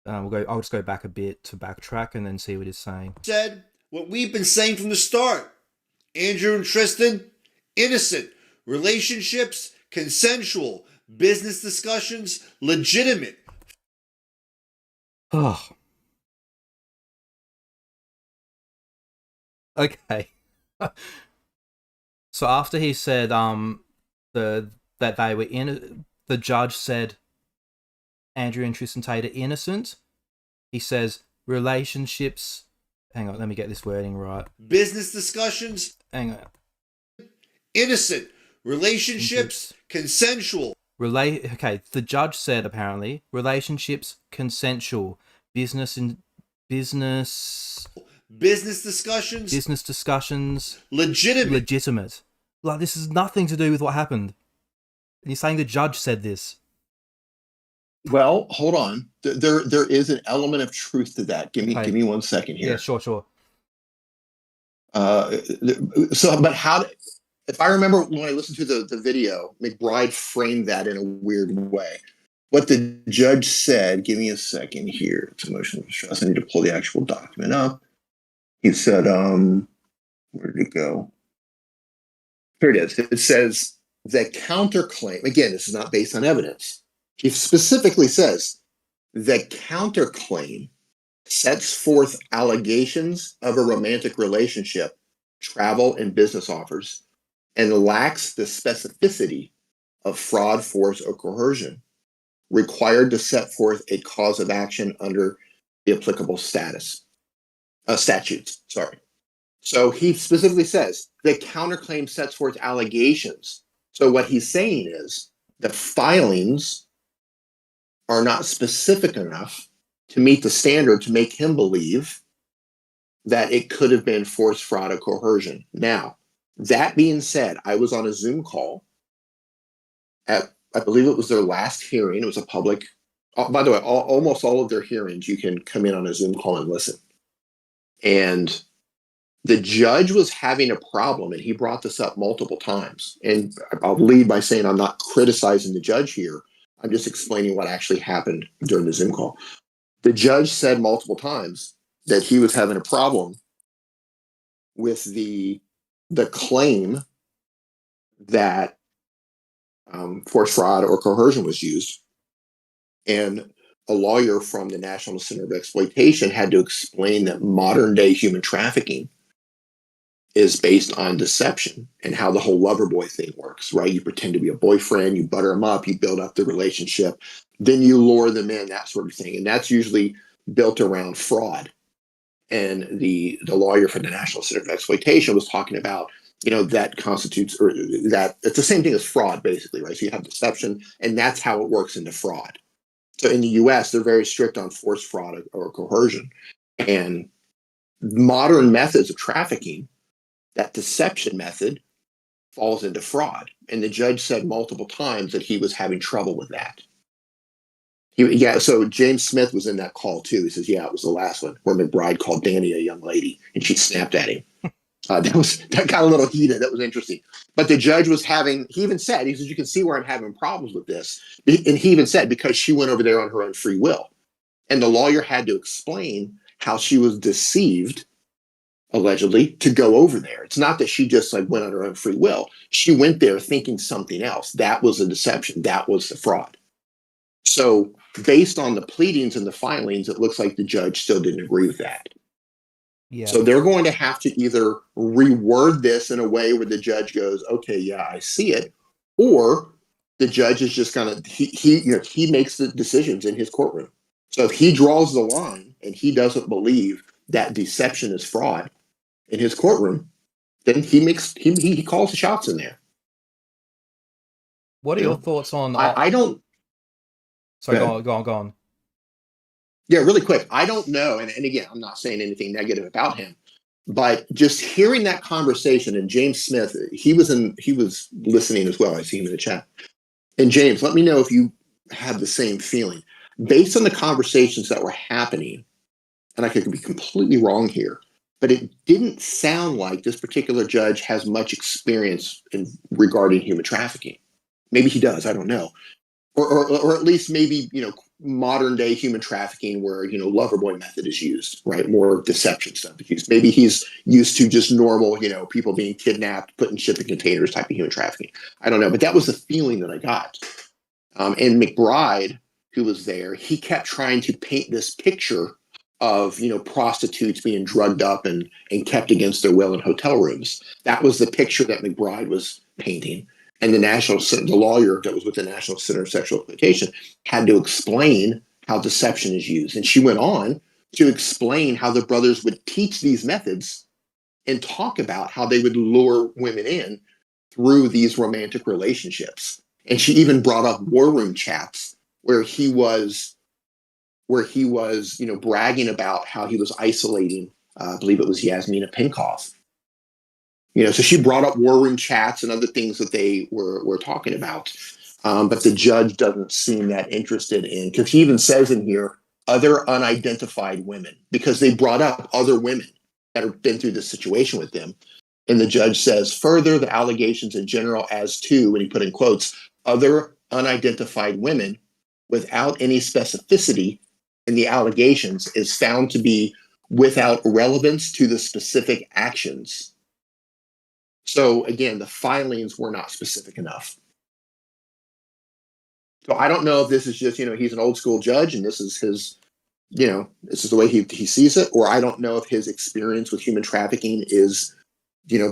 I'll just go back a bit to backtrack and then see what he's saying. Said what we've been saying from the start. Andrew and Tristan, innocent. Relationships, consensual. Business discussions, legitimate. Oh. Okay. So after he said that they were in, the judge said Andrew and Tristan Tate are innocent. He says relationships. Hang on, let me get this wording right. Business discussions. Hang on. Innocent. Relationships, consensual. Okay, the judge said apparently relationships consensual. Business discussions legitimate. Like, this has nothing to do with what happened. And you're saying the judge said this. Well, hold on. There is an element of truth to that. Give me 1 second here. Yeah, sure. But if I remember when I listened to the video, McBride framed that in a weird way. What the judge said, give me a second here. It's emotional distress. I need to pull the actual document up. He said, where did it go? Here it is. It says the counterclaim. Again, this is not based on evidence. He specifically says the counterclaim sets forth allegations of a romantic relationship, travel, and business offers, and lacks the specificity of fraud, force, or coercion required to set forth a cause of action under the applicable statutes. So he specifically says the counterclaim sets forth allegations. So what he's saying is the filings are not specific enough to meet the standard to make him believe that it could have been force, fraud, or coercion. Now, that being said, I was on a Zoom call at, I believe it was their last hearing. It was a public, by the way, almost all of their hearings, you can come in on a Zoom call and listen. And the judge was having a problem, and he brought this up multiple times. And I'll lead by saying I'm not criticizing the judge here. I'm just explaining what actually happened during the Zoom call. The judge said multiple times that he was having a problem with the claim that force, fraud, or coercion was used. And a lawyer from the National Center of Exploitation had to explain that modern day human trafficking is based on deception and how the whole lover boy thing works, right? You pretend to be a boyfriend, you butter them up, you build up the relationship, then you lure them in, that sort of thing. And that's usually built around fraud. And the lawyer for the National Center of Exploitation was talking about, that constitutes, or that it's the same thing as fraud, basically, right? So you have deception, and that's how it works into fraud. So in the US, they're very strict on force, fraud, or coercion. And modern methods of trafficking, that deception method falls into fraud. And the judge said multiple times that he was having trouble with that. Yeah, so James Smith was in that call too. He says, yeah, it was the last one where McBride called Danny a young lady and she snapped at him. That got a little heated. That was interesting. But the judge was having, he even said, he says, you can see where I'm having problems with this. And he even said, because she went over there on her own free will. And the lawyer had to explain how she was deceived, allegedly, to go over there. It's not that she just like went on her own free will. She went there thinking something else. That was the deception. That was the fraud. So based on the pleadings and the filings, it looks like the judge still didn't agree with that. Yeah. So they're going to have to either reword this in a way where the judge goes, okay, yeah, I see it, or the judge is just gonna he makes the decisions in his courtroom. So if he draws the line and he doesn't believe that deception is fraud in his courtroom, then he calls the shots in there. What are You your know? thoughts on? I don't. Sorry, Go go on. Yeah, really quick. I don't know, and again, I'm not saying anything negative about him, but just hearing that conversation, and James Smith, he was listening as well. I see him in the chat. And James, let me know if you have the same feeling. Based on the conversations that were happening, and I could be completely wrong here, but it didn't sound like this particular judge has much experience in regarding human trafficking. Maybe he does, I don't know. Or at least maybe, modern day human trafficking where, lover boy method is used, right? More deception stuff is used. Maybe he's used to just normal, people being kidnapped, put in shipping containers type of human trafficking. I don't know, but that was the feeling that I got. And McBride, who was there, he kept trying to paint this picture of, prostitutes being drugged up and kept against their will in hotel rooms. That was the picture that McBride was painting. And the lawyer that was with the National Center of Sexual Exploitation had to explain how deception is used. And she went on to explain how the brothers would teach these methods and talk about how they would lure women in through these romantic relationships. And she even brought up war room chats where he was, bragging about how he was isolating, I believe it was Yasmina Pinkoff. So she brought up war room chats and other things that they were talking about. But the judge doesn't seem that interested in, because he even says in here, other unidentified women, because they brought up other women that have been through this situation with them. And the judge says, further, the allegations in general as to, and he put in quotes, other unidentified women without any specificity in the allegations is found to be without relevance to the specific actions. So again, the filings were not specific enough. So I don't know if this is just, he's an old school judge and this is his, this is the way he sees it, or I don't know if his experience with human trafficking is,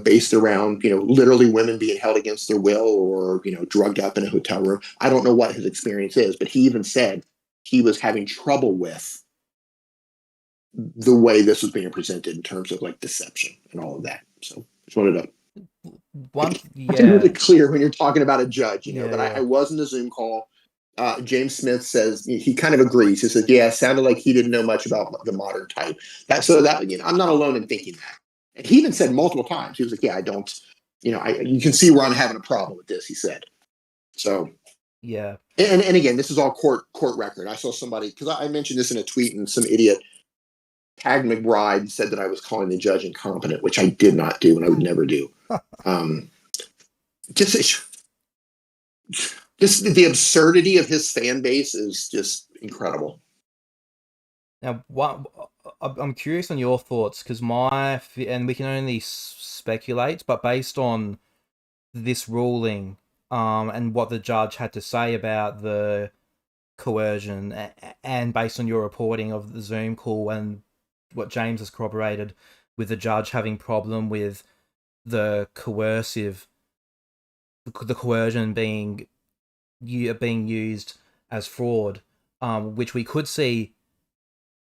based around, literally women being held against their will or, drugged up in a hotel room. I don't know what his experience is, but he even said he was having trouble with the way this was being presented in terms of like deception and all of that. So just wanted to really clear when you're talking about a judge, but I was in the Zoom call. James Smith says he kind of agrees. He says, yeah, it sounded like he didn't know much about the modern type. I'm not alone in thinking that. And he even said multiple times, he was like, yeah, I don't, you can see where I'm having a problem with this, he said. So, yeah. And again, this is all court record. I saw somebody, because I mentioned this in a tweet, and some idiot tagged McBride and said that I was calling the judge incompetent, which I did not do and I would never do. Just the absurdity of his fan base is just incredible. Now, I'm curious on your thoughts, because and we can only speculate, but based on this ruling, and what the judge had to say about the coercion, and based on your reporting of the Zoom call and what James has corroborated with the judge having problem with the coercion being used as fraud, which we could see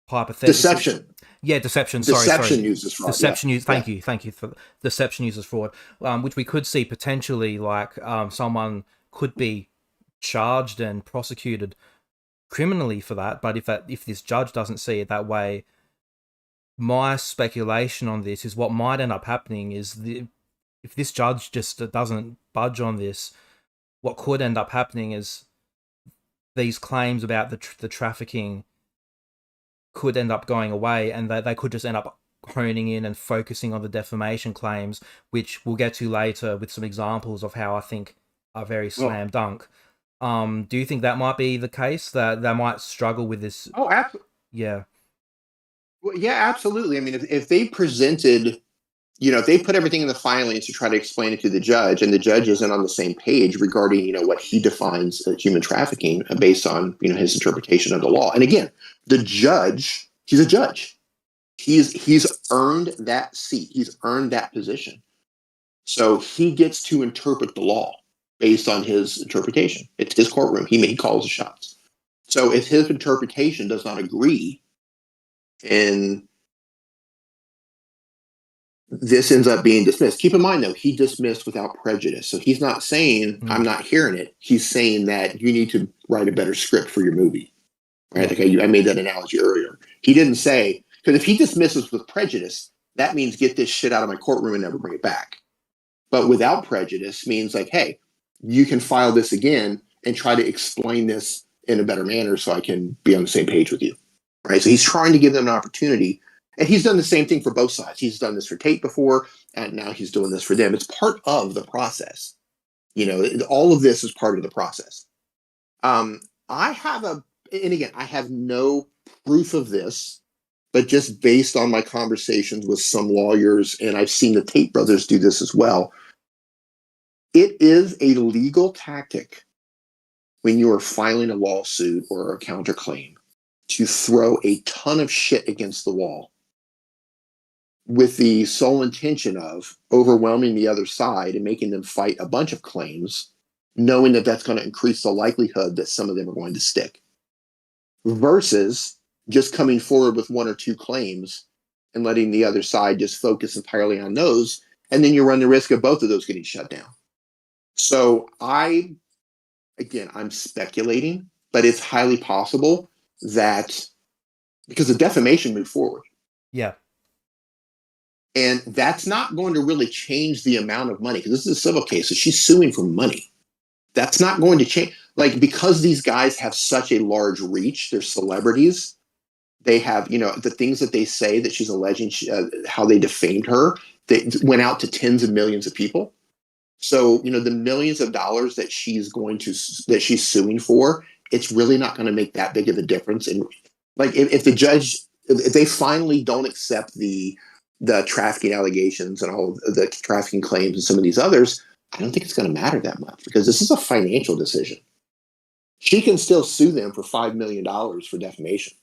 hypothetically. Deception. Yeah, deception. Deception uses fraud. Deception use. Thank you for deception uses fraud, which we could see potentially like someone could be charged and prosecuted criminally for that. But if this judge doesn't see it that way, my speculation on this is what might end up happening is if this judge just doesn't budge on this, what could end up happening is these claims about the trafficking could end up going away, and they could just end up honing in and focusing on the defamation claims, which we'll get to later with some examples of how I think are very slam dunk. Do you think that might be the case, that they might struggle with this? Oh, absolutely. Yeah. Well, yeah, absolutely. I mean, if they presented, if they put everything in the filings to try to explain it to the judge, and the judge isn't on the same page regarding, what he defines as human trafficking based on, his interpretation of the law. And again, the judge, he's a judge. He's earned that seat. He's earned that position. So he gets to interpret the law based on his interpretation. It's his courtroom. He calls the shots. So if his interpretation does not agree, and this ends up being dismissed. Keep in mind, though, he dismissed without prejudice. So he's not saying, I'm not hearing it. He's saying that you need to write a better script for your movie. Right? Like I made that analogy earlier. He didn't say, because if he dismisses with prejudice, that means get this shit out of my courtroom and never bring it back. But without prejudice means like, hey, you can file this again and try to explain this in a better manner so I can be on the same page with you. Right? So he's trying to give them an opportunity. And he's done the same thing for both sides. He's done this for Tate before, and now he's doing this for them. It's part of the process. All of this is part of the process. And again, I have no proof of this, but just based on my conversations with some lawyers, and I've seen the Tate brothers do this as well, it is a legal tactic when you are filing a lawsuit or a counterclaim to throw a ton of shit against the wall with the sole intention of overwhelming the other side and making them fight a bunch of claims, knowing that that's going to increase the likelihood that some of them are going to stick, versus just coming forward with one or two claims and letting the other side just focus entirely on those, and then you run the risk of both of those getting shut down. So I'm speculating, but it's highly possible that because the defamation moved forward. Yeah. And that's not going to really change the amount of money, because this is a civil case, so she's suing for money. That's not going to change. Like, because these guys have such a large reach, they're celebrities. They have, the things that they say that she's alleging, how they defamed her, they went out to tens of millions of people. So, the millions of dollars that she's suing for, it's really not going to make that big of a difference. And like, if they finally don't accept the trafficking allegations and all of the trafficking claims and some of these others, I don't think it's going to matter that much, because this is a financial decision. She can still sue them for $5 million for defamation.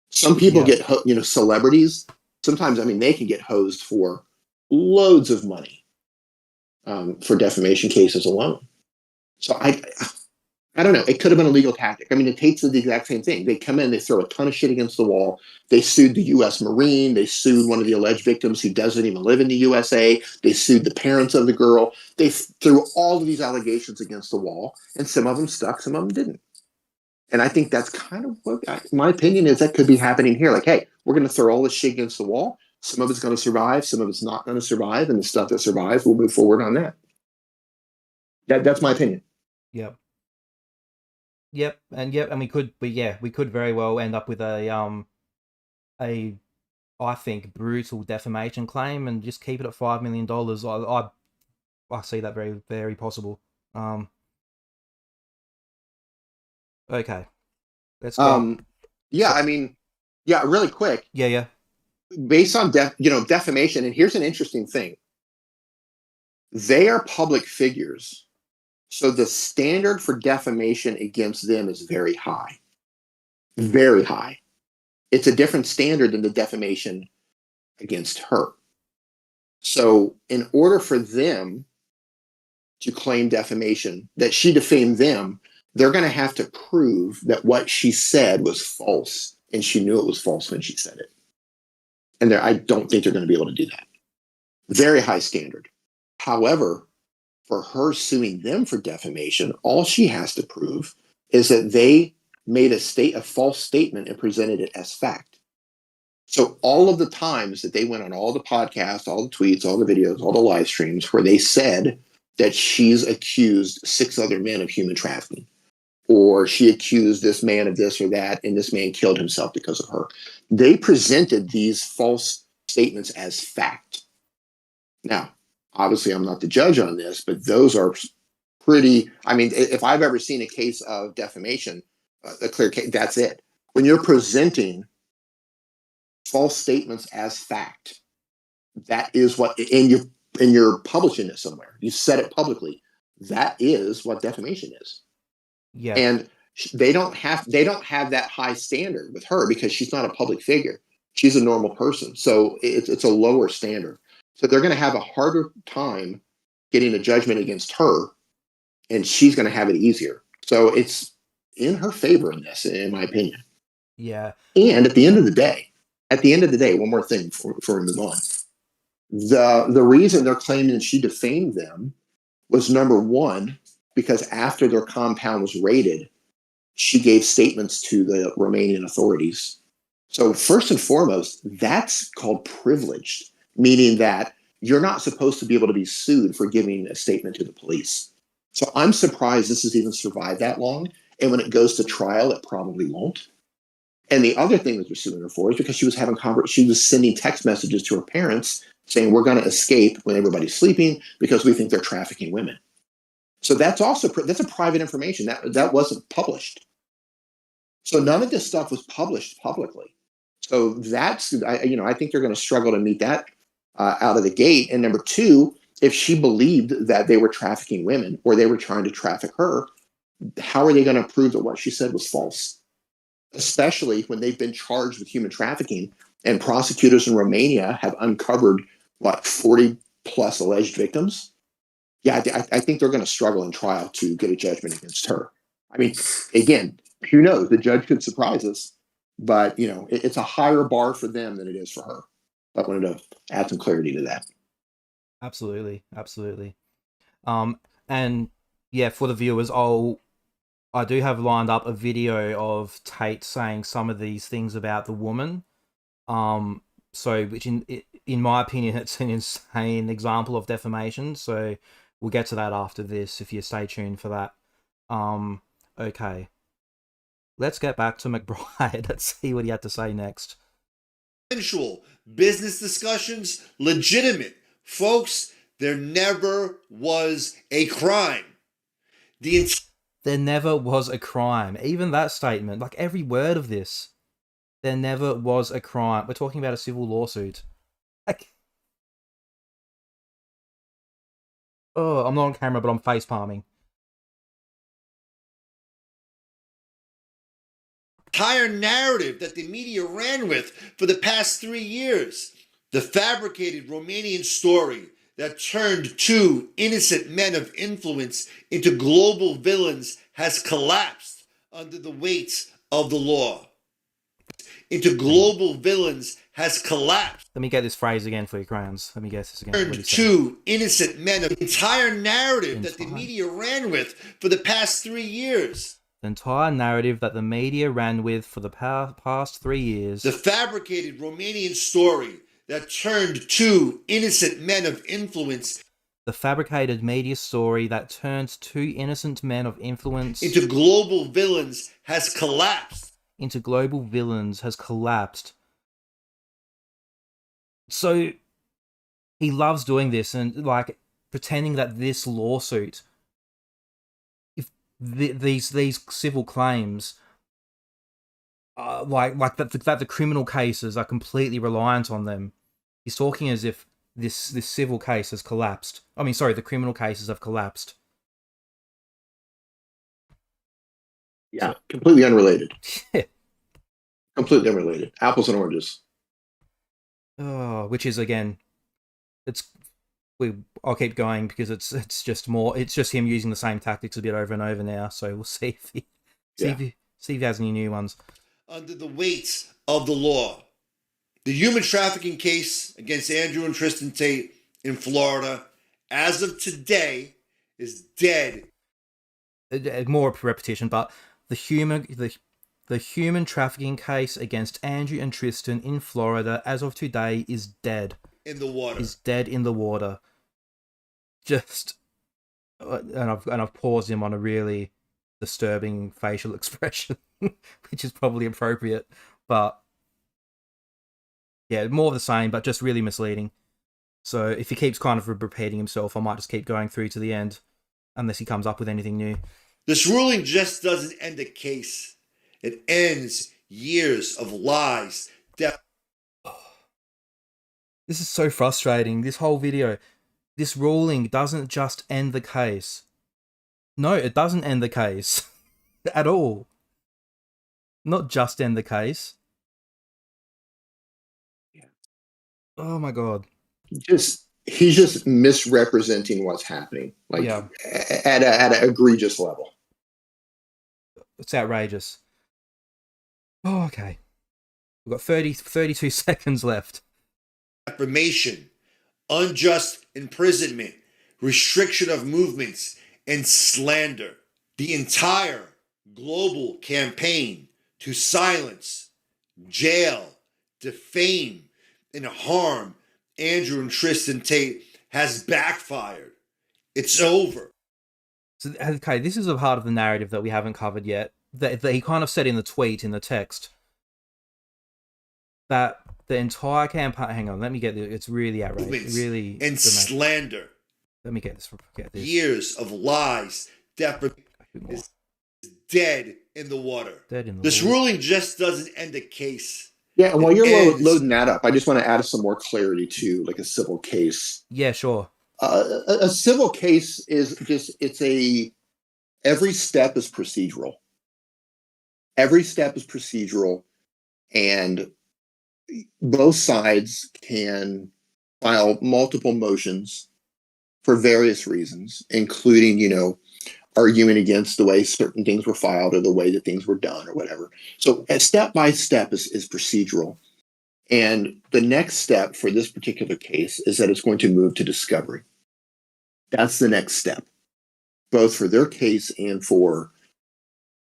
Some people get, celebrities, sometimes, they can get hosed for loads of money for defamation cases alone. So I don't know. It could have been a legal tactic. The Tates did the exact same thing. They come in, they throw a ton of shit against the wall. They sued the U.S. Marine. They sued one of the alleged victims who doesn't even live in the USA. They sued the parents of the girl. They threw all of these allegations against the wall, and some of them stuck, some of them didn't. And I think that's kind of what my opinion is, that could be happening here. Like, hey, we're going to throw all this shit against the wall. Some of it's going to survive. Some of it's not going to survive. And the stuff that survives, we'll move forward on that. That's my opinion. Yep. And we could very well end up with a I think brutal defamation claim and just keep it at $5 million. I see that very, very possible. Okay, let's go. Really quick. Yeah. Based on defamation, and here's an interesting thing. They are public figures. So the standard for defamation against them is very high. Very high. It's a different standard than the defamation against her. So in order for them to claim defamation, that she defamed them, they're going to have to prove that what she said was false, and she knew it was false when she said it. And I don't think they're going to be able to do that. Very high standard. However, for her suing them for defamation, all she has to prove is that they made a false statement and presented it as fact. So all of the times that they went on all the podcasts, all the tweets, all the videos, all the live streams where they said that she's accused 6 other men of human trafficking, or she accused this man of this or that, and this man killed himself because of her. They presented these false statements as fact. Now, obviously, I'm not the judge on this, but those are pretty. I mean, if I've ever seen a case of defamation, a clear case, that's it. When you're presenting false statements as fact, that is what, and you're publishing it somewhere. You said it publicly. That is what defamation is. Yeah. And they don't have that high standard with her because she's not a public figure. She's a normal person. So it's a lower standard. So they're going to have a harder time getting a judgment against her, and she's going to have it easier. So it's in her favor in this, in my opinion. Yeah. And at the end of the day, one more thing before we move on. The reason they're claiming that she defamed them was, number one, because after their compound was raided, she gave statements to the Romanian authorities. So first and foremost, that's called privileged, meaning that you're not supposed to be able to be sued for giving a statement to the police. So I'm surprised this has even survived that long. And when it goes to trial, it probably won't. And the other thing that they're suing her for is because she was sending text messages to her parents saying, we're going to escape when everybody's sleeping because we think they're trafficking women. So that's a private information that wasn't published. So none of this stuff was published publicly. So I think they're going to struggle to meet that out of the gate. And number two, if she believed that they were trafficking women or they were trying to traffic her, how are they going to prove that what she said was false? Especially when they've been charged with human trafficking and prosecutors in Romania have uncovered 40 plus alleged victims. Yeah, I think they're going to struggle in trial to get a judgment against her. I mean, again, who knows? The judge could surprise us, but it's a higher bar for them than it is for her. I wanted to add some clarity to that. Absolutely. And yeah, for the viewers, I do have lined up a video of Tate saying some of these things about the woman. So which in my opinion, it's an insane example of defamation. So we'll get to that after this if you stay tuned for that. Okay. Let's get back to McBride. Let's see what he had to say next. Sensual business discussions, legitimate. Folks, there never was a crime. There never was a crime. Even that statement, like every word of this, there never was a crime. We're talking about a civil lawsuit. Oh, I'm not on camera, but I'm face palming. Entire narrative that the media ran with for the past 3 years. The fabricated Romanian story that turned two innocent men of influence into global villains has collapsed under the weight of the law. Let me get this phrase again for you, crayons. Let me guess this again. Turned two innocent men of the entire narrative that the media ran with for the past 3 years. The entire narrative that the media ran with for the past 3 years. The fabricated Romanian story that turned two innocent men of influence. The fabricated media story that turned two innocent men of influence into global villains has collapsed. So he loves doing this and pretending that this lawsuit, these civil claims, that the criminal cases are completely reliant on them. He's talking as if this civil case has collapsed. I mean, sorry, the criminal cases have collapsed. Yeah, completely unrelated. Completely unrelated. Apples and oranges. Oh, which is again, I'll keep going because it's just him using the same tactics a bit over and over now. So we'll see if he has any new ones. Under the weight of the law, the human trafficking case against Andrew and Tristan Tate in Florida, as of today, is dead. More repetition, but the human trafficking case against Andrew and Tristan in Florida, as of today, is dead. In the water. Is dead in the water. Just, and I've paused him on a really disturbing facial expression, which is probably appropriate. But yeah, more of the same, but just really misleading. So if he keeps kind of repeating himself, I might just keep going through to the end, unless he comes up with anything new. This ruling just doesn't end a case. It ends years of lies. This is so frustrating. This whole video. This ruling doesn't just end the case. No, it doesn't end the case. At all. Not just end the case. Yeah. Oh my god. He's just misrepresenting what's happening, like Yeah. at an egregious level. It's outrageous. Oh, okay. We've got 32 seconds left. Defamation, unjust imprisonment, restriction of movements, and slander. The entire global campaign to silence, jail, defame, and harm Andrew and Tristan Tate has backfired. It's over. So, okay, this is a part of the narrative that we haven't covered yet. That he kind of said in the tweet, in the text, that the entire campaign. Hang on, let me get this. It's really outrageous. Really. And slander. Let me get this. Years of lies. Defamation is dead in the water. This ruling just doesn't end a case. Yeah, and while you're loading that up, I just want to add some more clarity to like a civil case. Yeah, sure. A civil case is just, every step is procedural. Every step is procedural, and both sides can file multiple motions for various reasons, including, arguing against the way certain things were filed or the way that things were done or whatever. So a step by step is procedural. And the next step for this particular case is that it's going to move to discovery. That's the next step, both for their case and for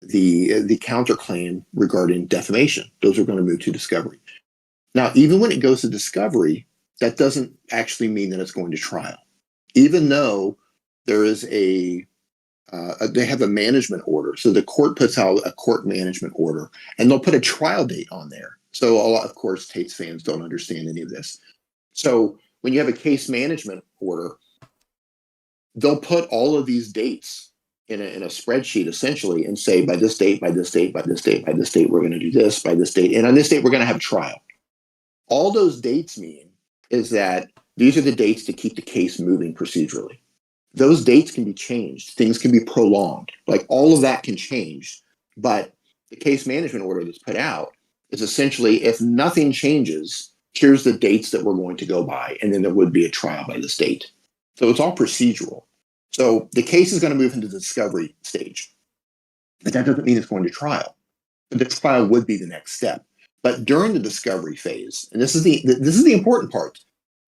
the counterclaim regarding defamation. Those are going to move to discovery. Now, even when it goes to discovery, that doesn't actually mean that it's going to trial. Even though there is they have a management order. So the court puts out a court management order, and they'll put a trial date on there. So of course, Tate's fans don't understand any of this. So when you have a case management order, they'll put all of these dates in a spreadsheet, essentially, and say, by this date, by this date, by this date, by this date, we're going to do this, by this date, and on this date, we're going to have a trial. All those dates mean is that these are the dates to keep the case moving procedurally. Those dates can be changed. Things can be prolonged. Like, all of that can change. But the case management order that's put out is essentially, if nothing changes, here's the dates that we're going to go by, and then there would be a trial by this date. So it's all procedural. So the case is going to move into the discovery stage. But that doesn't mean it's going to trial. But the trial would be the next step. But during the discovery phase, and this is the important part,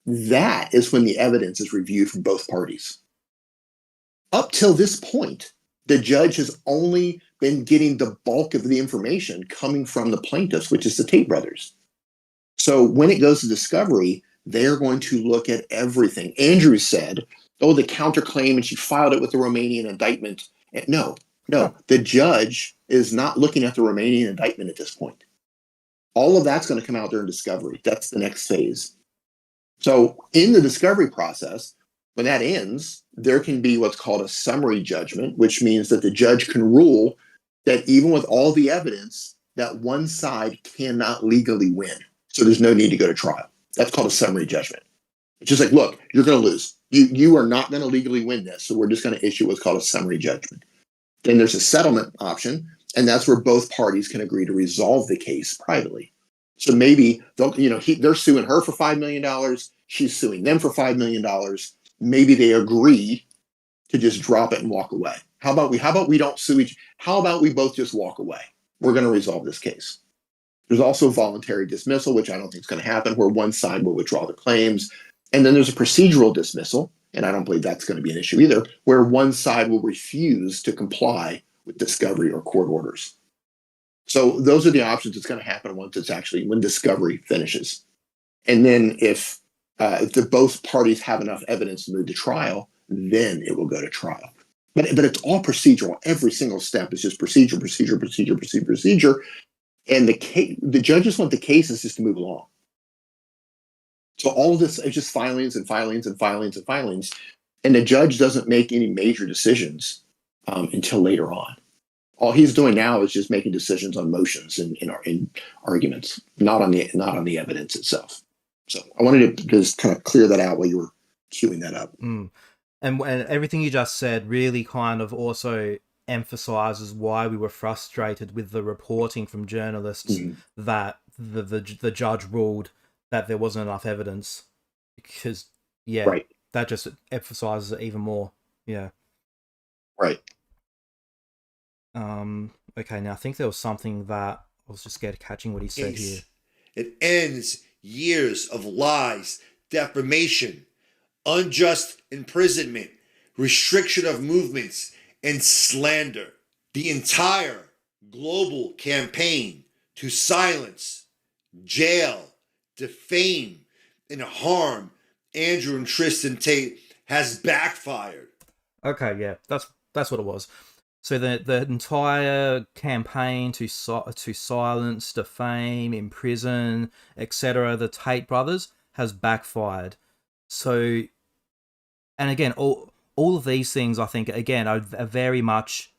that is when the evidence is reviewed from both parties. Up till this point, the judge has only been getting the bulk of the information coming from the plaintiffs, which is the Tate brothers. So when it goes to discovery, they're going to look at everything. Andrew said, oh, the counterclaim, and she filed it with the Romanian indictment. And no, the judge is not looking at the Romanian indictment at this point. All of that's going to come out during discovery. That's the next phase. So in the discovery process, when that ends, there can be what's called a summary judgment, which means that the judge can rule that even with all the evidence, that one side cannot legally win. So there's no need to go to trial. That's called a summary judgment. It's just like, look, you're going to lose. You are not going to legally win this. So we're just going to issue what's called a summary judgment. Then there's a settlement option, and that's where both parties can agree to resolve the case privately. So maybe they're suing her for $5 million. She's suing them for $5 million. Maybe they agree to just drop it and walk away. How about we don't sue each? How about we both just walk away? We're going to resolve this case. There's also voluntary dismissal, which I don't think is going to happen, where one side will withdraw the claims. And then there's a procedural dismissal, and I don't believe that's going to be an issue either, where one side will refuse to comply with discovery or court orders. So those are the options that's going to happen when discovery finishes. And then if both parties have enough evidence to move to trial, then it will go to trial. but it's all procedural. Every single step is just procedure, procedure, procedure, procedure, procedure. And the judges want the cases just to move along. So all of this is just filings and filings and filings and filings. And the judge doesn't make any major decisions until later on. All he's doing now is just making decisions on motions and in arguments, not on the evidence itself. So I wanted to just kind of clear that out while you were queuing that up. And everything you just said really kind of also emphasizes why we were frustrated with the reporting from journalists that the judge ruled that there wasn't enough evidence, because Right. that just emphasizes it even more. Yeah. Right. Okay, now I think there was something that I was just scared of catching what he said here. It ends years of lies, defamation, unjust imprisonment, restriction of movements, and slander. The entire global campaign to silence, jail, defame, and harm Andrew and Tristan Tate has backfired. Okay, yeah, that's what it was. So the entire campaign to silence, defame, imprison, etc., the Tate brothers has backfired. So, and again, all of these things, I think, again, are very much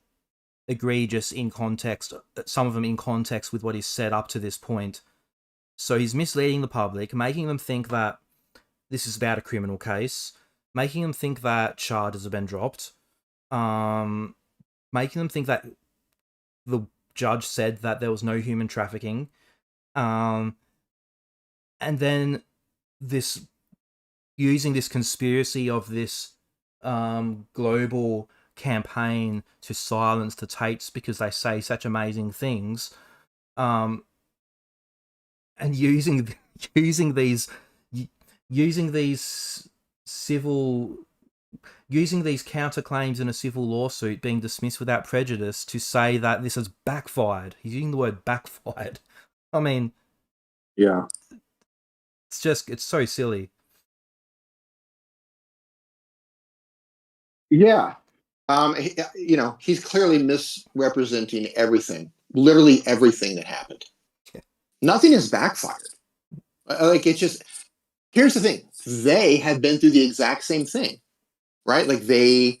egregious in context. Some of them in context with what he's said up to this point. So he's misleading the public, making them think that this is about a criminal case, making them think that charges have been dropped, making them think that the judge said that there was no human trafficking, and then using this conspiracy of this global campaign to silence the Tates because they say such amazing things, and using these counterclaims in a civil lawsuit being dismissed without prejudice to say that this has backfired. He's using the word backfired. I mean, yeah, it's so silly. Yeah. He's clearly misrepresenting everything, literally everything that happened. Yeah. Nothing has backfired. Like, it's just, here's the thing. They had been through the exact same thing, right? Like they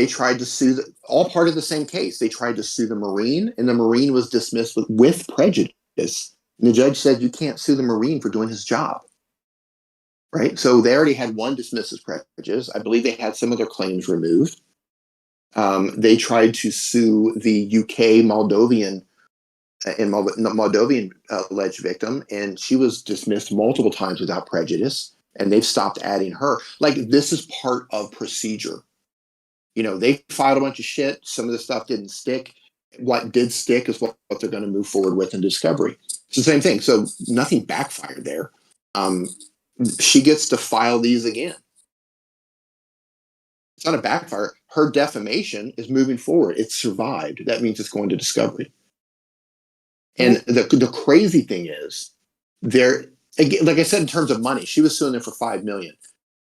tried to sue, all part of the same case. They tried to sue the Marine, and the Marine was dismissed with prejudice. And the judge said, you can't sue the Marine for doing his job. Right? So they already had one dismissed as prejudice. I believe they had some of their claims removed. They tried to sue the UK Moldovan alleged victim, and she was dismissed multiple times without prejudice, and they've stopped adding her. Like, this is part of procedure. They filed a bunch of shit. Some of the stuff didn't stick. What did stick is what they're going to move forward with in discovery. It's the same thing. So nothing backfired there. She gets to file these again. It's not a backfire. Her defamation is moving forward. It's survived. That means it's going to discovery. And the crazy thing is, like I said, in terms of money, she was suing them for $5 million.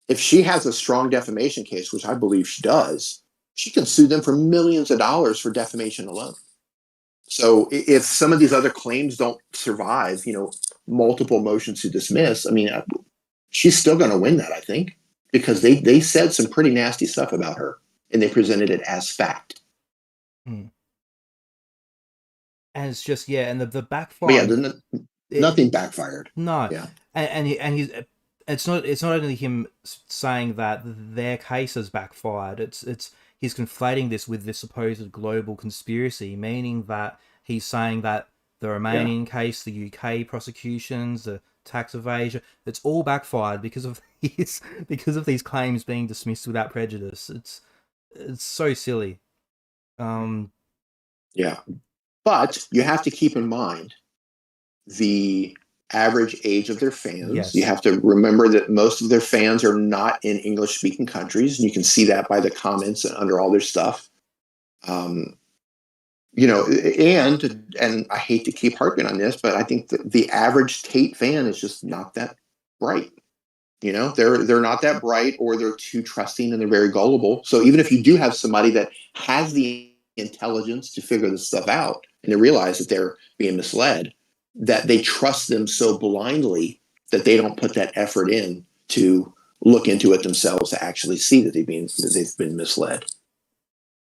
If she has a strong defamation case, which I believe she does, she can sue them for millions of dollars for defamation alone. So if some of these other claims don't survive, multiple motions to dismiss, I mean, she's still going to win that, I think, because they said some pretty nasty stuff about her, and they presented it as fact. And it's just, and the backfire. But nothing backfired. No. Yeah. And he's it's not only him saying that their case has backfired. It's he's conflating this with this supposed global conspiracy, meaning that he's saying that the Romanian case, the UK prosecutions, the tax evasion, it's all backfired because of these claims being dismissed without prejudice. It's so silly. Yeah. But you have to keep in mind the average age of their fans. Yes. You have to remember that most of their fans are not in English-speaking countries, and you can see that by the comments under all their stuff. And I hate to keep harping on this, but I think that the average Tate fan is just not that bright. You know, they're not that bright, or they're too trusting and they're very gullible. So even if you do have somebody that has the intelligence to figure this stuff out and they realize that they're being misled, that they trust them so blindly that they don't put that effort in to look into it themselves to actually see that they've been misled.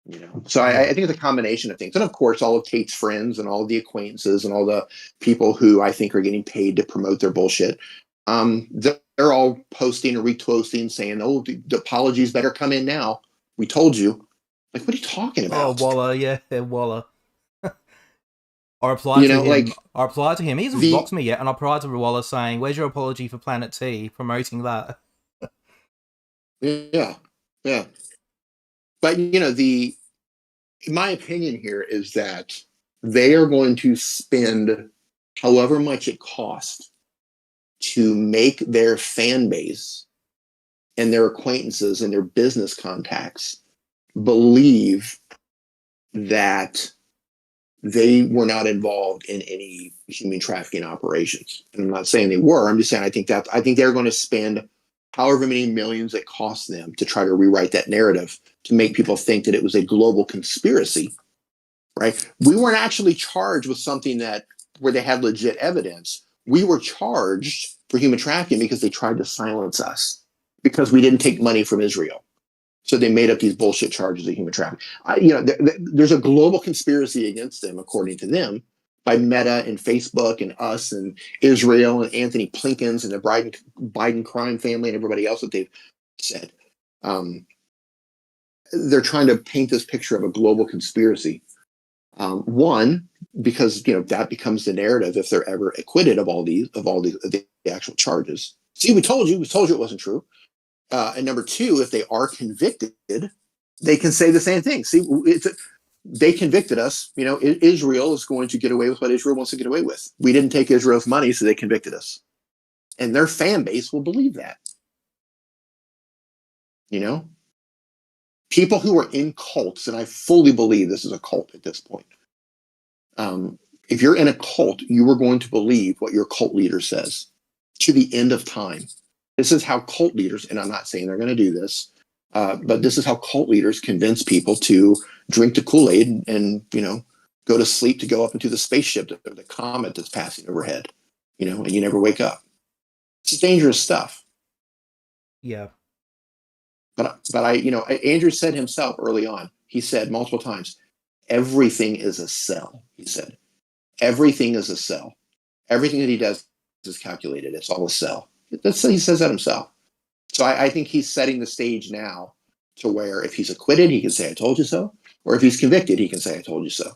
You know, so I think it's a combination of things, and of course, all of Tate's friends and all of the acquaintances and all the people who I think are getting paid to promote their bullshit. They're all posting and retweeting, saying, "Oh, the apologies better come in now. We told you." Like, what are you talking Oh, about? Waller, yeah, Waller. I replied You to know, him. like I replied to him. He hasn't the blocked me yet, and I replied to Waller saying, "Where's your apology for Planet T promoting that?" yeah, yeah. But you know, my opinion here is that they are going to spend however much it costs to make their fan base and their acquaintances and their business contacts believe that they were not involved in any human trafficking operations. And I'm not saying they were. I'm just saying I think they're going to spend however many millions it costs them to try to rewrite that narrative to make people think that it was a global conspiracy. Right? We weren't actually charged with something that where they had legit evidence. We were charged for human trafficking because they tried to silence us because we didn't take money from Israel. So they made up these bullshit charges of human trafficking. There's a global conspiracy against them, according to them, by Meta and Facebook and us and Israel and Anthony Plinkins and the Biden crime family and everybody else that they've said. They're trying to paint this picture of a global conspiracy. One, because that becomes the narrative if they're ever acquitted of the actual charges. See, we told you it wasn't true. And number two, if they are convicted, they can say the same thing. See, they convicted us. Israel is going to get away with what Israel wants to get away with. We didn't take Israel's money, so they convicted us. And their fan base will believe that. People who are in cults, and I fully believe this is a cult at this point. If you're in a cult, you are going to believe what your cult leader says to the end of time. This is how cult leaders, and I'm not saying they're going to do this, but this is how cult leaders convince people to drink the Kool-Aid and go to sleep to go up into the spaceship or the comet that's passing overhead, and you never wake up. It's dangerous stuff. Yeah. But Andrew said himself early on, he said multiple times, everything is a cell, he said. Everything is a cell. Everything that he does is calculated. It's all a cell. He says that himself. So I think he's setting the stage now to where if he's acquitted, he can say, I told you so. Or if he's convicted, he can say, I told you so.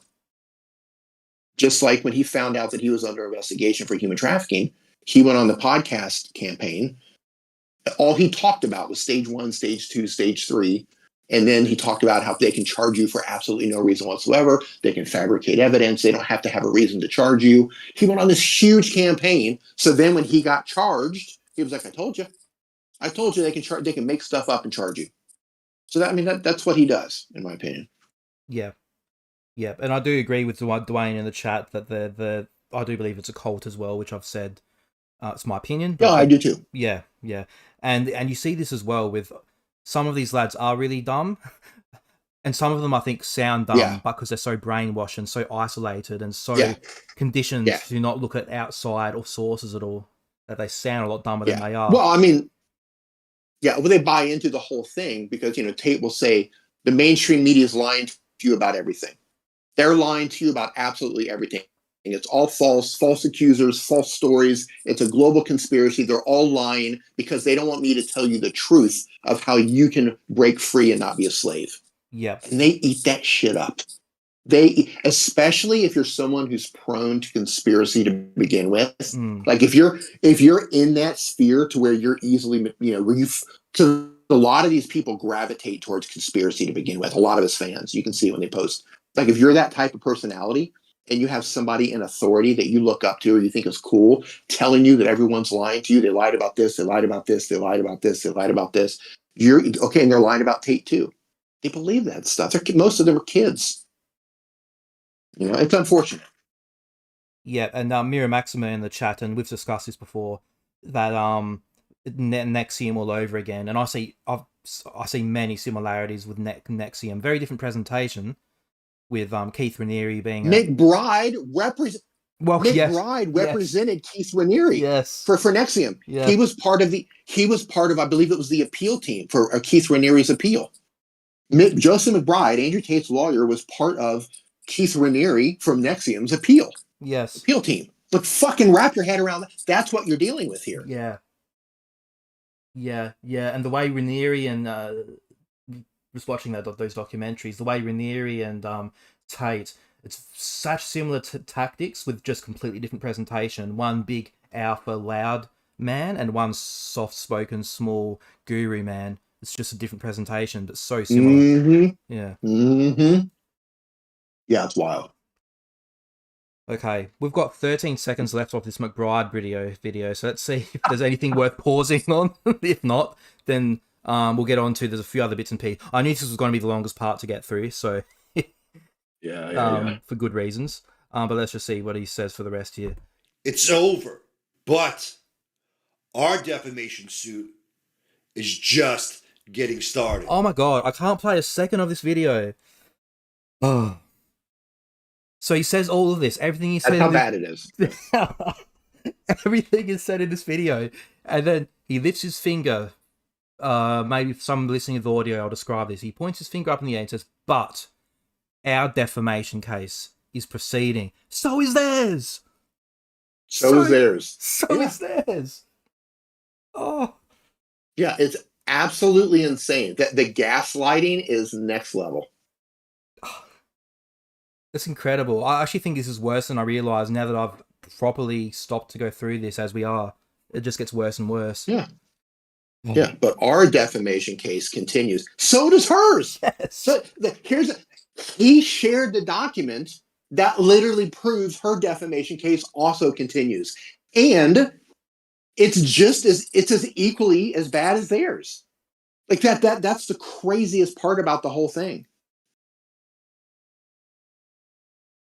Just like when he found out that he was under investigation for human trafficking, he went on the podcast campaign. All he talked about was stage 1, stage 2, stage 3. And then he talked about how they can charge you for absolutely no reason whatsoever. They can fabricate evidence. They don't have to have a reason to charge you. He went on this huge campaign. So then when he got charged, he was like, I told you they can make stuff up and charge you. So that's what he does, in my opinion. Yeah. Yeah. And I do agree with Dwayne in the chat that I do believe it's a cult as well, which I've said. It's my opinion. But yeah, I do too. Yeah. Yeah. And you see this as well with some of these lads are really dumb. And some of them, I think, sound dumb because they're so brainwashed and so isolated and so conditioned to not look at outside or sources at all, that they sound a lot dumber than they are. Well, they buy into the whole thing because, Tate will say the mainstream media is lying to you about everything. They're lying to you about absolutely everything. And it's all false accusers, false stories. It's a global conspiracy. They're all lying because they don't want me to tell you the truth of how you can break free and not be a slave. Yeah. And they eat that shit up. Especially if you're someone who's prone to conspiracy to begin with. Like if you're in that sphere to where you're easily, because a lot of these people gravitate towards conspiracy to begin with. A lot of his fans, you can see when they post. Like if you're that type of personality and you have somebody in authority that you look up to or you think is cool, telling you that everyone's lying to you, they lied about this, they lied about this, they lied about this, they lied about this. You're okay, and they're lying about Tate too. They believe that stuff. Most of them are kids. It's unfortunate. Yeah, and Mira Maxima in the chat, and we've discussed this before, that Nexium all over again, and I see many similarities with Nexium. Very different presentation, with Keith Raniere being a McBride represent. well, yes, McBride yes, represented Keith Raniere yes, for Nexium. yeah, He was part of I believe it was the appeal team for Keith Raniere's appeal. Joseph McBride, Andrew Tate's lawyer, was part of Keith Raniere from Nexium's appeal yes, team. But fucking wrap your head around that. That's what you're dealing with here. yeah, yeah, and the way Raniere and just watching those documentaries, the way Raniere and Tate, it's such similar tactics with just completely different presentation. One big alpha loud man and one soft spoken small guru man. It's just a different presentation, but so similar. Mm-hmm. Yeah. Mm-hmm. Yeah, it's wild. Okay, we've got 13 seconds left of this McBride video, so let's see if there's anything worth pausing on. If not, then we'll get on to, there's a few other bits and pieces. I knew this was going to be the longest part to get through, so Yeah. for good reasons. But let's just see what he says for the rest here. It's over, but our defamation suit is just getting started. Oh my god, I can't play a second of this video. Oh. So he says all of this, everything he said. That's how bad it is. Everything is said in this video, and then he lifts his finger. Maybe for some listening to the audio, I'll describe this. He points his finger up in the air and says, "But our defamation case is proceeding. So is theirs. So is theirs. So is theirs." Oh, yeah, it's absolutely insane. That the gaslighting is next level. that's incredible. I actually think this is worse than I realized now that I've properly stopped to go through this as we are. It just gets worse and worse. Yeah. Yeah, but our defamation case continues. So does hers. Yes. So he shared the document that literally proves her defamation case also continues, and it's as equally as bad as theirs. Like that's the craziest part about the whole thing.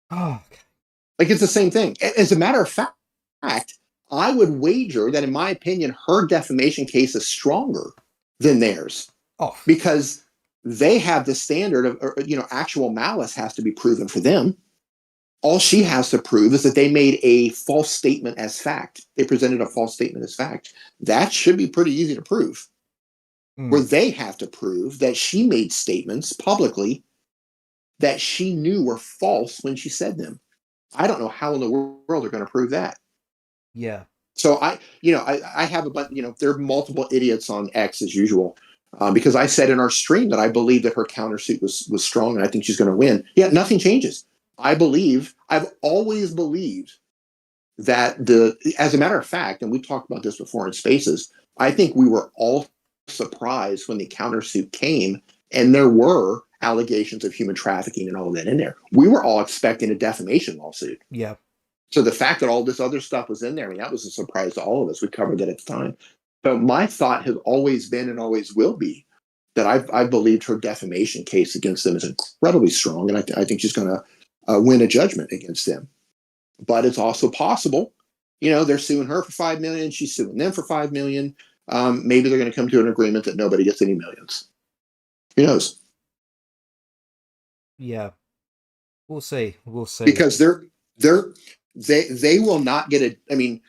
Oh, like it's the same thing. As a matter of fact, I would wager that, in my opinion, her defamation case is stronger than theirs. Oh, because they have the standard of, actual malice has to be proven for them. All she has to prove is that they made a false statement as fact. They presented a false statement as fact. That should be pretty easy to prove. Where they have to prove that she made statements publicly that she knew were false when she said them. I don't know how in the world they're going to prove that. Yeah. So I have a bunch, there are multiple idiots on X as usual, because I said in our stream that I believe that her countersuit was strong and I think she's going to win. Yeah, nothing changes. I've always believed that as a matter of fact, and we've talked about this before in Spaces, I think we were all surprised when the countersuit came and there were allegations of human trafficking and all of that in there. We were all expecting a defamation lawsuit. Yeah. So the fact that all this other stuff was in there, I mean, that was a surprise to all of us. We covered that at the time. But my thought has always been and always will be that I believed her defamation case against them is incredibly strong, and I think she's going to win a judgment against them. But it's also possible, they're suing her for $5 million, she's suing them for $5 million. Maybe they're going to come to an agreement that nobody gets any millions. Who knows? Yeah. We'll see. Because they will not get it. I mean,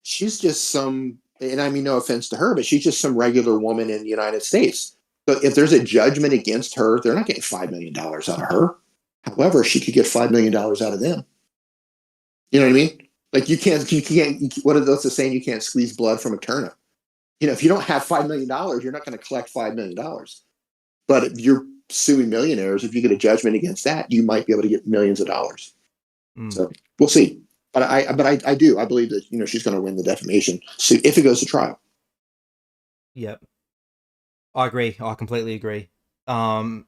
she's just some, and I mean, no offense to her, but she's just some regular woman in the United States. So if there's a judgment against her, they're not getting $5 million out of her. However, she could get $5 million out of them. You know what I mean? Like you can't, what are those saying? You can't squeeze blood from a turnip. If you don't have $5 million, you're not going to collect $5 million. But if you're suing millionaires, if you get a judgment against that, you might be able to get millions of dollars. So we'll see. But I believe that, she's going to win the defamation suit if it goes to trial. Yep. I agree. I completely agree. And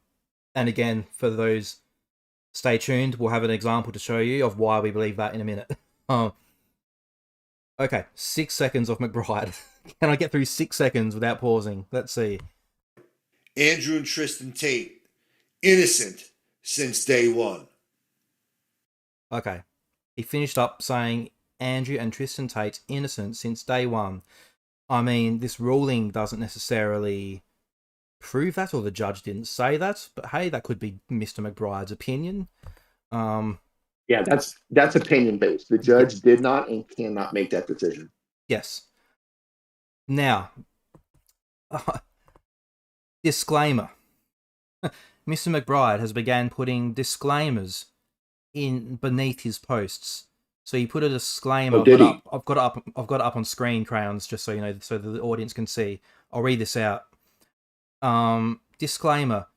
again, for those, stay tuned. We'll have an example to show you of why we believe that in a minute. Okay, 6 seconds of McBride. Can I get through 6 seconds without pausing? Let's see. Andrew and Tristan Tate, innocent since day one. Okay. He finished up saying Andrew and Tristan Tate innocent since day one. I mean, this ruling doesn't necessarily prove that, or the judge didn't say that, but hey, that could be Mr. McBride's opinion. Yeah, that's opinion based. The Yeah, judge did not and cannot make that decision. yes. Now, disclaimer. Mr. McBride has began putting disclaimers in beneath his posts. So he put a disclaimer. Oh, did he? I've got it up on screen, crayons, just so you know, so that the audience can see. I'll read this out. Disclaimer.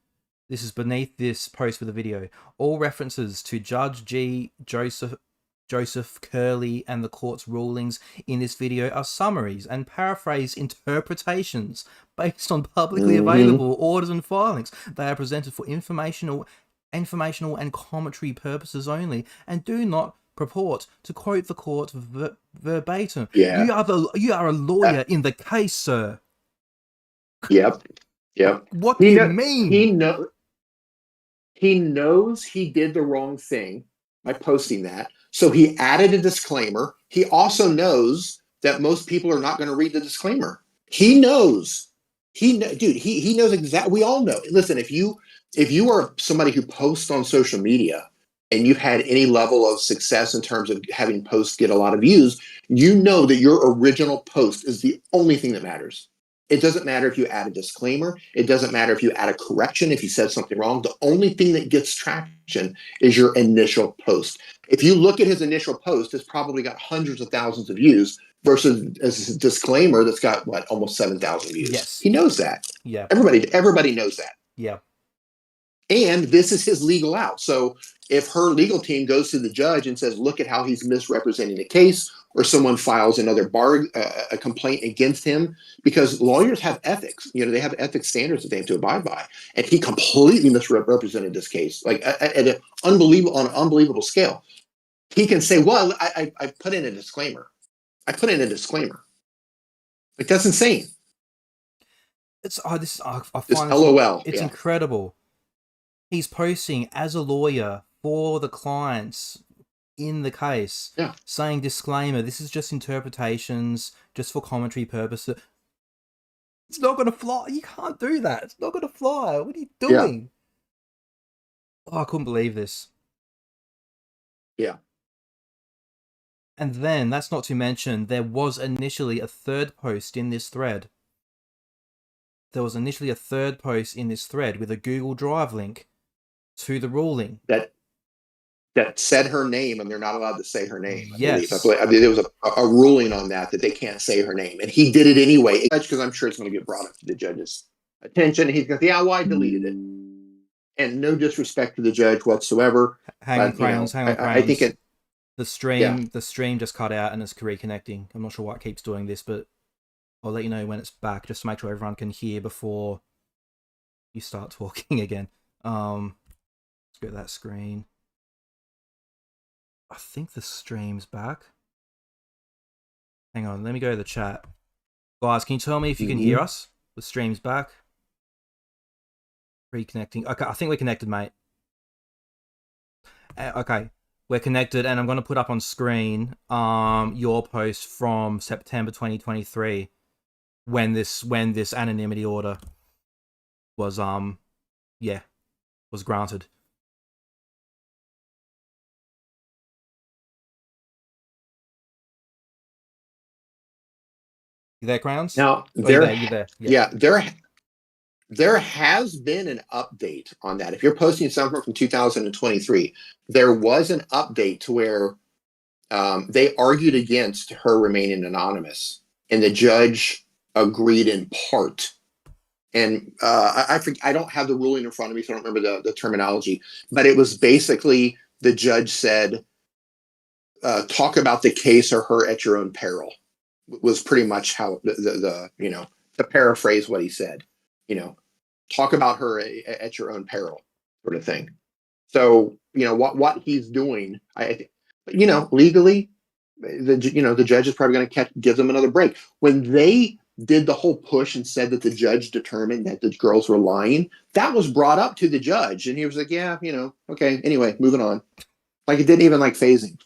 This is beneath this post with a video. All references to Judge Joseph Curley and the court's rulings in this video are summaries and paraphrased interpretations based on publicly available orders and filings. They are presented for informational and commentary purposes only, and do not purport to quote the court verbatim. Yeah. You are a lawyer in the case, sir. Yep. What do you mean? He knows he did the wrong thing by posting that. So he added a disclaimer. He also knows that most people are not going to read the disclaimer. He knows. He knows exactly. We all know. Listen, if you are somebody who posts on social media and you've had any level of success in terms of having posts get a lot of views, you know that your original post is the only thing that matters. It doesn't matter if you add a disclaimer. It doesn't matter if you add a correction, if you said something wrong. The only thing that gets traction is your initial post. If you look at his initial post, it's probably got hundreds of thousands of views versus a disclaimer that's got, what, almost 7,000 views. Yes. He knows that. Yeah. Everybody knows that. Yeah. And this is his legal out. So if her legal team goes to the judge and says, look at how he's misrepresenting the case, or someone files another a complaint against him, because lawyers have ethics, they have ethics standards that they have to abide by. And he completely misrepresented this case, like at an unbelievable scale. He can say, well, I put in a disclaimer. Like, that's insane. I find LOL. It's incredible. He's posting as a lawyer for the clients in the case, saying disclaimer, this is just interpretations, just for commentary purposes. It's not going to fly. You can't do that. It's not going to fly. What are you doing? Yeah. Oh, I couldn't believe this. Yeah. And then, that's not to mention, there was initially a third post in this thread. There was initially a third post in this thread with a Google Drive link to the ruling that said her name, and they're not allowed to say her name. Yes. I believe there was a ruling on that they can't say her name, and he did it anyway, because I'm sure it's going to get brought up to the judge's attention. He's going to say, I deleted it, and no disrespect to the judge whatsoever. Hang on, crayons. I think the stream just cut out and it's reconnecting. I'm not sure why it keeps doing this, but I'll let you know when it's back, just to make sure everyone can hear before you start talking again. Let's go to that screen. I think the stream's back. Hang on, let me go to the chat. Guys, can you tell me if you can hear us? The stream's back. Reconnecting. Okay, I think we're connected, mate. Okay, we're connected, and I'm going to put up on screen your post from September 2023 when this anonymity order was was granted. You there, Crowns? Now, you're there. Yeah, there has been an update on that. If you're posting something from 2023, there was an update to where they argued against her remaining anonymous, and the judge agreed in part. And I don't have the ruling in front of me, so I don't remember the terminology, but it was basically the judge said, talk about the case or her at your own peril, was pretty much how to paraphrase what he said, talk about her at your own peril, sort of thing. So, what he's doing, legally, the judge is probably going to give them another break. When they did the whole push and said that the judge determined that the girls were lying, that was brought up to the judge, and he was like, yeah, okay, anyway, moving on. Like, it didn't even phase him.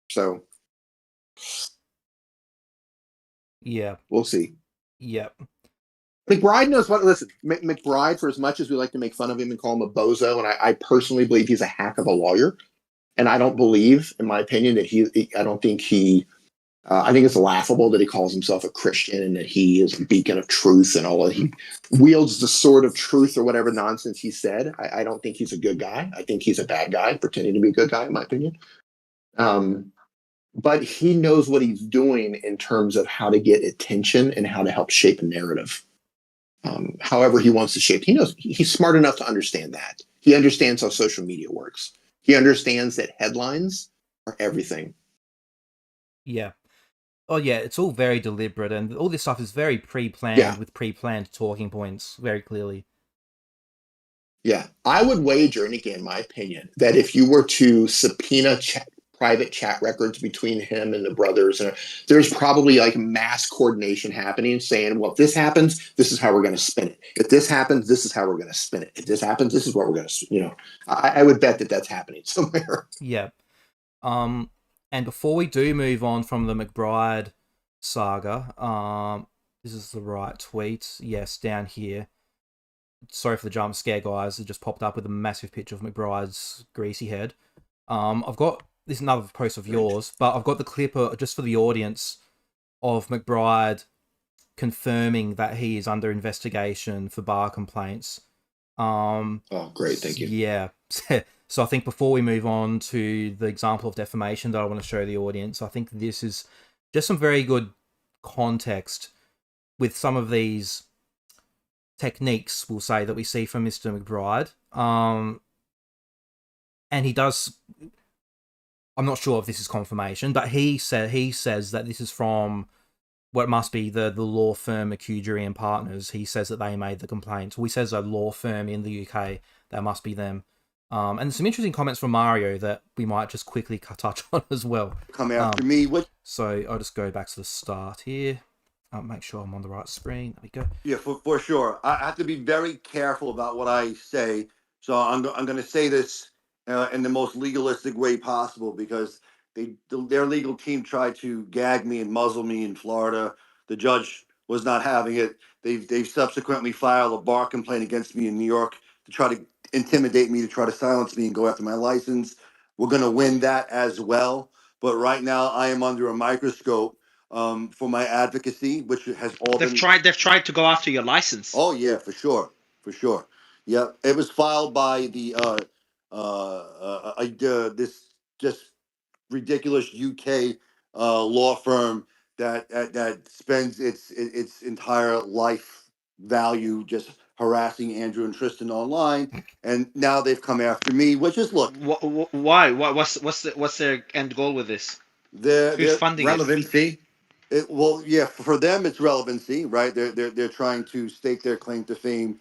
So Yeah. We'll see. Yep. McBride knows what. Listen, McBride, for as much as we like to make fun of him and call him a bozo, and I personally believe he's a hack of a lawyer, and I don't believe, in my opinion, that I don't think he. I think it's laughable that he calls himself a Christian and that he is a beacon of truth and all that. He wields the sword of truth or whatever nonsense he said. I don't think he's a good guy. I think he's a bad guy, pretending to be a good guy, in my opinion. But he knows what he's doing in terms of how to get attention and how to help shape a narrative. However he wants to shape. He knows he's smart enough to understand that. He understands how social media works. He understands that headlines are everything. Yeah. Oh yeah, it's all very deliberate, and all this stuff is very pre-planned Yeah. with pre-planned talking points, very clearly. Yeah. I would wager, and again, my opinion, that if you were to subpoena private chat records between him and the brothers, and there's probably like mass coordination happening, saying, well, if this happens, this is how we're going to spin it. If this happens, this is how we're going to spin it. If this happens, this is what we're going to, I would bet that that's happening somewhere. Yeah. And before we do move on from the McBride saga, this is the right tweet. Yes, down here. Sorry for the jump scare, guys. It just popped up with a massive picture of McBride's greasy head. I've got this is another post of yours, but I've got the clip just for the audience of McBride confirming that he is under investigation for bar complaints. Oh, great. Thank you. Yeah. So I think before we move on to the example of defamation that I want to show the audience, I think this is just some very good context with some of these techniques, we'll say, that we see from Mr. McBride. And he does, I'm not sure if this is confirmation, but he says that this is from what must be the law firm McCudgery and Partners. He says that they made the complaint. So he says a law firm in the UK, that must be them. And some interesting comments from Mario that we might just quickly touch on as well. Come after me. What? So I'll just go back to the start here. Make sure I'm on the right screen. There we go. Yeah, for sure. I have to be very careful about what I say. So I'm going to say this in the most legalistic way possible, because their legal team tried to gag me and muzzle me in Florida. The judge was not having it. They've subsequently filed a bar complaint against me in New York to try to intimidate me, to try to silence me and go after my license. We're going to win that as well. But right now I am under a microscope for my advocacy, which has all They've tried to go after your license. Oh yeah, for sure. Yeah, it was filed by the this just ridiculous UK law firm that spends its entire life value just harassing Andrew and Tristan online, and now they've come after me. Which is, look, Why? What's their end goal with this? Who's their funding it? relevancy. Well, yeah, for them it's relevancy, right? They're trying to stake their claim to fame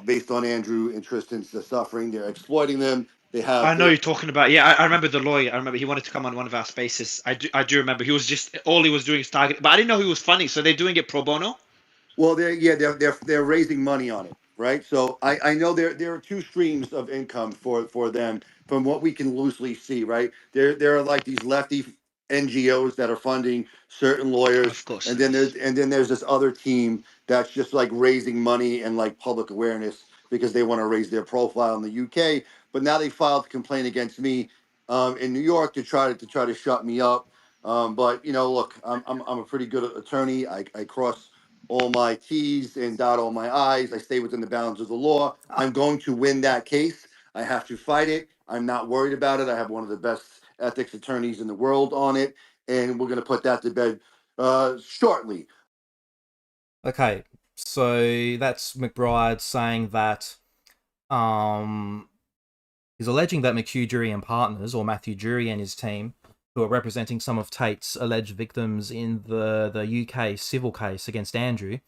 based on Andrew and Tristan's suffering. They're exploiting them. They have. I know you're talking about. Yeah, I remember the lawyer. I remember he wanted to come on one of our spaces. I do remember. He was just all he was doing is target. But I didn't know he was funding. So they're doing it pro bono. Well, they're raising money on it, right? So I know there are two streams of income for them from what we can loosely see, right? There are like these lefty NGOs that are funding certain lawyers, Of course and there then is. there's this other team that's just like raising money and like public awareness because they want to raise their profile in the UK. But now they filed a complaint against me in New York to try to shut me up. But look, I'm a pretty good attorney. I cross all my T's and dot all my I's. I stay within the bounds of the law. I'm going to win that case. I have to fight it. I'm not worried about it. I have one of the best ethics attorneys in the world on it, and we're going to put that to bed shortly. Okay, so that's McBride saying that he's alleging that McCudgery and Partners, or Matthew Jury and his team, who are representing some of Tate's alleged victims in the UK civil case against Andrew,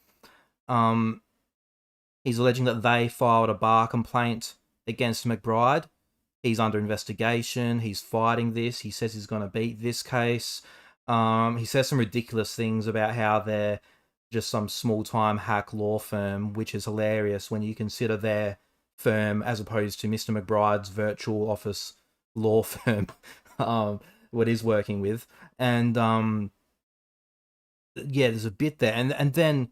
he's alleging that they filed a bar complaint against McBride. He's under investigation. He's fighting this. He says he's going to beat this case. He says some ridiculous things about how they're just some small-time hack law firm, which is hilarious when you consider their firm as opposed to Mr. McBride's virtual office law firm, what he's working with. And yeah, there's a bit there, and then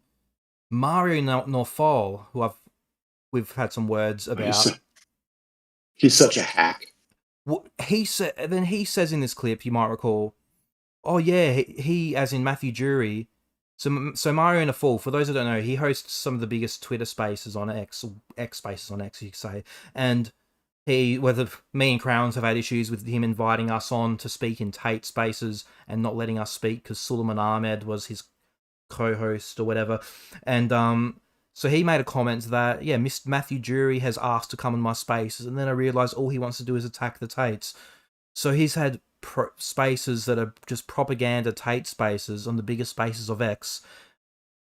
Mario Norfol, who we've had some words about. He's such a hack. He said. Then he says in this clip, you might recall. Oh yeah, he as in Matthew Jury. So Mario Norfol, for those who don't know, he hosts some of the biggest Twitter spaces on X, X spaces on X, you could say, and whether me and Crowns have had issues with him inviting us on to speak in Tate spaces and not letting us speak because Suleiman Ahmed was his co-host or whatever, and so he made a comment that Mr. Matthew Jury has asked to come in my spaces, and then I realized all he wants to do is attack the Tates. So he's had spaces that are just propaganda Tate spaces on the biggest spaces of X.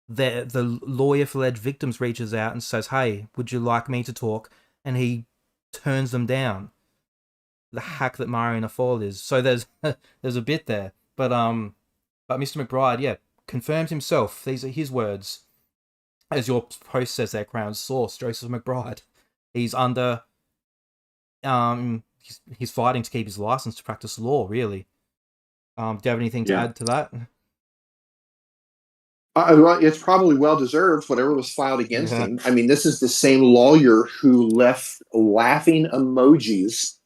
The lawyer for alleged victims reaches out and says, "Hey, would you like me to talk?" And he turns them down. The hack that Mario Norfol is. So there's a bit there, but Mr. McBride, confirms himself. These are his words, as your post says there. Crown source Joseph McBride. He's under he's fighting to keep his license to practice law. Really. Do you have anything to add to that? Well, it's probably well deserved, whatever was filed against him. I mean, this is the same lawyer who left laughing emojis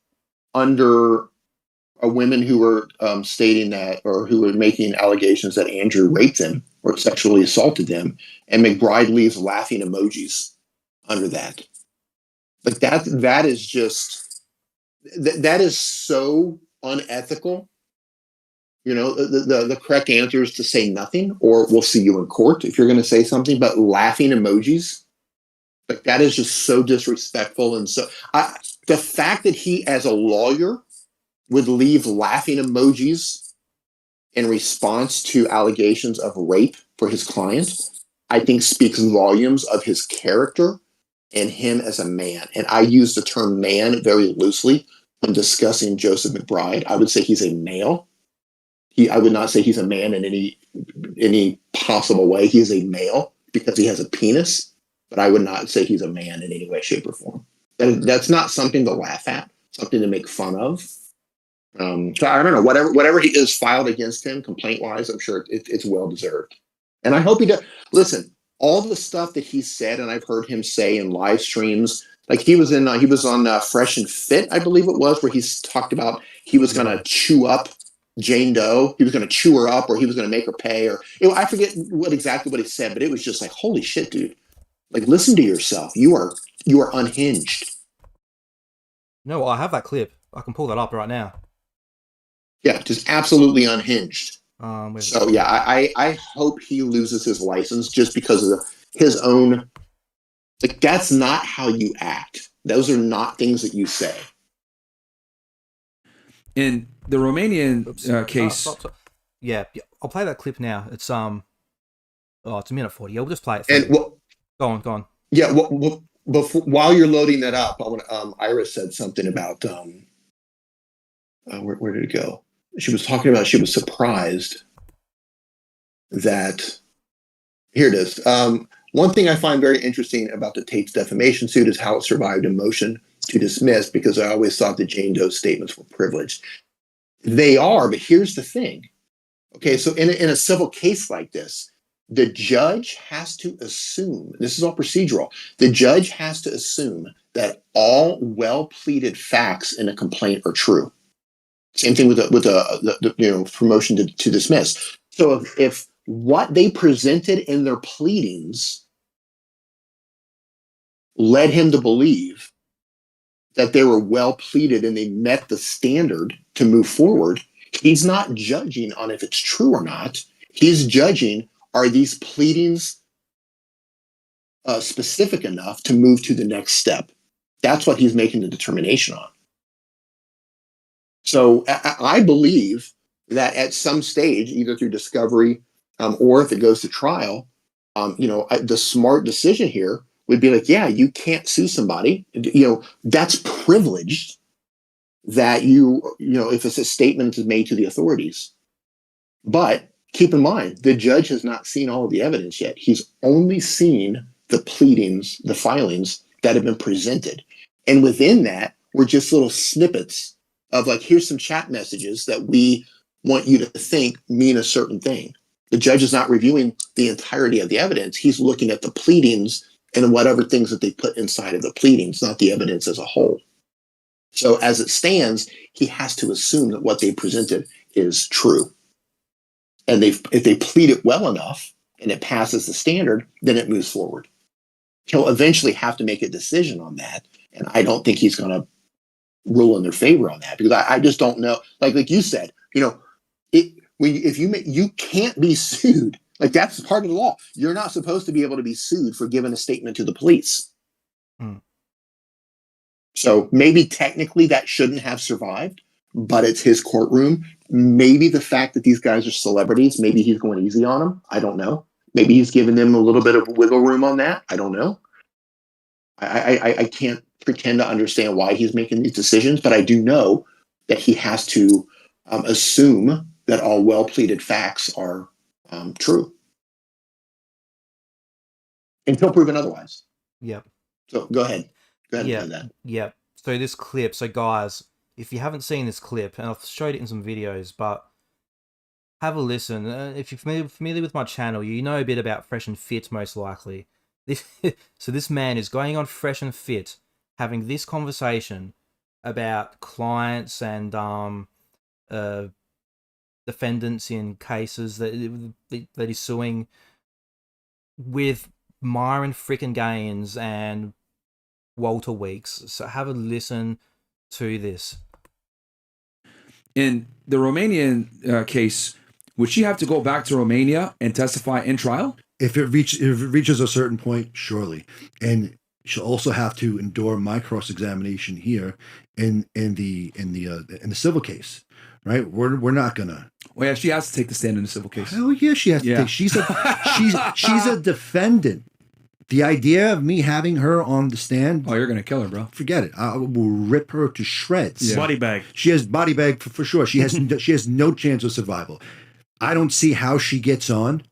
under women who were stating that, or who were making allegations that Andrew raped them or sexually assaulted them, and McBride leaves laughing emojis under that. Like that is just that is so unethical. You know, the correct answer is to say nothing, or we'll see you in court if you're going to say something. But laughing emojis, like that is just so disrespectful. And so the fact that he, as a lawyer, would leave laughing emojis in response to allegations of rape for his client, I think speaks volumes of his character and him as a man. And I use the term man very loosely when discussing Joseph McBride. I would say he's a male. I would not say he's a man in any possible way. He is a male because he has a penis, but I would not say he's a man in any way, shape, or form. That's not something to laugh at, something to make fun of. So I don't know, whatever he is filed against him, complaint-wise, I'm sure it's well deserved. And I hope he does. Listen, all the stuff that he said, and I've heard him say in live streams, like he was on Fresh and Fit, I believe it was, where he's talked about he was going to chew up Jane Doe. He was going to chew her up, or he was going to make her pay, or I forget exactly what he said, but it was just like, holy shit, dude! Like, listen to yourself. You are unhinged. No, I have that clip. I can pull that up right now. Yeah, just absolutely unhinged. So yeah, I hope he loses his license just because of his own. Like, that's not how you act. Those are not things that you say. In the Romanian case, stop. Yeah, I'll play that clip now. It's it's a minute 40. We'll just play it. And go on. Yeah, while you're loading that up, I want to. Iris said something about where did it go? She was talking about she was surprised that here it is. One thing I find very interesting about the Tate's defamation suit is how it survived a motion to dismiss, because I always thought that Jane Doe's statements were privileged. They are, but here's the thing. Okay, so in a civil case like this, the judge has to assume, this is all procedural, the judge has to assume that all well-pleaded facts in a complaint are true. Same thing with the promotion to dismiss. So if what they presented in their pleadings led him to believe that they were well pleaded and they met the standard to move forward, he's not judging on if it's true or not. He's judging, are these pleadings specific enough to move to the next step? That's what he's making the determination on. So I believe that at some stage, either through discovery or if it goes to trial, the smart decision here would be like, yeah, you can't sue somebody. That's privileged that if it's a statement is made to the authorities. But keep in mind, the judge has not seen all of the evidence yet. He's only seen the pleadings, the filings that have been presented. And within that were just little snippets of like, here's some chat messages that we want you to think mean a certain thing. The judge is not reviewing the entirety of the evidence. He's looking at the pleadings and whatever things that they put inside of the pleadings, not the evidence as a whole. So as it stands, he has to assume that what they presented is true. And if they plead it well enough and it passes the standard, then it moves forward. He'll eventually have to make a decision on that. And I don't think he's going to rule in their favor on that, because I just don't know. Like you said, if you can't be sued, like that's part of the law. You're not supposed to be able to be sued for giving a statement to the police. So maybe technically that shouldn't have survived, but it's his courtroom. Maybe the fact that these guys are celebrities, maybe he's going easy on them. I don't know. Maybe he's giving them a little bit of wiggle room on that. I don't know. I can't pretend to understand why he's making these decisions, but I do know that he has to assume that all well-pleaded facts are true until proven otherwise. Yep. So go ahead. Go ahead and do that. Yep. So this clip, so guys, if you haven't seen this clip, and I've showed it in some videos, but have a listen. If you're familiar with my channel, you know a bit about Fresh and Fit, most likely. So this man is going on Fresh and Fit, having this conversation about clients and defendants in cases that he's suing, with Myron frickin' Gaines and Walter Weeks. So have a listen to this. In the Romanian case, would she have to go back to Romania and testify in trial? If it reaches a certain point, surely. And she'll also have to endure my cross-examination here in the civil case, right? We're not gonna. Well, yeah, she has to take the stand in the civil case. Hell yeah, she has to take. She's a defendant. The idea of me having her on the stand. Oh, you're gonna kill her, bro. Forget it. I will rip her to shreds. Yeah. Body bag. She has body bag for sure. She has no chance of survival. I don't see how she gets on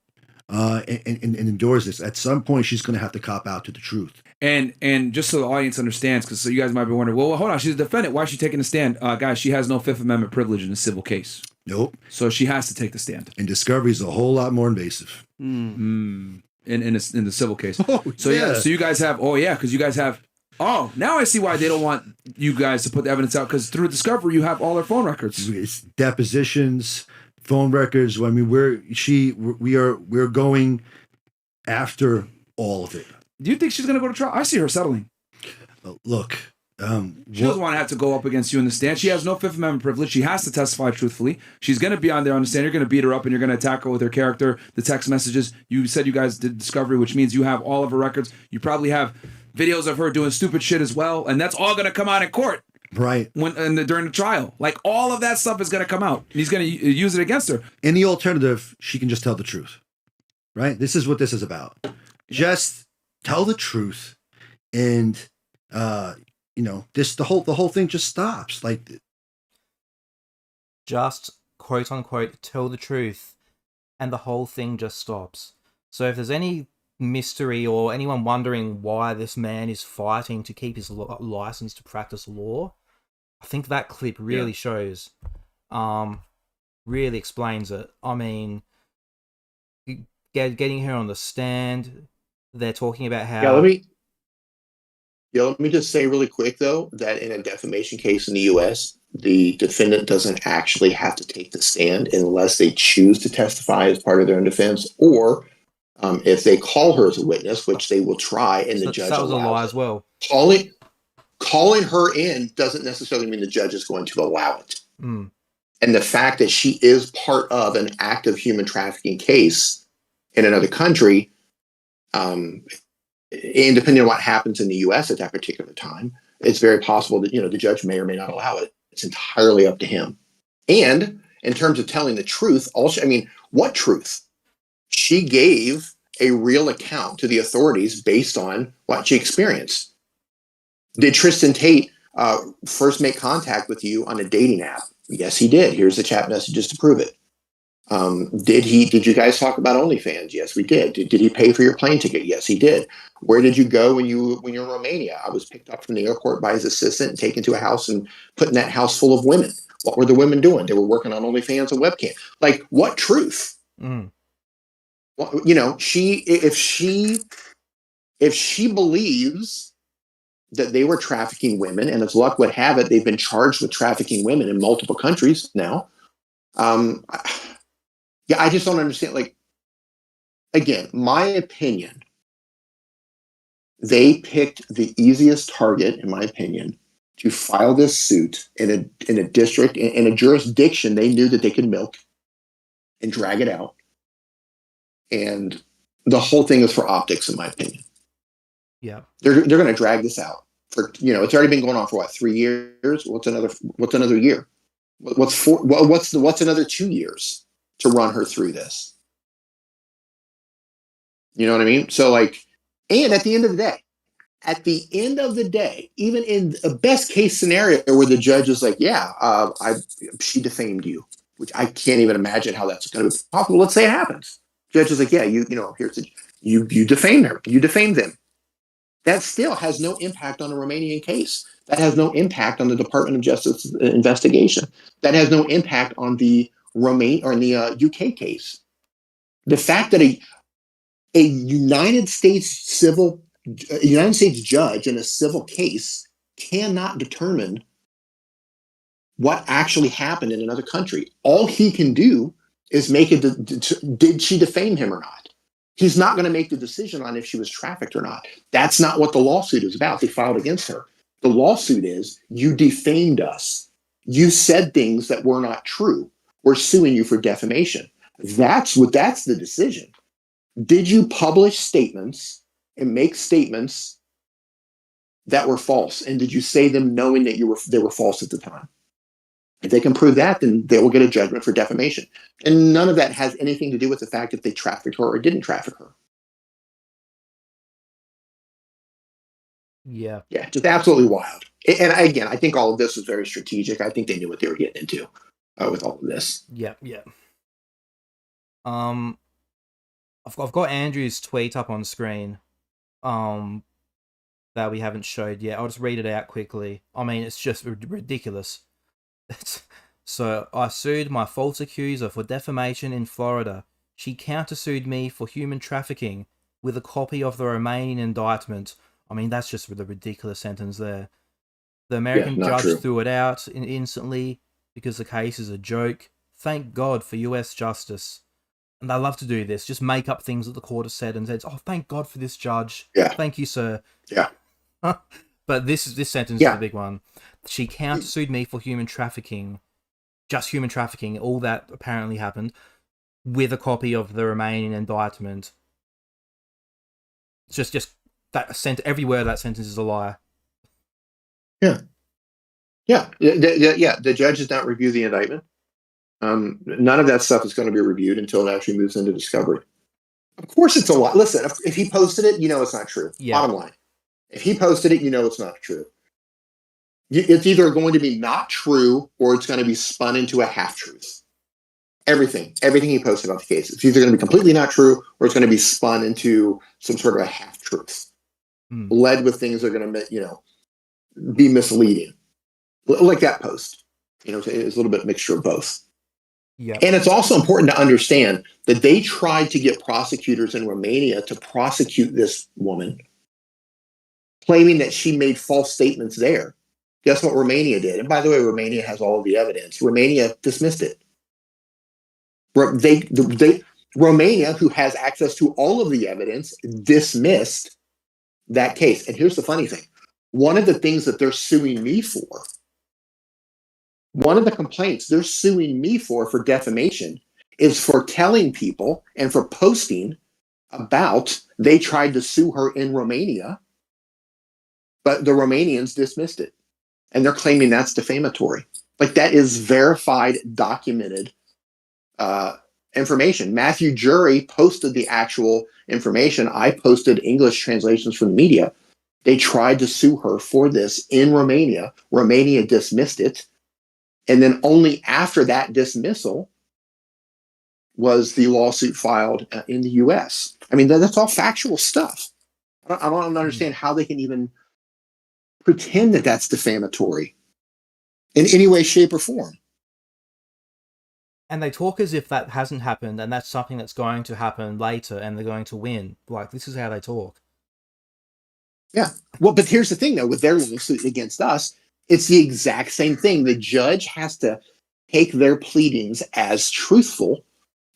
and endures this. At some point, she's going to have to cop out to the truth. And just so the audience understands, because so you guys might be wondering, well, hold on, she's a defendant. Why is she taking a stand? Guys, she has no Fifth Amendment privilege in a civil case. Nope. So she has to take the stand. And discovery is a whole lot more invasive. In the civil case. Oh, so yeah. So you guys have, because you guys have, now I see why they don't want you guys to put the evidence out, because through discovery you have all their phone records. It's depositions, phone records. I mean, we're going after all of it. Do you think she's going to go to trial? I see her settling. Look, she doesn't want to have to go up against you in the stand. She has no Fifth Amendment privilege. She has to testify truthfully. She's going to be on there on the stand. You're going to beat her up and you're going to attack her with her character, the text messages. You said you guys did discovery, which means you have all of her records. You probably have videos of her doing stupid shit as well, and that's all going to come out in court. Right. During the trial. Like, all of that stuff is going to come out. He's going to use it against her. In the alternative, she can just tell the truth. Right? This is what this is about. Just tell the truth, and the whole thing just stops. Like, just quote unquote tell the truth, and the whole thing just stops. So if there's any mystery or anyone wondering why this man is fighting to keep his license to practice law, I think that clip really shows, really explains it. I mean, getting her on the stand, they're talking about how... let me just say really quick, though, that in a defamation case in the U.S., the defendant doesn't actually have to take the stand unless they choose to testify as part of their own defense, or if they call her as a witness, which they will try, and the judge that was a lie as well. Calling her in doesn't necessarily mean the judge is going to allow it. And the fact that she is part of an active human trafficking case in another country, and depending on what happens in the U.S. at that particular time, it's very possible that the judge may or may not allow it. It's entirely up to him. And in terms of telling the truth, also, I mean, what truth? She gave a real account to the authorities based on what she experienced. Did Tristan Tate first make contact with you on a dating app? Yes, he did. Here's the chat messages to prove it. Did you guys talk about OnlyFans? Yes, we did. Did he pay for your plane ticket? Yes, he did. Where did you go when you're in Romania? I was picked up from the airport by his assistant and taken to a house and put in that house full of women. What were the women doing? They were working on OnlyFans and webcam. Like, what truth? Well, you know, if she believes that they were trafficking women, and as luck would have it, they've been charged with trafficking women in multiple countries now. Yeah, I just don't understand. Like, again, my opinion, they picked the easiest target, in my opinion, to file this suit in a district, in a jurisdiction they knew that they could milk and drag it out. And the whole thing is for optics, in my opinion. Yeah. They're going to drag this out for, you know, it's already been going on for what, 3 years? What's another year? What's another 2 years to run her through this? You know what I mean? So, like, and at the end of the day, even in a best case scenario where the judge is like, yeah, she defamed you, which I can't even imagine how that's going to be possible. Let's say it happens. Judge is like, yeah, you defamed her, you defamed them. That still has no impact on the Romanian case. That has no impact on the Department of Justice investigation. That has no impact on the UK case. The fact that a United States judge in a civil case cannot determine what actually happened in another country. All he can do is did she defame him or not? He's not going to make the decision on if she was trafficked or not. That's not what the lawsuit is about. They filed against her. The lawsuit is, you defamed us. You said things that were not true. We're suing you for defamation. That's the decision. Did you publish statements and make statements that were false? And did you say them knowing that they were false at the time? If they can prove that, then they will get a judgment for defamation. And none of that has anything to do with the fact that they trafficked her or didn't traffic her. Yeah. Yeah, just absolutely wild. And again, I think all of this was very strategic. I think they knew what they were getting into with all of this. Yeah. I've got Andrew's tweet up on screen. That we haven't showed yet. I'll just read it out quickly. I mean, it's just ridiculous. So, I sued my false accuser for defamation in Florida. She countersued me for human trafficking with a copy of the Romanian indictment. I mean, that's just the ridiculous sentence there. The American judge true. threw it out instantly because the case is a joke. Thank God for US justice. And I love to do this. Just make up things that the court has said and says, oh, thank God for this judge. Yeah. Thank you, sir. Yeah. But this sentence is the big one. She countersued me for human trafficking. Just human trafficking. All that apparently happened with a copy of the Romanian indictment. It's just that every word of that sentence is a lie. Yeah. The judge does not review the indictment. None of that stuff is going to be reviewed until it actually moves into discovery. Of course, it's a lie. Listen, if he posted it, you know it's not true. Yeah. Bottom line. If he posted it, you know it's not true. It's either going to be not true or it's going to be spun into a half-truth. Everything he posted about the case, it's either going to be completely not true or it's going to be spun into some sort of a half-truth. Led with things that are going to, be misleading. Like that post. It's a little bit mixture of both. Yeah. And it's also important to understand that they tried to get prosecutors in Romania to prosecute this woman, claiming that she made false statements there. Guess what Romania did? And by the way, Romania has all of the evidence. Romania dismissed it. Romania, who has access to all of the evidence, dismissed that case. And here's the funny thing. One of the things that they're suing me for, one of the complaints they're suing me for defamation is for telling people and for posting about they tried to sue her in Romania, but the Romanians dismissed it. And they're claiming that's defamatory. Like, that is verified, documented information. Matthew Jury posted the actual information. I posted English translations from the media. They tried to sue her for this in Romania. Romania dismissed it. And then only after that dismissal was the lawsuit filed in the U.S. I mean, that's all factual stuff. I don't understand how they can even pretend that that's defamatory in any way, shape, or form. And they talk as if that hasn't happened, and that's something that's going to happen later, and they're going to win. Like, this is how they talk. Yeah. Well, but here's the thing, though, with their lawsuit against us, it's the exact same thing. The judge has to take their pleadings as truthful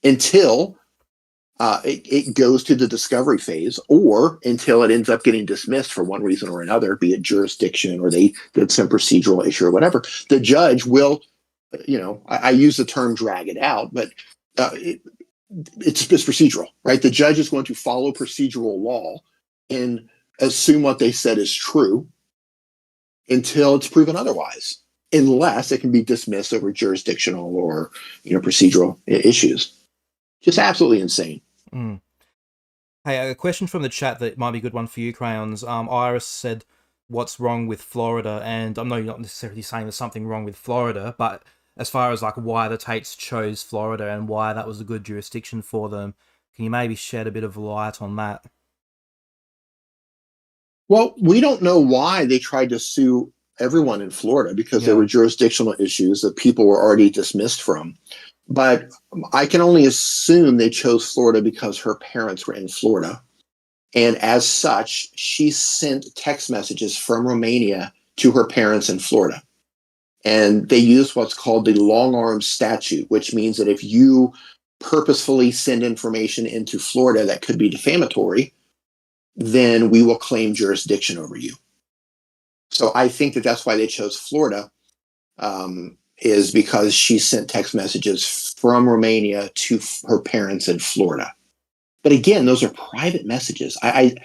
until it goes to the discovery phase, or until it ends up getting dismissed for one reason or another, be it jurisdiction or they did some procedural issue or whatever. The judge will, I use the term drag it out, but it's procedural, right? The judge is going to follow procedural law and assume what they said is true until it's proven otherwise, unless it can be dismissed over jurisdictional or procedural issues. Just absolutely insane. Mm. Hey, a question from the chat that might be a good one for you, Crayons. Iris said, "What's wrong with Florida?" And I know you're not necessarily saying there's something wrong with Florida, but as far as like why the Tates chose Florida and why that was a good jurisdiction for them, can you maybe shed a bit of light on that? Well, we don't know why they tried to sue everyone in Florida, because there were jurisdictional issues that people were already dismissed from. But I can only assume they chose Florida because her parents were in Florida. And as such, she sent text messages from Romania to her parents in Florida. And they used what's called the long arm statute, which means that if you purposefully send information into Florida that could be defamatory, then we will claim jurisdiction over you. So I think that that's why they chose Florida, is because she sent text messages from Romania to her parents in Florida. But again, those are private messages. I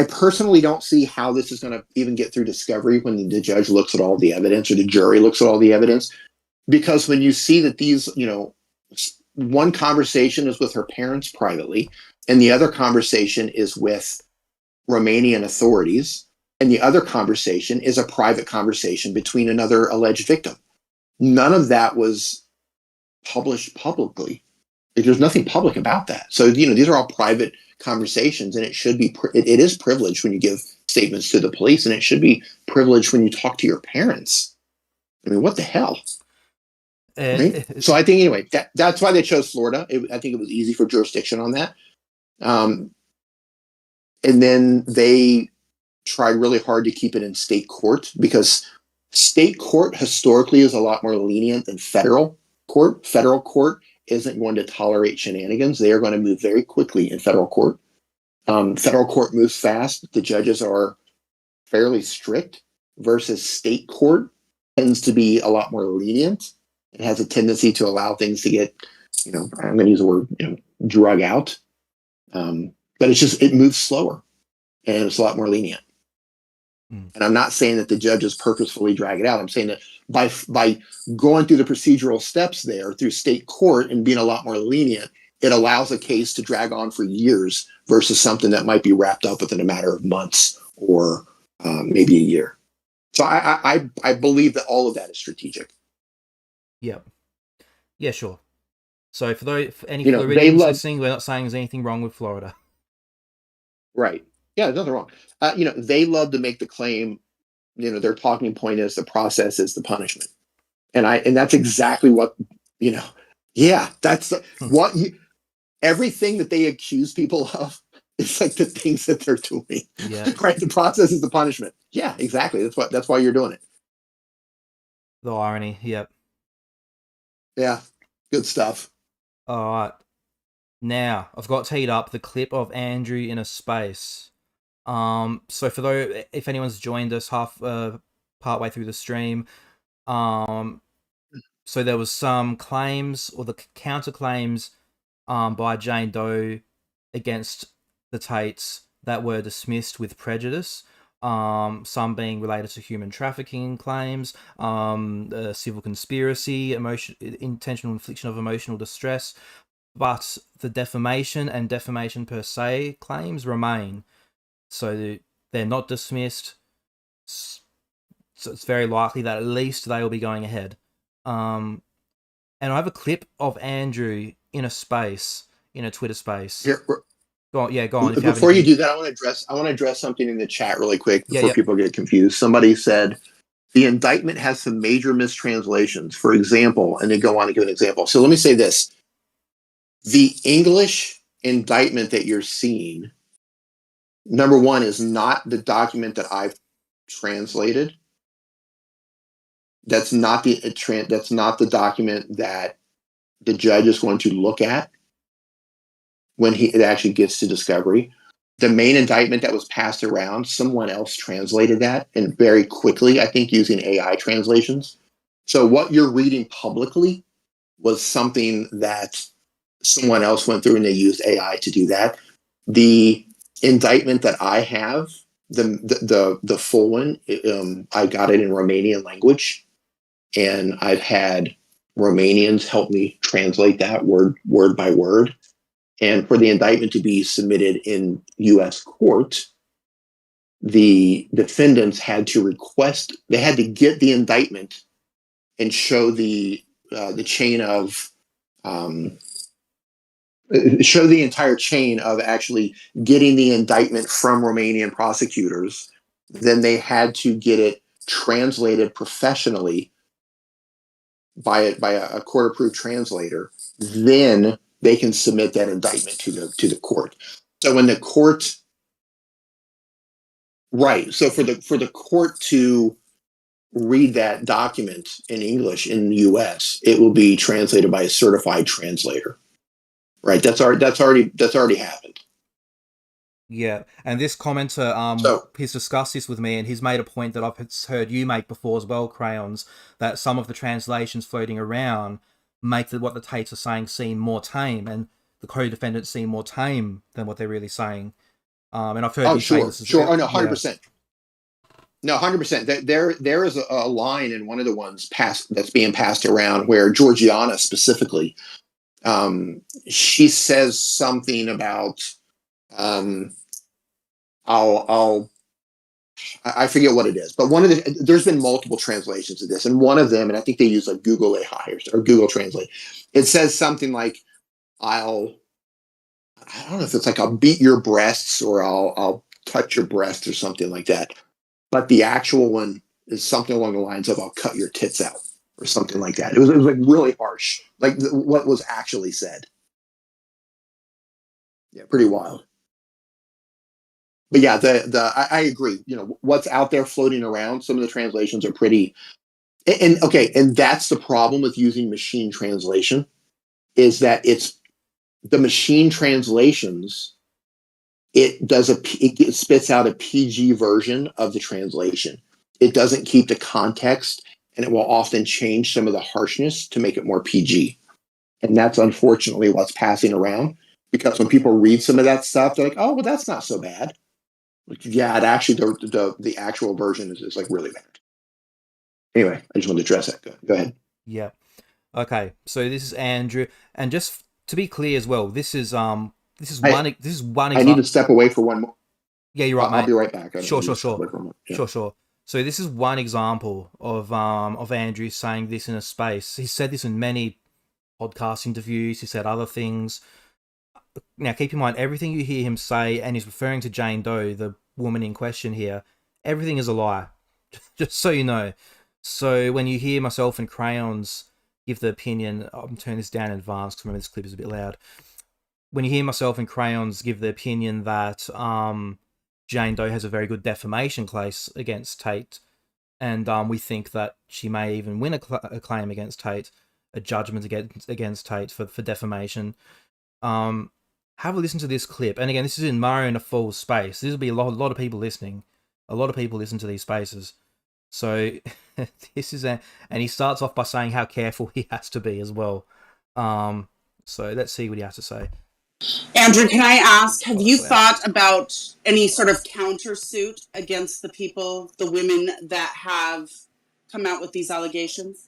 personally don't see how this is going to even get through discovery when the judge looks at all the evidence, or the jury looks at all the evidence. Because when you see that these, one conversation is with her parents privately, and the other conversation is with Romanian authorities, and the other conversation is a private conversation between another alleged victim. None of that was published publicly. There's nothing public about that. So, these are all private conversations, and it should be, it is privileged when you give statements to the police, and it should be privileged when you talk to your parents. I mean, what the hell? Right? So I think, anyway, that's why they chose Florida. I think it was easy for jurisdiction on that. And then they tried really hard to keep it in state court, because state court historically is a lot more lenient than federal court. Federal court isn't going to tolerate shenanigans. They are going to move very quickly in federal court. Federal court moves fast. The judges are fairly strict, versus state court tends to be a lot more lenient. It has a tendency to allow things to get, I'm going to use the word, drug out. But it moves slower, and it's a lot more lenient. And I'm not saying that the judges purposefully drag it out. I'm saying that by going through the procedural steps there through state court and being a lot more lenient, it allows a case to drag on for years versus something that might be wrapped up within a matter of months or maybe a year. So I believe that all of that is strategic. Yep. Yeah, sure. So for any Floridians listening, we're not saying there's anything wrong with Florida. Right. Yeah, there's nothing wrong. They love to make the claim, their talking point is the process is the punishment. And that's exactly what, that's everything that they accuse people of is like the things that they're doing. Yeah. Right. The process is the punishment. Yeah, exactly. That's why you're doing it. The irony. Yep. Yeah. Good stuff. All right. Now, I've got teed up the clip of Andrew in a space. So if anyone's joined us partway through the stream, so there was some claims, or the counterclaims, by Jane Doe against the Tates that were dismissed with prejudice. Some being related to human trafficking claims, civil conspiracy, intentional infliction of emotional distress, but the defamation and defamation per se claims remain. So they're not dismissed. So it's very likely that at least they will be going ahead. And I have a clip of Andrew in a Twitter space. Here, go on. Before you do that, I want to address something in the chat really quick before people get confused. Somebody said The indictment has some major mistranslations. For example, and they go on to give an example. So let me say this. The English indictment that you're seeing, number one, is not the document that I've translated. That's not the document that the judge is going to look at when it actually gets to discovery. The main indictment that was passed around, someone else translated that, and very quickly, I think, using AI translations. So what you're reading publicly was something that someone else went through and they used AI to do that. The indictment that I have, the full one, I got it in Romanian language, and I've had Romanians help me translate that word by word. And for the indictment to be submitted in U.S. court, the defendants had to get the indictment and show the chain of show the entire chain of actually getting the indictment from Romanian prosecutors. Then they had to get it translated professionally by a court-approved translator. Then they can submit that indictment to the court. So when the court, right? So for the court to read that document in English in the U.S., it will be translated by a certified translator. Right. That's already happened. Yeah, and this commenter, he's discussed this with me, and he's made a point that I've heard you make before as well, Crayons, that some of the translations floating around make what the Tates are saying seem more tame, and the co-defendants seem more tame than what they're really saying. And I've heard you say this as well. Oh, no, 100%. No, 100%. There is a line in one of the ones that's being passed around where Georgiana specifically, she says something about, I forget what it is, but there's been multiple translations of this, and one of them, and I think they use like Google AI or Google Translate. It says something like, I don't know if it's like I'll beat your breasts or I'll touch your breast or something like that. But the actual one is something along the lines of I'll cut your tits out or something like that. It was like really harsh, like what was actually said. Yeah, pretty wild. But yeah, I agree. You know, what's out there floating around, some of the translations are pretty. And that's the problem with using machine translation, is that it's the machine translations. It spits out a PG version of the translation. It doesn't keep the context, and it will often change some of the harshness to make it more PG. And that's unfortunately what's passing around, because when people read some of that stuff, they're like, "Oh, well, that's not so bad." Like, yeah, it actually the actual version is like really bad. Anyway, I just wanted to address that. Go ahead. Yeah. Okay. So this is Andrew, and just to be clear as well, this is one example. I need to step away for one more. Yeah, you're right, mate. I'll be right back. Sure. Sure. So this is one example of Andrew saying this in a space. He said this in many podcast interviews. He said other things. Now, keep in mind, everything you hear him say, and he's referring to Jane Doe, the woman in question here, everything is a lie. Just so you know. So when you hear myself and Crayons give the opinion, I'm turning this down in advance because remember this clip is a bit loud. When you hear myself and Crayons give the opinion that Jane Doe has a very good defamation case against Tate, and we think that she may even win a claim against Tate, a judgment against Tate for defamation. Have a listen to this clip. And again, this is in Mario in a full space. This will be a lot of people listening. A lot of people listen to these spaces. So this is and he starts off by saying how careful he has to be as well. So let's see what he has to say. Andrew, can I ask, have you thought about any sort of countersuit against the people, the women that have come out with these allegations?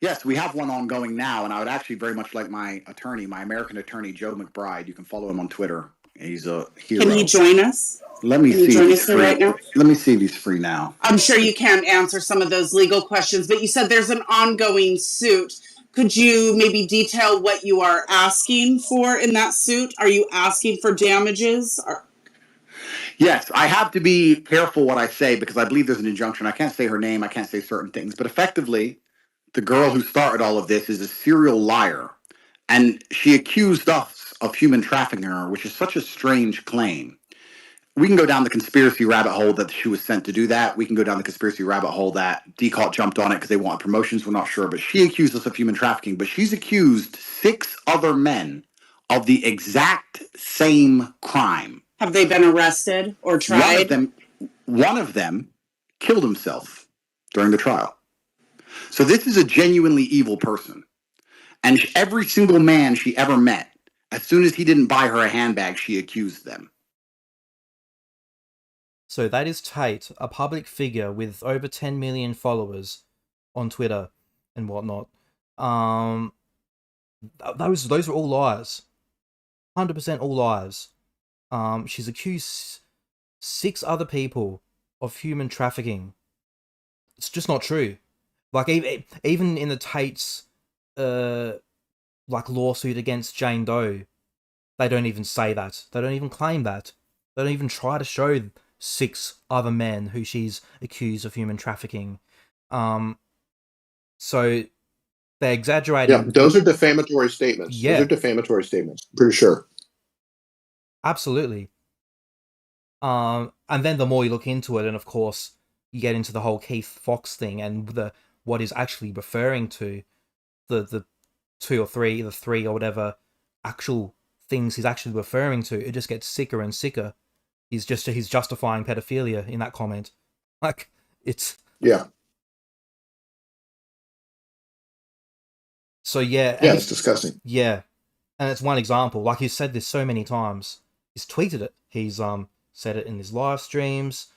Yes, we have one ongoing now, and I would actually very much like my American attorney, Joe McBride. You can follow him on Twitter. He's a hero. Can he join us? Let me see. Join us right now? Let me see if he's free now. I'm sure you can't answer some of those legal questions, but you said there's an ongoing suit. Could you maybe detail what you are asking for in that suit? Are you asking for damages? Yes, I have to be careful what I say because I believe there's an injunction. I can't say her name. I can't say certain things. But effectively, the girl who started all of this is a serial liar. And she accused us of human trafficking her, which is such a strange claim. We can go down the conspiracy rabbit hole that she was sent to do that. We can go down the conspiracy rabbit hole that Decalt jumped on it because they wanted promotions. We're not sure. But she accused us of human trafficking. But she's accused 6 other men of the exact same crime. Have they been arrested or tried? One of them killed himself during the trial. So this is a genuinely evil person. And every single man she ever met, as soon as he didn't buy her a handbag, she accused them. So that is Tate, a public figure with over 10 million followers on Twitter and whatnot. Those are all lies. 100% all lies. She's accused 6 other people of human trafficking. It's just not true. Like even in the Tate's like lawsuit against Jane Doe, they don't even say that. They don't even claim that. They don't even try to show 6 other men who she's accused of human trafficking. So they're exaggerating. Yeah, those are defamatory statements. Yeah. Those are defamatory statements. Pretty sure. Absolutely. And then the more you look into it, and of course you get into the whole Keith Fox thing and what is actually referring to, the 2 or 3, the 3 or whatever actual things he's actually referring to, it just gets sicker and sicker. He's justifying pedophilia in that comment. Like, it's... Yeah. So yeah. Yeah, it's disgusting. Yeah. And it's one example. Like, he's said this so many times. He's tweeted it. He's said it in his live streams.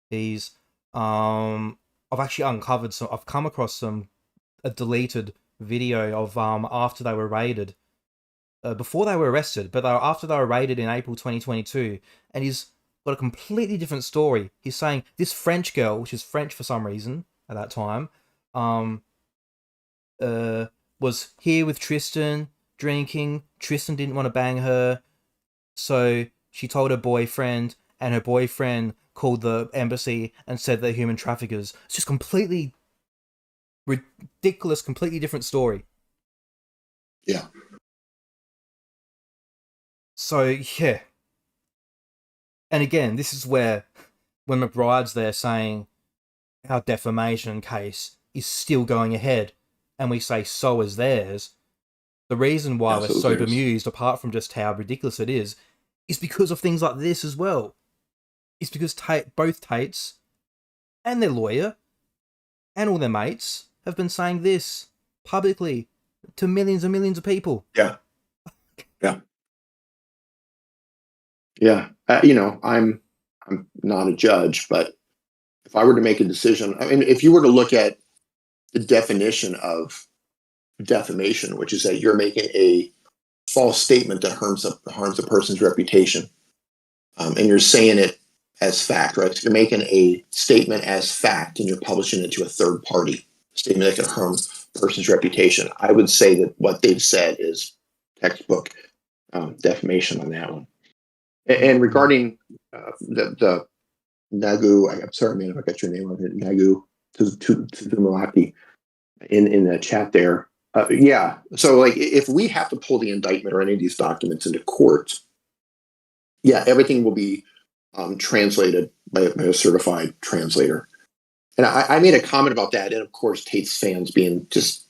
He's I've actually uncovered I've come across a deleted video of after they were raided. Before they were arrested, but after they were raided in April 2022, and he's got a completely different story. He's saying this French girl, which is French for some reason at that time, was here with Tristan drinking. Tristan didn't want to bang her, so she told her boyfriend, and her boyfriend called the embassy and said they're human traffickers. It's just completely ridiculous, completely different story. Yeah. So, yeah. And again, this is where, when McBride's there saying our defamation case is still going ahead, and we say so is theirs, the reason why we're so bemused, apart from just how ridiculous it is because of things like this as well. It's because both Tates and their lawyer and all their mates have been saying this publicly to millions and millions of people. Yeah. Yeah. Yeah. I'm not a judge, but if I were to make a decision, I mean, if you were to look at the definition of defamation, which is that you're making a false statement that harms a person's reputation, and you're saying it as fact, right? So you're making a statement as fact and you're publishing it to a third party, statement that can harm a person's reputation. I would say that what they've said is textbook defamation on that one. And regarding the Nagu, I'm sorry, man, if I got your name on it, Nagu Tuzumaki in the chat there. Yeah. So, like, if we have to pull the indictment or any of these documents into court, yeah, everything will be translated by a certified translator. And I made a comment about that. And of course, Tate's fans being just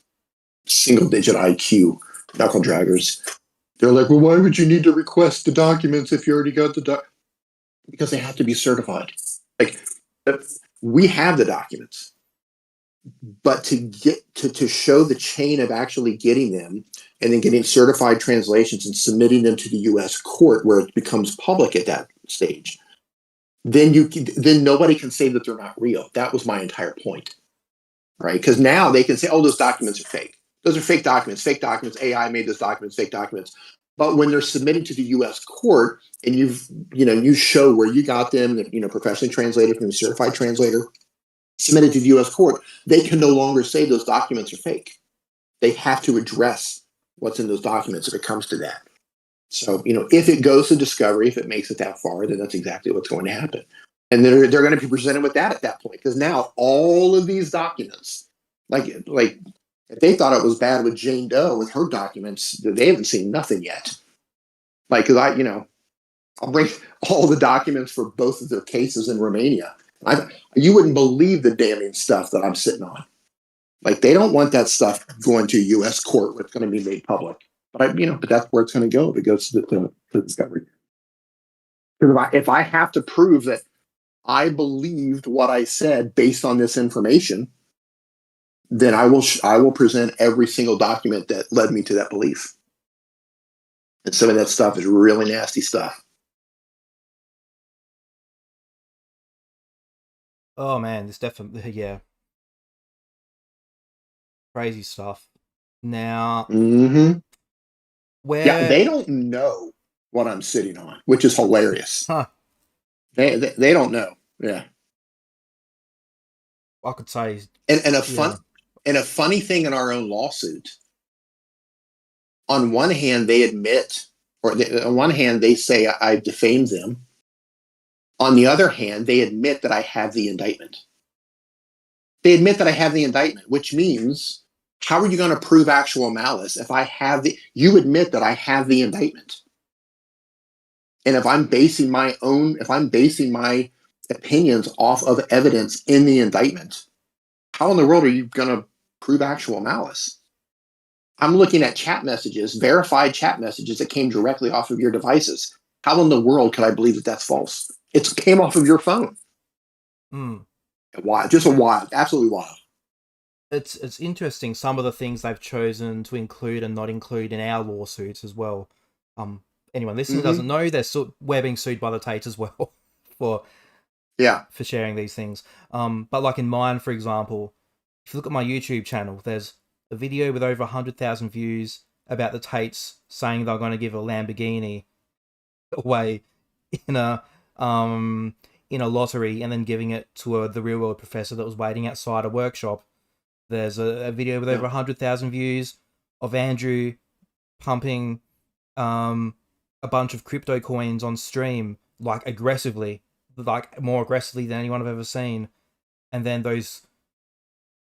single-digit IQ knuckle draggers. They're like, well, why would you need to request the documents if you already got the Because they have to be certified. Like, we have the documents. But to get to show the chain of actually getting them and then getting certified translations and submitting them to the U.S. court where it becomes public at that stage, then nobody can say that they're not real. That was my entire point, right? Because now they can say, oh, those documents are fake. Those are fake documents. Fake documents. AI made those documents. Fake documents. But when they're submitted to the U.S. court and you show where you got them, professionally translated from a certified translator, submitted to the U.S. court, they can no longer say those documents are fake. They have to address what's in those documents if it comes to that. So, if it goes to discovery, if it makes it that far, then that's exactly what's going to happen. And they're going to be presented with that at that point, because now all of these documents, like if they thought it was bad with Jane Doe with her documents, they haven't seen nothing yet. Like, because I'll bring all the documents for both of their cases in Romania. You wouldn't believe the damning stuff that I'm sitting on. Like, they don't want that stuff going to a U.S. court where it's going to be made public. But but that's where it's going to go if it goes to the discovery. Because if I have to prove that I believed what I said based on this information, then I will present every single document that led me to that belief. And some of that stuff is really nasty stuff. Oh man, this definitely, yeah, crazy stuff. Now, Mm-hmm. where Yeah, they don't know what I'm sitting on, which is hilarious. Huh. They don't know. Yeah. I could say, And a funny thing in our own lawsuit, on one hand they admit, on one hand they say I defamed them. On the other hand, they admit that I have the indictment. They admit that I have the indictment, which means, how are you going to prove actual malice if you admit that I have the indictment? And if I'm basing my opinions off of evidence in the indictment, how in the world are you going to prove actual malice? I'm looking at chat messages, verified chat messages that came directly off of your devices. How in the world could I believe that that's false? It came off of your phone. Wild, just a wild, absolutely wild. It's interesting some of the things they've chosen to include and not include in our lawsuits as well. Anyone listening doesn't know, we're being sued by the Tate as well for sharing these things. But like in mine, for example, if you look at my YouTube channel, there's a video with over 100,000 views about the Tates saying they're going to give a Lamborghini away in a lottery and then giving it to the real world professor that was waiting outside a workshop. There's a video with over 100,000 views of Andrew pumping a bunch of crypto coins on stream, like aggressively, like more aggressively than anyone I've ever seen. And then those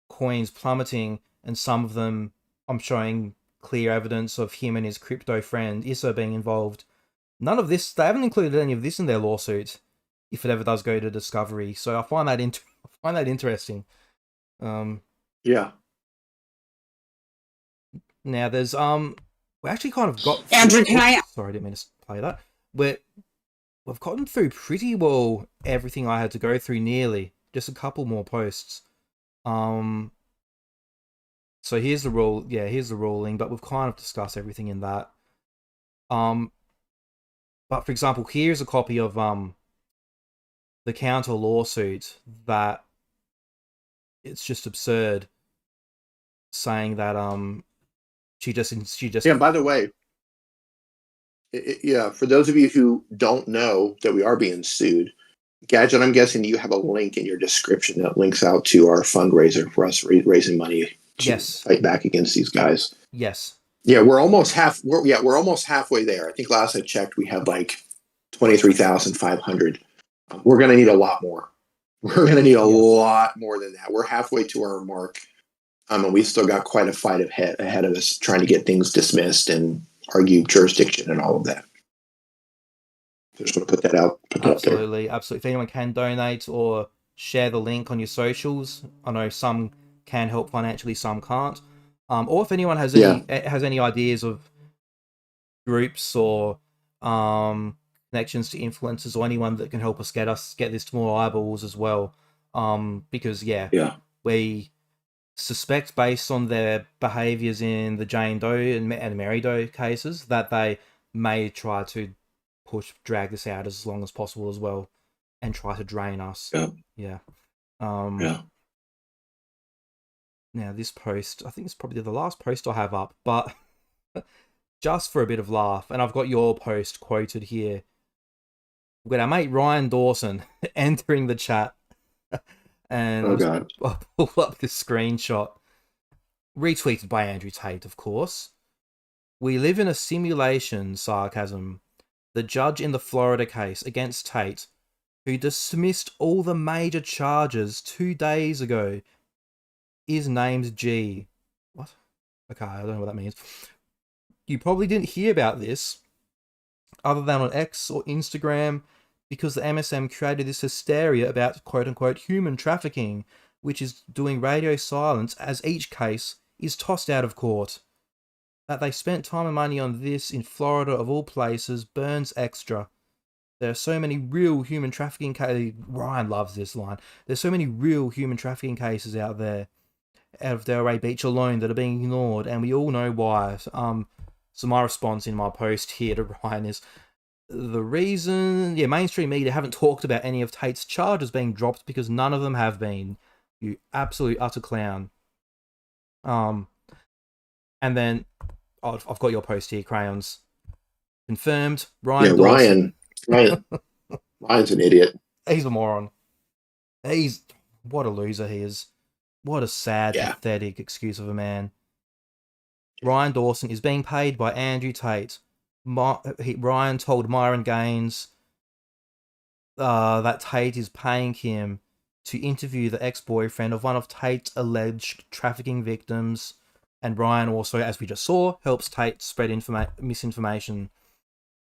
coins plummeting, and some of them I'm showing clear evidence of him and his crypto friend Issa being involved. None of this, they haven't included any of this in their lawsuit, if it ever does go to discovery. So I find that interesting. Yeah. Now there's we actually kind of got Andrew, can I? Sorry, I didn't mean to play that. We've gotten through pretty well everything I had to go through, nearly. Just a couple more posts. So here's the rule. Yeah, here's the ruling, but we've kind of discussed everything in that. But for example, here's a copy of the counter lawsuit that it's just absurd, saying that she just Yeah. By the way, for those of you who don't know that we are being sued, Gadget, I'm guessing you have a link in your description that links out to our fundraiser for us raising money to fight back against these guys. Yes. Yeah, we're almost halfway there. I think last I checked, we had like 23,500. We're going to need a lot more. We're going to need a lot more than that. We're halfway to our mark. And we still got quite a fight ahead of us, trying to get things dismissed and argue jurisdiction and all of that. Just want to put that out. Absolutely. If anyone can donate or share the link on your socials, I know some can help financially, some can't. Or if anyone has any ideas of groups or connections to influencers or anyone that can help us get this to more eyeballs as well. Because we suspect, based on their behaviors in the Jane Doe and Mary Doe cases, that they may try to drag this out as long as possible as well, and try to drain us. Now this post, I think it's probably the last post I have up, but just for a bit of laugh, and I've got your post quoted here. We've got our mate Ryan Dawson entering the chat, and I'll pull up this screenshot, retweeted by Andrew Tate, of course. We live in a simulation, sarcasm. The judge in the Florida case against Tate, who dismissed all the major charges 2 days ago, is named G. What? Okay, I don't know what that means. You probably didn't hear about this, other than on X or Instagram, because the MSM created this hysteria about quote-unquote human trafficking, which is doing radio silence as each case is tossed out of court. That they spent time and money on this in Florida of all places burns extra. There are so many real human trafficking cases. Ryan loves this line. There's so many real human trafficking cases out there, out of Delray Beach alone, that are being ignored, and we all know why. So my response in my post here to Ryan is, the reason, mainstream media haven't talked about any of Tate's charges being dropped because none of them have been. You absolute utter clown. And then I've got your post here, Crayons. Confirmed. Ryan Dawson. Ryan's an idiot. He's a moron. What a loser he is. What a sad, pathetic excuse of a man. Ryan Dawson is being paid by Andrew Tate. Ryan told Myron Gaines that Tate is paying him to interview the ex-boyfriend of one of Tate's alleged trafficking victims. And Ryan also, as we just saw, helps Tate spread misinformation.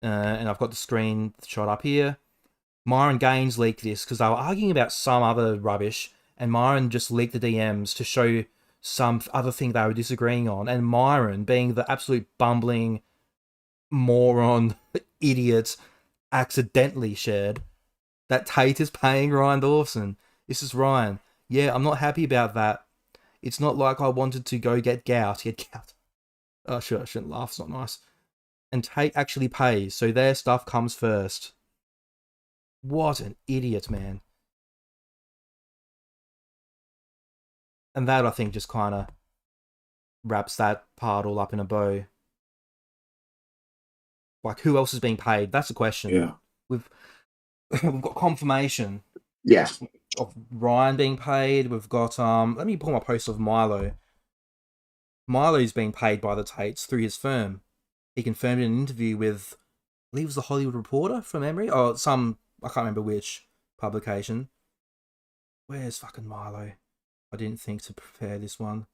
And I've got the screenshot up here. Myron Gaines leaked this because they were arguing about some other rubbish, and Myron just leaked the DMs to show some other thing they were disagreeing on. And Myron, being the absolute bumbling moron idiot, accidentally shared that Tate is paying Ryan Dawson. This is Ryan. Yeah, I'm not happy about that. It's not like I wanted to go get gout. Oh, sure, I shouldn't laugh. It's not nice. And Tate actually pays, so their stuff comes first. What an idiot, man. And that, I think, just kind of wraps that part all up in a bow. Like, who else is being paid? That's the question. Yeah. We've got confirmation. Yeah. Of Ryan being paid. We've got, let me pull my post of Milo. Milo's being paid by the Tates through his firm. He confirmed in an interview with, I believe it was the Hollywood Reporter from memory, or I can't remember which publication. Where's fucking Milo? I didn't think to prepare this one.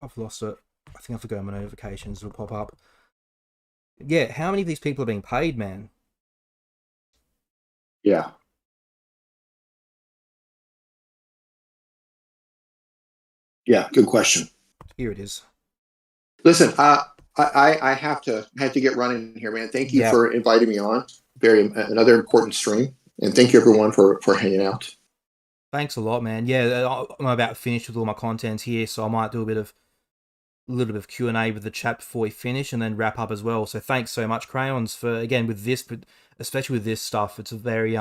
I've lost it. I think I have to go on my notifications. It'll pop up. Yeah, how many of these people are being paid, man? Yeah. Yeah, good question. Here it is. Listen, I have to get running here, man. Thank you for inviting me on. Another important stream, and thank you everyone for hanging out. Thanks a lot, man. Yeah, I'm about finished with all my content here, so I might do a little bit of Q&A with the chat before we finish, and then wrap up as well. So thanks so much, Crayons, for again with this, but especially with this stuff. It's very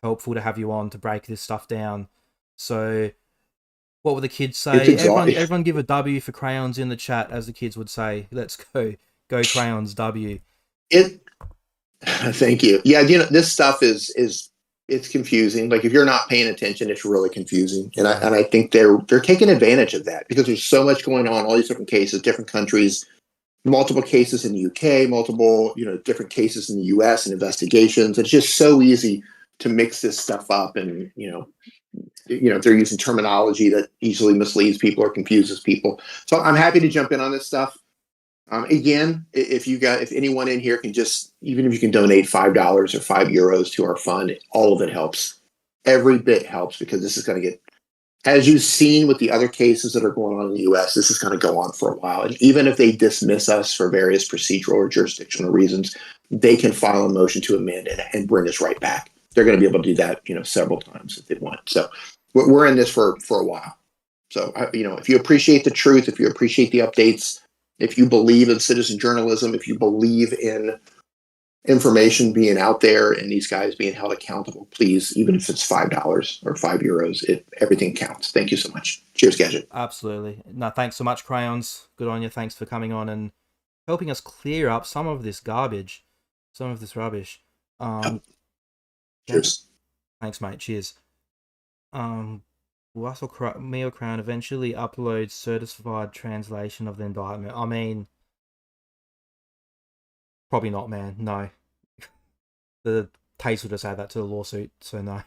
helpful to have you on to break this stuff down. So, what would the kids say? Everyone give a W for Crayons in the chat, as the kids would say. Let's go Crayons W. Thank you. Yeah, this stuff is it's confusing. Like, if you're not paying attention, it's really confusing. And I think they're taking advantage of that because there's so much going on, all these different cases, different countries, multiple cases in the UK, multiple, different cases in the US and investigations. It's just so easy to mix this stuff up, and they're using terminology that easily misleads people or confuses people. So I'm happy to jump in on this stuff. Again, if anyone in here can just, even if you can donate $5 or €5 to our fund, all of it helps. Every bit helps, because this is going to get, as you've seen with the other cases that are going on in the US, this is going to go on for a while. And even if they dismiss us for various procedural or jurisdictional reasons, they can file a motion to amend it and bring us right back. They're going to be able to do that, several times if they want. So we're in this for a while. So, if you appreciate the truth, if you appreciate the updates, if you believe in citizen journalism, if you believe in information being out there and these guys being held accountable, please, even if it's $5 or €5, everything counts. Thank you so much. Cheers, Gadget. Absolutely. No, thanks so much, Crayons. Good on you. Thanks for coming on and helping us clear up some of this garbage, some of this rubbish. Cheers. Thanks, mate. Cheers. Mio Crown eventually uploads certified translation of the indictment. I mean, probably not, man. No. The Tate will just add that to the lawsuit, so no.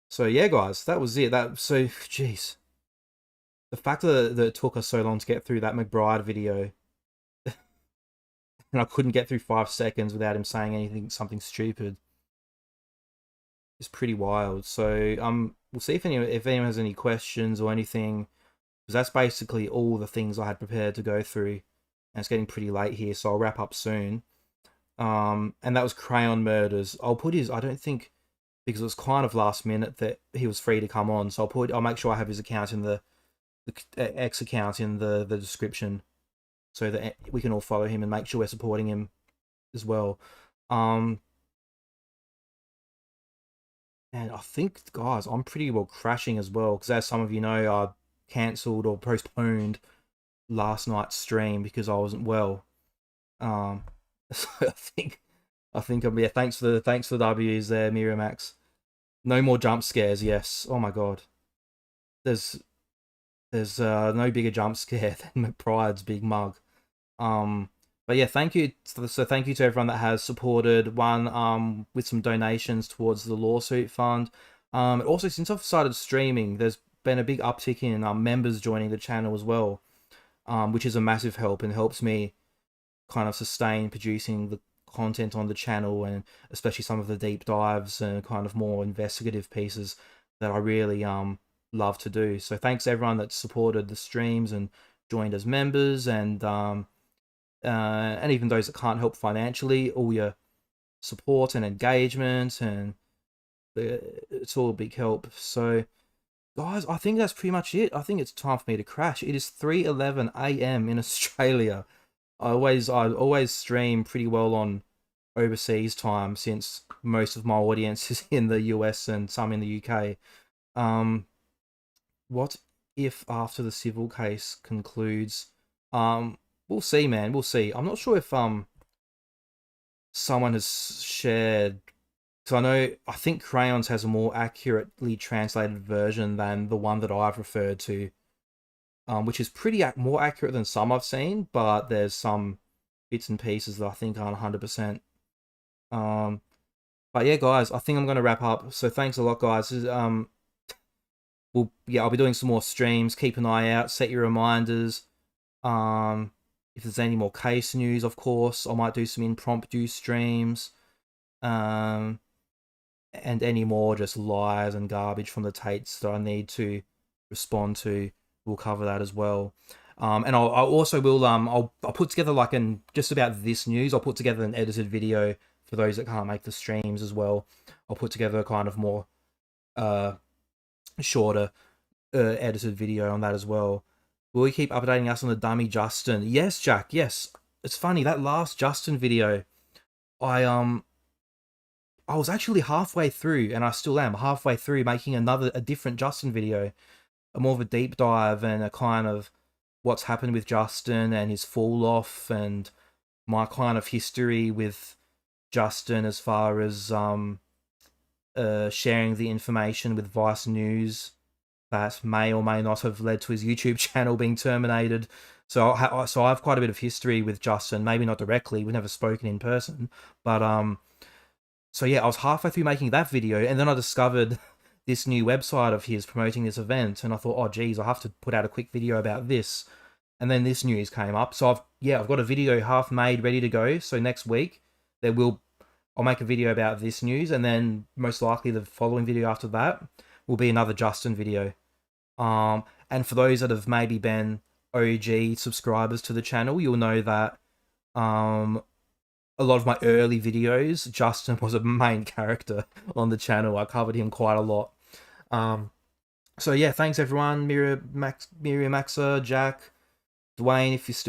So yeah, guys, that was it. Jeez. The fact that it took us so long to get through that McBride video, and I couldn't get through 5 seconds without him saying something stupid, is pretty wild. So we'll see if anyone has any questions or anything, because that's basically all the things I had prepared to go through, and it's getting pretty late here, so I'll wrap up soon. And that was Crayon Murders. I'll put his, I don't think, because it was kind of last minute that he was free to come on, so I'll make sure I have his account in the X account in the description, so that we can all follow him and make sure we're supporting him as well. And I think, guys, I'm pretty well crashing as well, because as some of you know, I cancelled or postponed last night's stream because I wasn't well. So I think thanks for the W's there, Miramax. No more jump scares, yes. Oh my god. There's no bigger jump scare than McBride's big mug. But yeah, thank you. So thank you to everyone that has supported with some donations towards the lawsuit fund. Also, since I've started streaming, there's been a big uptick in members joining the channel as well, which is a massive help and helps me kind of sustain producing the content on the channel, and especially some of the deep dives and kind of more investigative pieces that I really love to do. So thanks everyone that supported the streams and joined as members, and even those that can't help financially, all your support and engagement, and it's all a big help. So guys, I think that's pretty much it. I think it's time for me to crash. It is 3:11 a.m. in Australia. I always stream pretty well on overseas time, since most of my audience is in the US and some in the UK. What if after the civil case concludes? We'll see, man. We'll see. I'm not sure if someone has shared, because I think Crayons has a more accurately translated version than the one that I've referred to, which is pretty more accurate than some I've seen, but there's some bits and pieces that I think aren't 100%. But yeah, guys, I think I'm going to wrap up. So thanks a lot, guys. I'll be doing some more streams. Keep an eye out. Set your reminders. If there's any more case news, of course, I might do some impromptu streams. And any more just lies and garbage from the Tates that I need to respond to, we'll cover that as well. And I also will I'll put together just about this news. I'll put together an edited video for those that can't make the streams as well. I'll put together a kind of more shorter edited video on that as well. Will you keep updating us on the dummy Justin? Yes, Jack. Yes. It's funny, that last Justin video, I was actually halfway through, and I still am halfway through making a different Justin video, a more of a deep dive and a kind of what's happened with Justin and his fall off, and my kind of history with Justin as far as sharing the information with Vice News that may or may not have led to his YouTube channel being terminated. So I have quite a bit of history with Justin, maybe not directly, we've never spoken in person, but so yeah, I was halfway through making that video, and then I discovered this new website of his promoting this event, and I thought, oh geez, I have to put out a quick video about this. And then this news came up, so I've got a video half made, ready to go. So next week I'll make a video about this news, and then most likely the following video after that will be another Justin video. And for those that have maybe been OG subscribers to the channel, you'll know that a lot of my early videos, Justin was a main character on the channel. I covered him quite a lot. So yeah, thanks everyone. Miriam Maxa, Jack, Dwayne, if you're still